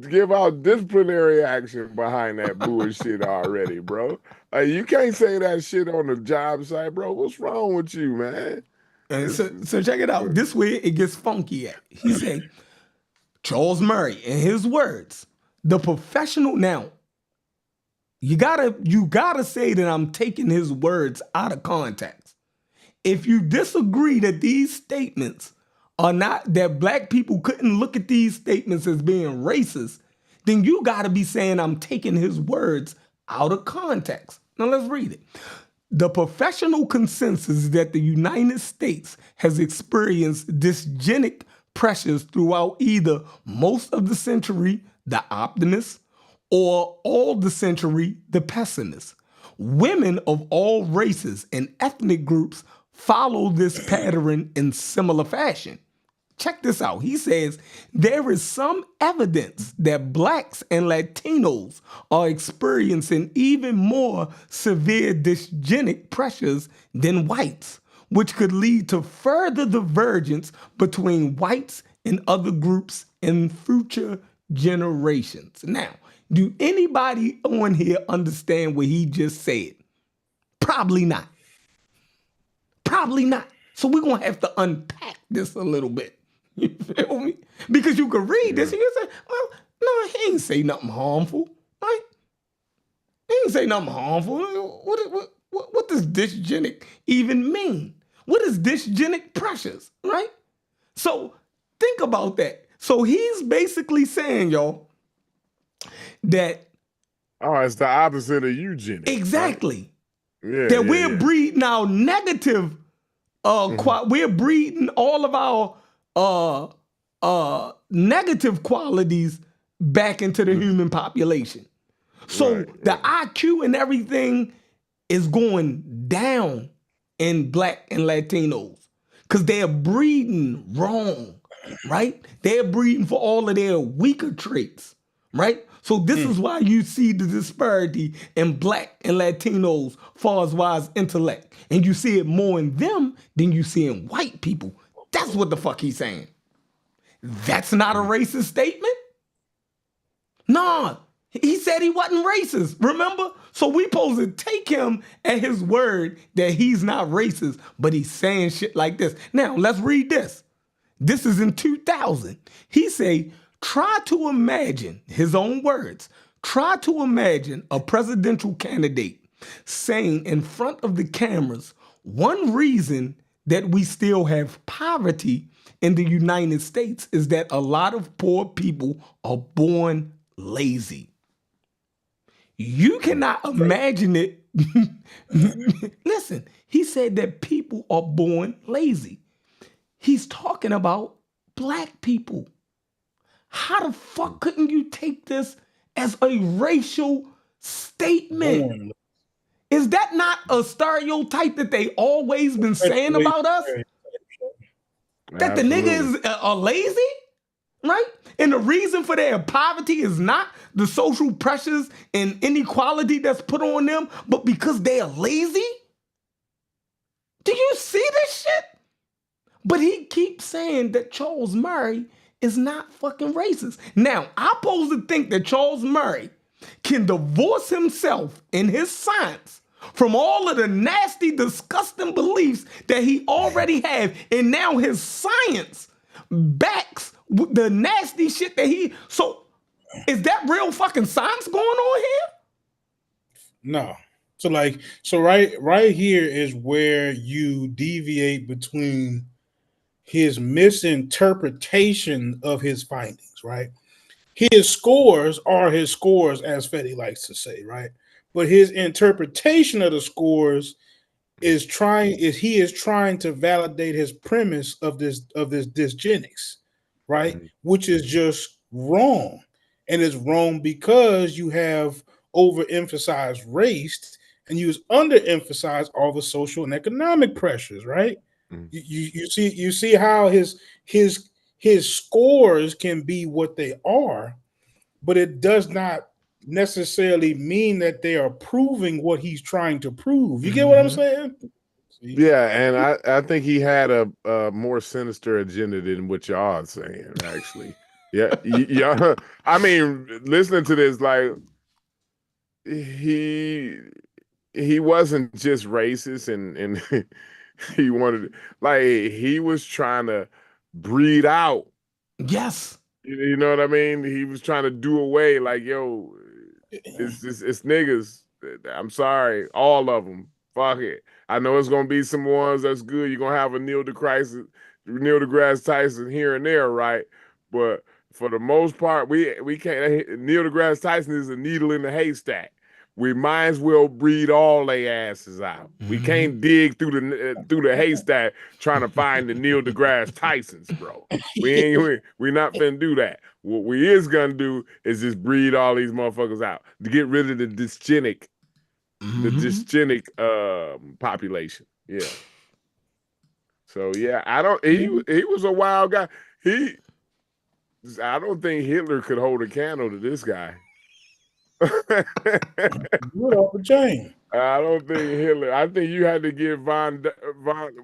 give out disciplinary action behind that bullshit already, bro. Like, you can't say that shit on the job site, bro. What's wrong with you, man? And so check it out. This way it gets funky at. He said, Charles Murray, in his words, the professional now, you gotta say that I'm taking his words out of context. If you disagree that these statements are not, that black people couldn't look at these statements as being racist, then you gotta be saying I'm taking his words out of context. Now let's read it. The professional consensus is that the United States has experienced dysgenic pressures throughout either most of the century, the optimists, or all the century, the pessimists. Women of all races and ethnic groups follow this pattern in similar fashion. Check this out. He says, there is some evidence that blacks and Latinos are experiencing even more severe dysgenic pressures than whites, which could lead to further divergence between whites and other groups in future generations. Now, do anybody on here understand what he just said? Probably not. Probably not. So we're going to have to unpack this a little bit. You feel me? Because you could read this and you say, well, no, he ain't say nothing harmful. Right? He ain't say nothing harmful. What does dysgenic even mean? What is dysgenic pressures, right? So think about that. So he's basically saying, y'all, that... Oh, it's the opposite of eugenics. Exactly. Right? That we're breeding our negative, we're breeding all of our negative qualities back into the human population. So the IQ and everything is going down in black and Latinos because they're breeding wrong, right? They're breeding for all of their weaker traits, right? So this is why you see the disparity in black and Latinos far as wise intellect. And you see it more in them than you see in white people. That's what the fuck he's saying. That's not a racist statement? Nah, he said he wasn't racist, remember? So we supposed to take him at his word that he's not racist, but he's saying shit like this. Now, let's read this. This is in 2000. He say, try to imagine, his own words, try to imagine a presidential candidate saying in front of the cameras, one reason that we still have poverty in the United States is that a lot of poor people are born lazy. You cannot imagine it. Listen, he said that people are born lazy. He's talking about black people. How the fuck couldn't you take this as a racial statement? Is that not a stereotype that they always been saying about us? That the niggas are lazy, right? And the reason for their poverty is not the social pressures and inequality that's put on them, but because they are lazy? Do you see this shit? But he keeps saying that Charles Murray is not fucking racist. Now, I'm supposed to think that Charles Murray can divorce himself in his science from all of the nasty, disgusting beliefs that he already have, and now his science backs the nasty shit that he. So, is that real fucking science going on here? No. So right here is where you deviate between his misinterpretation of his findings, right? His scores are his scores, as Fetty likes to say, right? But his interpretation of the scores is he is trying to validate his premise of this dysgenics, right? Which is just wrong. And it's wrong because you have overemphasized race and you underemphasize all the social and economic pressures, right? You see how his scores can be what they are, but it does not necessarily mean that they are proving what he's trying to prove. You get what I'm saying? Yeah, and I think he had a more sinister agenda than what y'all are saying, actually. Yeah, yeah. I mean, listening to this, like he wasn't just racist and he wanted, like, he was trying to breed out. Yes. You know what I mean? He was trying to do away, like, yo, it's niggas. I'm sorry, all of them. Fuck it. I know it's gonna be some ones that's good. You're gonna have a Neil deGrasse Tyson here and there, right? But for the most part, we can't. Neil deGrasse Tyson is a needle in the haystack. We might as well breed all they asses out. We can't dig through the haystack trying to find the Neil deGrasse Tysons, bro. We not finna do that. What we is gonna do is just breed all these motherfuckers out to get rid of the dysgenic population. Yeah. So yeah, he was a wild guy. I don't think Hitler could hold a candle to this guy. Good off the chain. I don't think Hitler. I think you had to give Von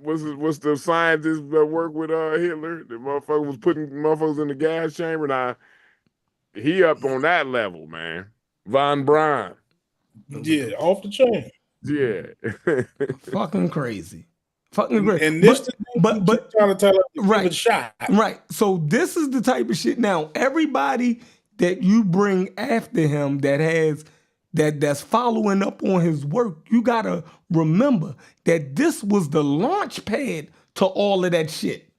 what's the scientist that worked with Hitler? The motherfucker was putting motherfuckers in the gas chamber. Now he up on that level, man. Von Braun. Yeah, off the chain. Yeah. Fucking crazy. Fucking great. And this but trying to tell us right, give it a shot. Right. So this is the type of shit. Now, everybody that you bring after him that's following up on his work, you gotta remember that this was the launch pad to all of that shit.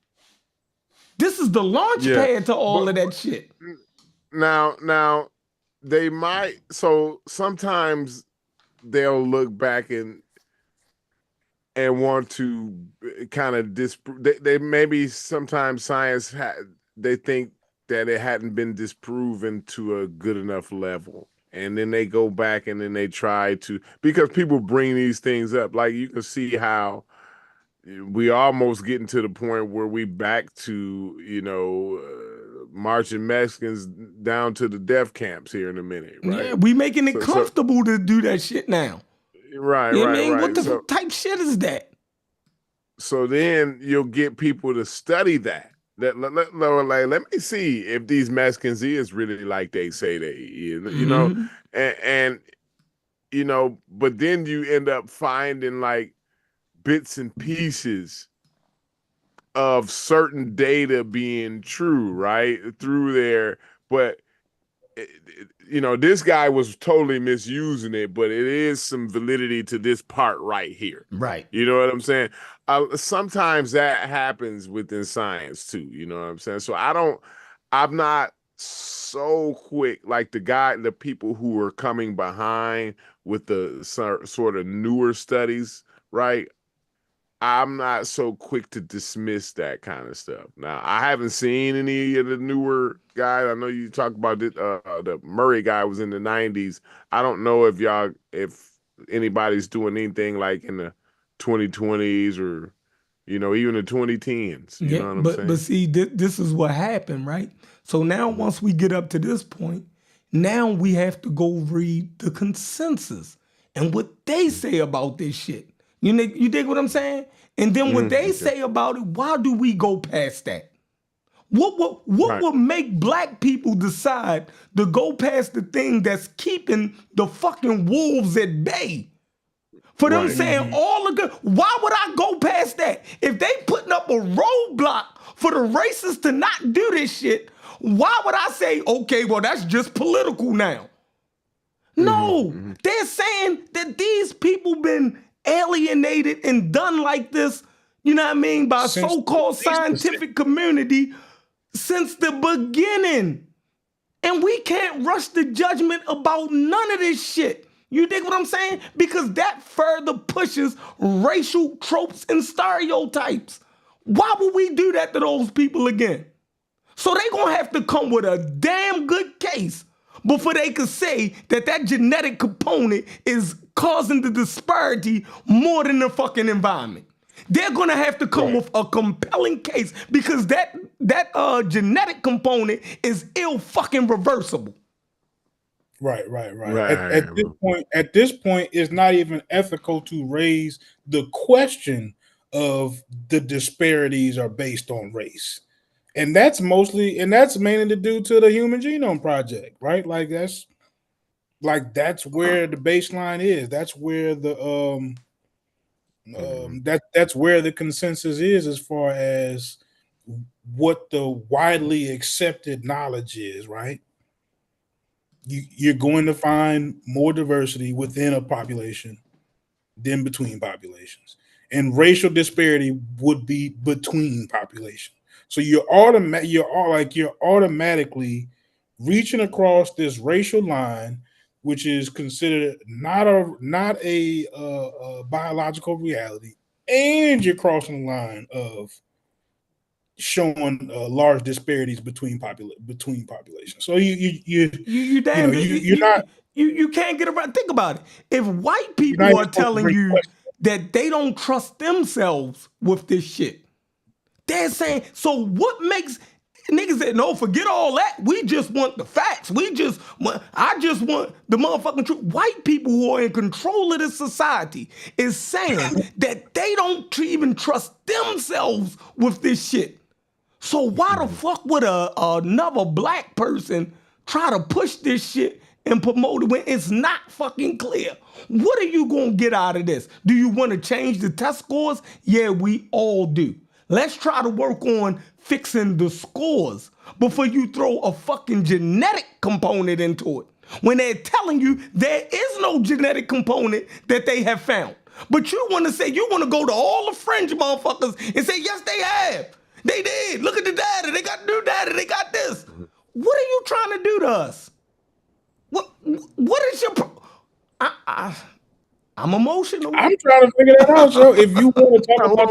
This is the launch pad to all of that shit. Now they might, so sometimes they'll look back and want to kind of they maybe sometimes science they think that it hadn't been disproven to a good enough level, and then they go back and then they try to, because people bring these things up, like you can see how we almost getting to the point where we back to marching Mexicans down to the death camps here in a minute, right? Yeah, we making it comfortable to do that shit now. Right, you know right, right. What the type shit is that? So then you'll get people to study that. Let me see if these Mexicans is really like they say they is, and but then you end up finding like bits and pieces of certain data being true, right, through there, but this guy was totally misusing it, but it is some validity to this part right here. Right. You know what I'm saying? Sometimes that happens within science too. You know what I'm saying? So I'm not so quick like the people who are coming behind with the sort of newer studies, right? I'm not so quick to dismiss that kind of stuff. Now, I haven't seen any of the newer guys. I know you talk about the Murray guy was in the 90s. I don't know if anybody's doing anything like in the 2020s or, even the 2010s. You know what I'm saying? But see, this is what happened, right? So now once we get up to this point, now we have to go read the consensus and what they say about this shit. You dig what I'm saying? And then what they say about it, why do we go past that? What Right. would make black people decide to go past the thing that's keeping the fucking wolves at bay? For them Right. saying all the good, why would I go past that? If they putting up a roadblock for the racists to not do this shit, why would I say, okay, well, that's just political now? No, they're saying that these people been alienated and done like this, you know what I mean, by Since so-called at least the scientific community since the beginning. And we can't rush the judgment about none of this shit. You dig what I'm saying? Because that further pushes racial tropes and stereotypes. Why would we do that to those people again? So they gonna have to come with a damn good case before they could say that that genetic component is causing the disparity more than the fucking environment. They're gonna have to come with a compelling case because that genetic component is ill fucking reversible. Right. Right. At this point, it's not even ethical to raise the question of the disparities are based on race. And that's mainly due to the Human Genome Project, right? That's where the baseline is. That's where that's where the consensus is as far as what the widely accepted knowledge is, right? You're going to find more diversity within a population than between populations, and racial disparity would be between populations. So you're automatically reaching across this racial line, which is considered not a biological reality, and you're crossing the line of showing large disparities between populations. So You damn you're not you can't get around. Think about it. If white you're not people even are supposed to telling bring you questions. that they don't trust themselves with this shit, they're saying, so what makes niggas say, no, forget all that. We just want the facts. I just want the motherfucking truth. White people who are in control of this society is saying that they don't even trust themselves with this shit. So why the fuck would another black person try to push this shit and promote it when it's not fucking clear? What are you gonna get out of this? Do you want to change the test scores? Yeah, we all do. Let's try to work on fixing the scores before you throw a fucking genetic component into it. When they're telling you there is no genetic component that they have found. But you want to go to all the fringe motherfuckers and say, yes, they have. They did. Look at the data. They got new data. They got this. What are you trying to do to us? What is your I'm emotional. I'm trying to figure that out. So if you want to talk about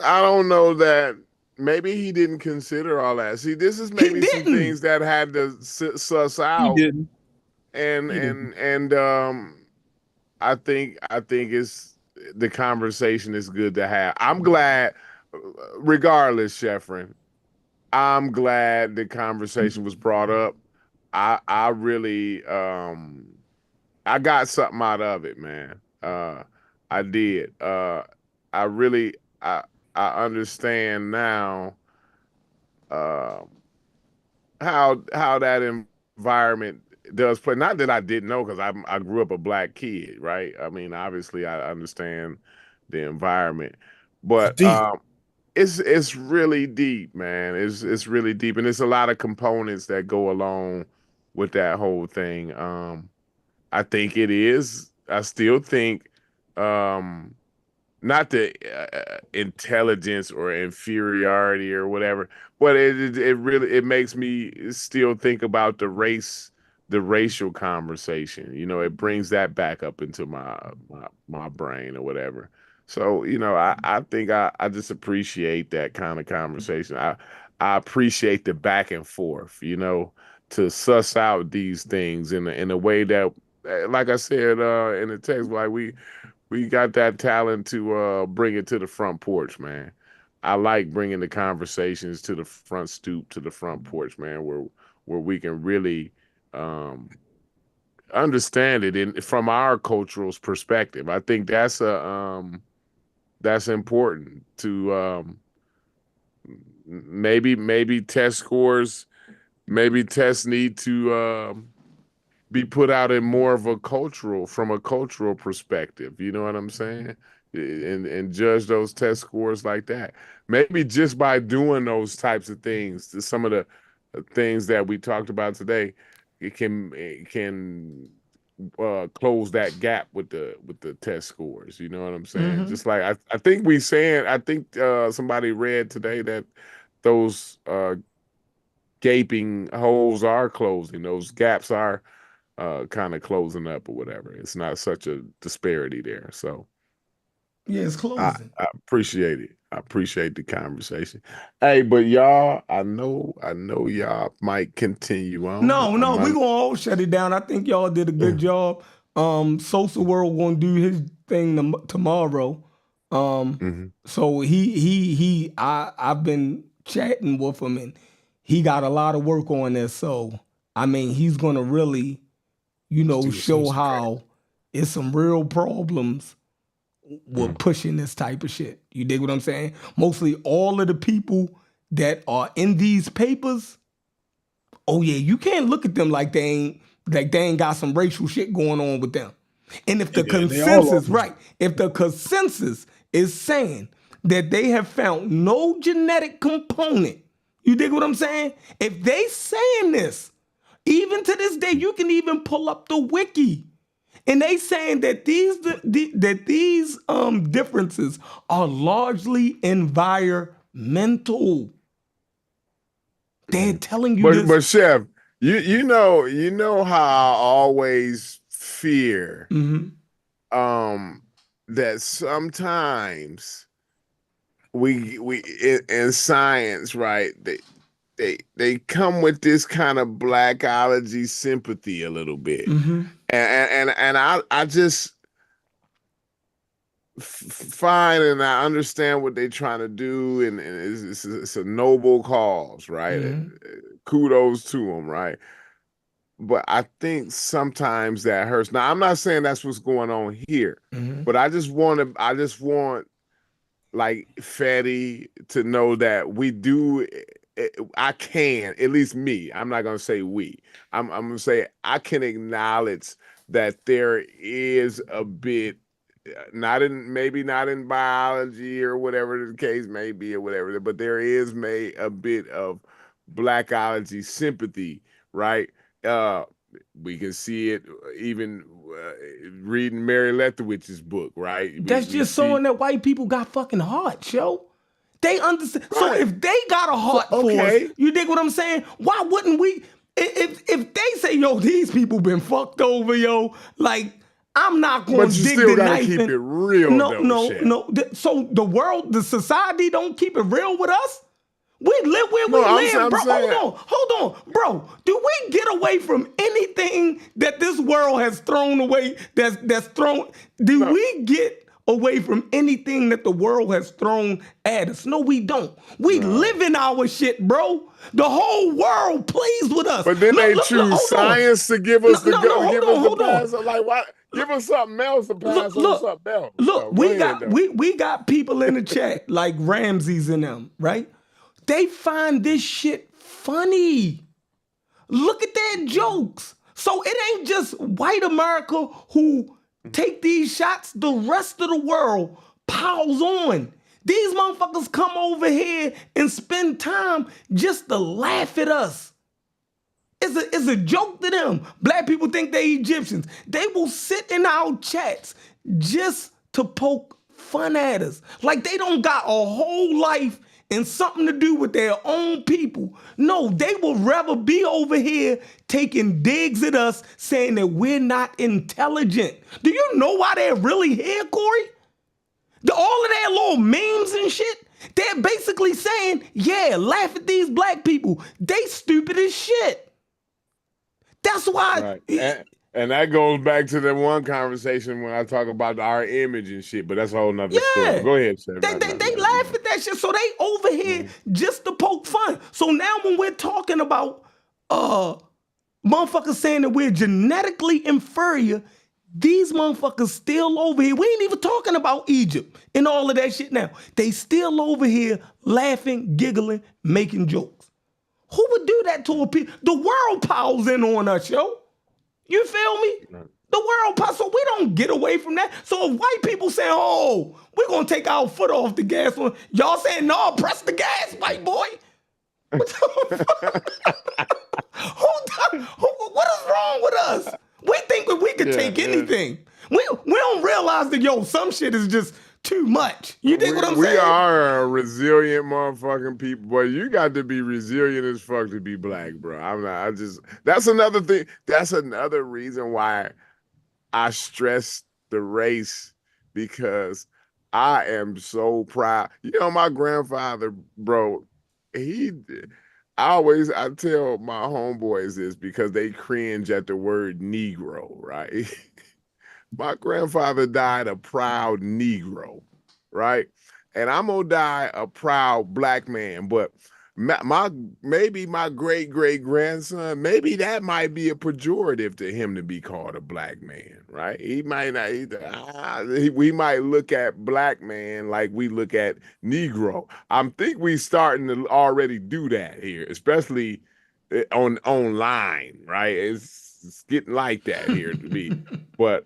I don't know that. Maybe he didn't consider all that. See, this is maybe some things that had to suss out. he didn't. And I think it's the conversation is good to have. I'm glad, regardless, Sheffrin, I'm glad the conversation was brought up. I really I got something out of it, man. I did. I really I understand now how that environment does play. Not that I didn't know, because I grew up a black kid, right? I mean, obviously I understand the environment, but it's really deep, man. It's really deep, and there's a lot of components that go along with that whole thing. I think it is. I still think not the intelligence or inferiority or whatever, but it really it makes me still think about the racial conversation. You know, it brings that back up into my brain or whatever. So, you know, I think I just appreciate that kind of conversation. I appreciate the back and forth, you know, to suss out these things in a way that, like I said in the text, like we got that talent to bring it to the front porch, man. I like bringing the conversations to the front stoop, to the front porch, man, where we can really understand it from our cultural perspective. I think that's important to maybe test scores, maybe tests need to be put out in more of from a cultural perspective. You know what I'm saying? And judge those test scores like that. Maybe just by doing those types of things, some of the things that we talked about today, it can close that gap with the test scores. You know what I'm saying? Just like I think somebody read today that those gaping holes are closing. Those gaps are kind of closing up or whatever. It's not such a disparity there. So Yeah, it's closing. I appreciate it. I appreciate the conversation. Hey, but y'all, I know y'all might continue on. No, we're gonna all shut it down. I think y'all did a good job. Sosa World gonna do his thing tomorrow. So I've been chatting with him, and he got a lot of work on this. So I mean, he's gonna really, show how it's some real problems with pushing this type of shit. You dig what I'm saying? Mostly all of the people that are in these papers, oh yeah, you can't look at them like they ain't got some racial shit going on with them. And if the consensus, right, if the consensus is saying that they have found no genetic component, you dig what I'm saying? If they saying this, even to this day, you can even pull up the wiki. And they saying that these differences are largely environmental. They're telling you this. But Chef, you know how I always fear that sometimes we in science, right? They come with this kind of blackology sympathy a little bit. And I just find and I understand what they're trying to do, and it's a noble cause, right? Kudos to them, right? But I think sometimes that hurts. Now, I'm not saying that's what's going on here, but I just want like Fetty to know that we do. I can, at least me, I'm not going to say we, I'm going to say I can acknowledge that there is a bit, maybe not in biology or whatever the case may be or whatever, but there is a bit of blackology sympathy, right? We can see it even reading Mary Lethowitz's book, right? That's just showing that white people got fucking hearts, yo. They understand. Right. So if they got a heart for us, you dig what I'm saying? Why wouldn't we? If they say, yo, these people been fucked over, yo, like, I'm not going to dig the knife. But you still got to keep it real, No. So the society don't keep it real with us? We live where we live, bro. Hold on, bro. Do we get away from anything that this world has thrown away? That's thrown. We get away from anything that the world has thrown at us? No, we don't. We live in our shit, bro. The whole world plays with us. But then they choose science to give us the pass. Like, why? Give us something else to pass on something else. Look, we got people in the chat like Ramses and them, right? They find this shit funny. Look at their jokes. So it ain't just white America who take these shots. The rest of the world piles on. These motherfuckers come over here and spend time just to laugh at us. It's a joke to them. Black people think they Egyptians. They will sit in our chats just to poke fun at us. Like they don't got a whole life and something to do with their own people. No, they would rather be over here taking digs at us, saying that we're not intelligent. Do you know why they're really here, Corey? All of their little memes and shit, they're basically saying, yeah, laugh at these black people. They stupid as shit. That's why. Right. And that goes back to the one conversation when I talk about our image and shit, but that's a whole nother story. Go ahead, sir. They laugh at that shit, so they over here just to poke fun. So now when we're talking about motherfuckers saying that we're genetically inferior, These motherfuckers still over here. We ain't even talking about Egypt and all of that shit now. They still over here laughing, giggling, making jokes. Who would do that to a people? The world piles in on us, yo. You feel me? The world piles, so we don't get away from that. So if white people say, oh, we're going to take our foot off the gas, y'all saying, no, press the gas, white boy. What is wrong with us? We think that we can take anything. We don't realize that, yo, some shit is just too much. You dig what I'm saying? We are a resilient motherfucking people, boy. You got to be resilient as fuck to be black, bro. That's another thing. That's another reason why I stress the race, because I am so proud. You know, my grandfather, bro, I tell my homeboys this because they cringe at the word Negro, right? My grandfather died a proud Negro, right? And I'm gonna die a proud black man. But maybe my great-great-grandson, maybe that might be a pejorative to him to be called a black man, right? He might not. We might look at black man like we look at Negro. I think we starting to already do that here, especially online, right? It's getting like that here to me, but.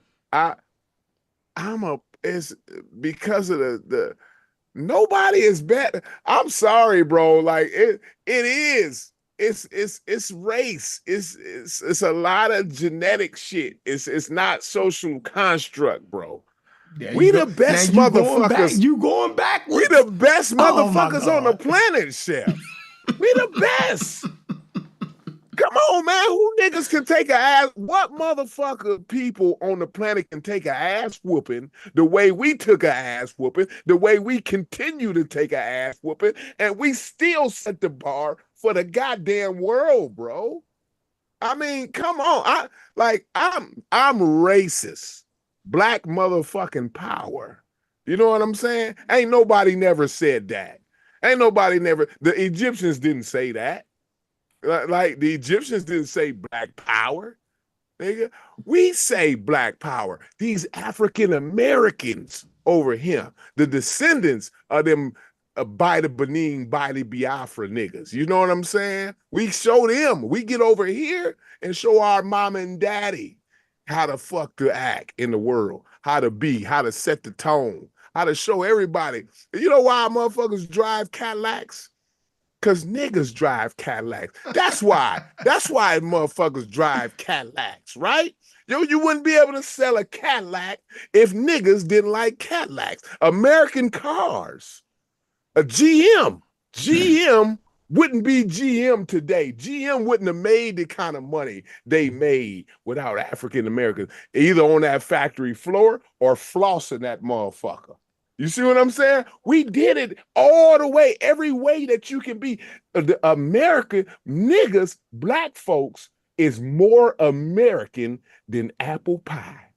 It's because of the nobody is better. I'm sorry, bro. Like it is. It's race. It's a lot of genetic shit. It's not social construct, bro. We the best motherfuckers. You going backwards. We the best motherfuckers on the planet, Chef. We the best. Come on, man. Who niggas can take a ass? What motherfucker people on the planet can take a ass whooping the way we took a ass whooping, the way we continue to take a ass whooping, and we still set the bar for the goddamn world, bro. I mean, come on. I'm racist. Black motherfucking power. You know what I'm saying? Ain't nobody never said that. The Egyptians didn't say that. Like the Egyptians didn't say black power, nigga. We say black power. These African Americans over here, the descendants of them Bida Benin, Bida Biafra niggas. You know what I'm saying? We show them. We get over here and show our mama and daddy how the fuck to act in the world, how to be, how to set the tone, how to show everybody. You know why motherfuckers drive Cadillacs? Because niggas drive Cadillacs. That's why. That's why motherfuckers drive Cadillacs, right? Yo, you wouldn't be able to sell a Cadillac if niggas didn't like Cadillacs. American cars. A GM. GM wouldn't be GM today. GM wouldn't have made the kind of money they made without African Americans, either on that factory floor or flossing that motherfucker. You see what I'm saying? We did it all the way, every way that you can be. The American niggas, black folks, is more American than apple pie.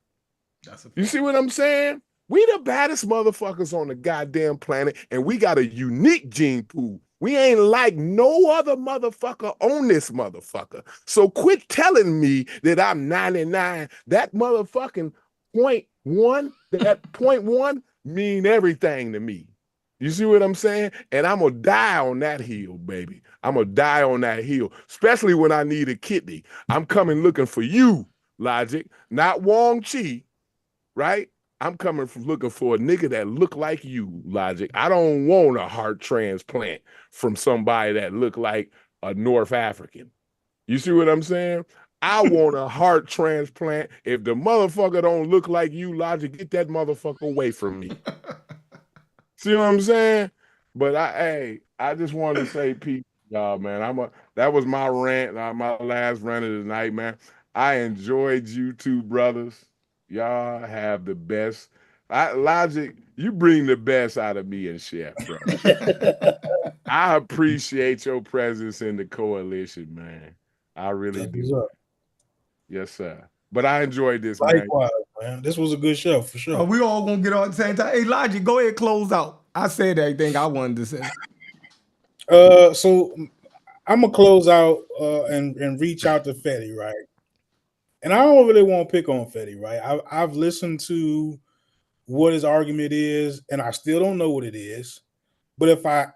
You see what I'm saying? We the baddest motherfuckers on the goddamn planet, and we got a unique gene pool. We ain't like no other motherfucker on this motherfucker. So quit telling me that I'm 99. That motherfucking 0.1, that 0.1, mean everything to me. You see what I'm saying? And I'm gonna die on that hill, baby. I'm gonna die on that hill, especially when I need a kidney. I'm coming looking for you, Logic, not Wong Chi, right? I'm coming from looking for a nigga that look like you, Logic. I don't want a heart transplant from somebody that look like a North African. You see what I'm saying? I want a heart transplant. If the motherfucker don't look like you, Logic, get that motherfucker away from me. See what I'm saying? But I just wanted to say peace, y'all, man. That was my rant, my last rant of the night, man. I enjoyed you two brothers. Y'all have the best. Logic, you bring the best out of me and Chef, bro. I appreciate your presence in the coalition, man. I really do. Yes, sir. But I enjoyed this, Likewise, man. This was a good show for sure. We all gonna get on at the same time. Hey, Logic, go ahead, close out. I said everything I wanted to say. So I'm gonna close out and reach out to Fetty, right? And I don't really want to pick on Fetty, right? I've listened to what his argument is, and I still don't know what it is. But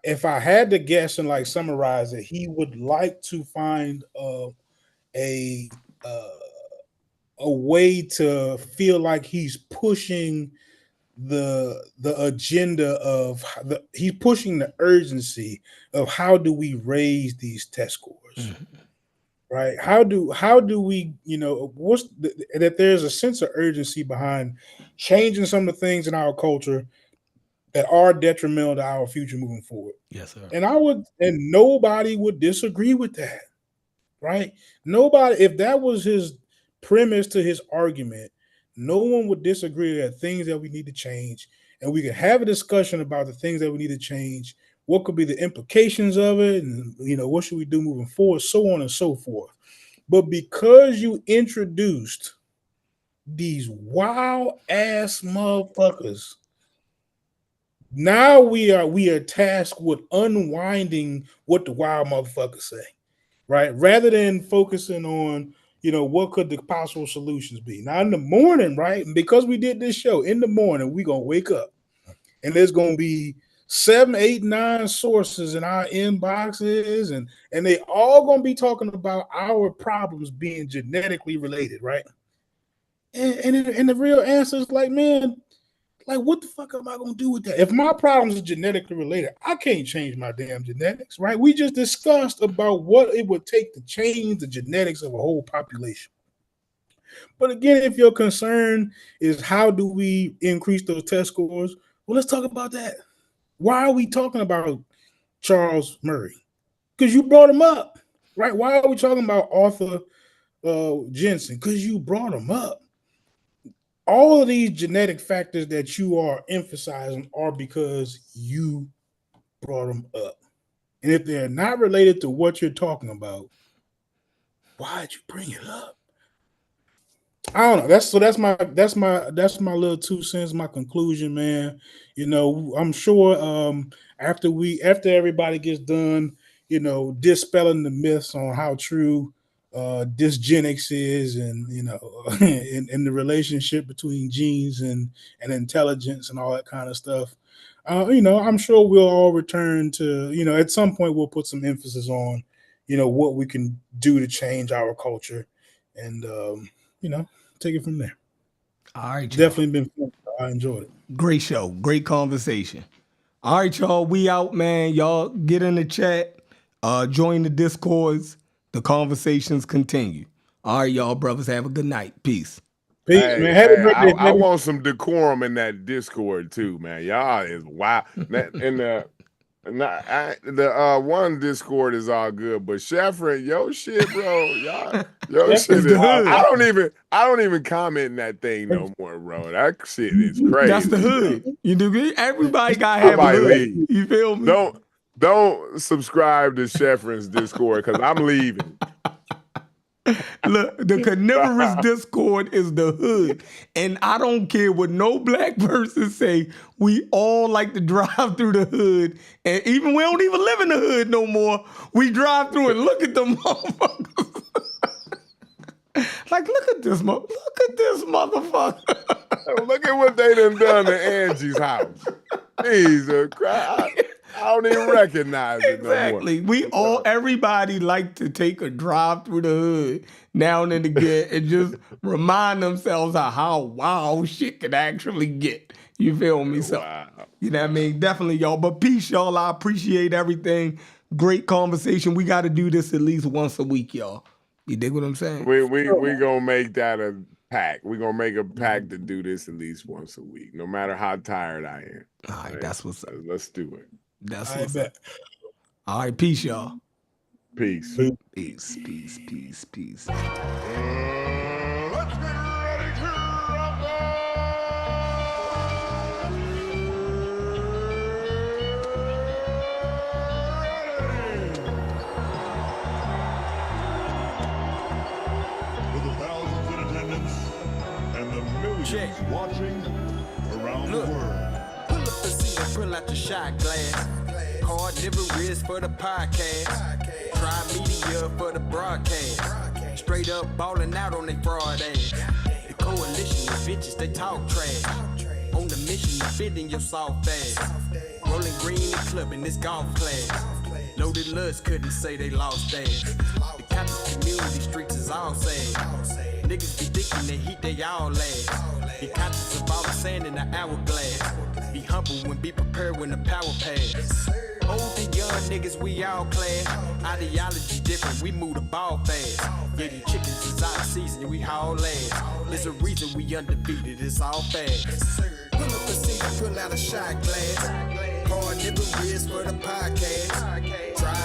if I had to guess and like summarize it, he would like to find a uh, a way to feel like he's pushing the agenda of he's pushing the urgency of how do we raise these test scores, right? How do we, that there's a sense of urgency behind changing some of the things in our culture that are detrimental to our future moving forward. Yes, sir. And nobody would disagree with that, right? Nobody, if that was his premise to his argument, no one would disagree that things that we need to change, and we could have a discussion about the things that we need to change, what could be the implications of it, and what should we do moving forward, so on and so forth. But because you introduced these wild ass motherfuckers, now we are tasked with unwinding what the wild motherfuckers say, right? Rather than focusing on, what could the possible solutions be. Now in the morning, right? And because we did this show in the morning, we're gonna wake up and there's gonna be 7, 8, 9 sources in our inboxes, and they all gonna be talking about our problems being genetically related, right? And the real answer is like, man, like, what the fuck am I gonna do with that? If my problems are genetically related, I can't change my damn genetics, right? We just discussed about what it would take to change the genetics of a whole population. But again, if your concern is how do we increase those test scores, well, let's talk about that. Why are we talking about Charles Murray? Because you brought him up, right? Why are we talking about Arthur Jensen? Because you brought him up. All of these genetic factors that you are emphasizing are because you brought them up. And if they're not related to what you're talking about, why'd you bring it up? I don't know. That's my little 2 cents, my conclusion, man. I'm sure after everybody gets done, dispelling the myths on how true dysgenics is, and in the relationship between genes and intelligence and all that kind of stuff. I'm sure we'll all return to, at some point we'll put some emphasis on, what we can do to change our culture, and take it from there. All right, y'all. Definitely been fun. I enjoyed it. Great show. Great conversation. All right, y'all. We out, man. Y'all get in the chat. Join the Discords. The conversations continue. All right, y'all brothers. Have a good night. Peace. Peace, man. Happy birthday. I want some decorum in that Discord too, man. Y'all is wild. The one Discord is all good, but Sheffrin, yo shit, bro, yo shit is, I don't even comment in that thing no more, bro. That shit is crazy. That's the hood. You do. Everybody gotta have a hood. Leave. You feel me? Don't subscribe to Sheffrin's Discord because I'm leaving. Look, the carnivorous Discord is the hood. And I don't care what no black person say. We all like to drive through the hood. And even we don't even live in the hood no more. We drive through and look at them motherfuckers. Like, look at this motherfucker. Look at what they done to Angie's house. Jesus Christ. I don't even recognize it exactly. No more. Everybody like to take a drive through the hood now and again and just remind themselves of how wild shit can actually get. You feel me? So, you know what I mean? Definitely, y'all. But peace, y'all. I appreciate everything. Great conversation. We got to do this at least once a week, y'all. You dig what I'm saying? We gonna make that a pact. We're gonna make a pact to do this at least once a week, no matter how tired I am. All right, that's what's up. Let's do it. That's what's up. All right, peace, y'all. Peace. Peace. Let's get ready to rumble! With the thousands in attendance and the millions watching around the world. Pull up the seat and pull out your shot glass. Carnivorous for the podcast. Try media for the broadcast. Straight up ballin' out on they fraud ass. The coalition of bitches, they talk trash. On the mission to fit in your soft ass. Rolling green and clubbing this golf class. Loaded lust couldn't say they lost ass. The conscious community streets is all sad. Niggas be thinking the heat they all last. Be conscious of all the sand in the hourglass. Be humble when be prepared when the power pass. Old and young niggas, we all class. Ideology different, we move the ball fast. Yeah, these chickens is out of season, we haul ass. There's a reason we undefeated, it's all fast. Pull up a seat, pull out a shot glass. Hard nipple wrist for the podcast. Try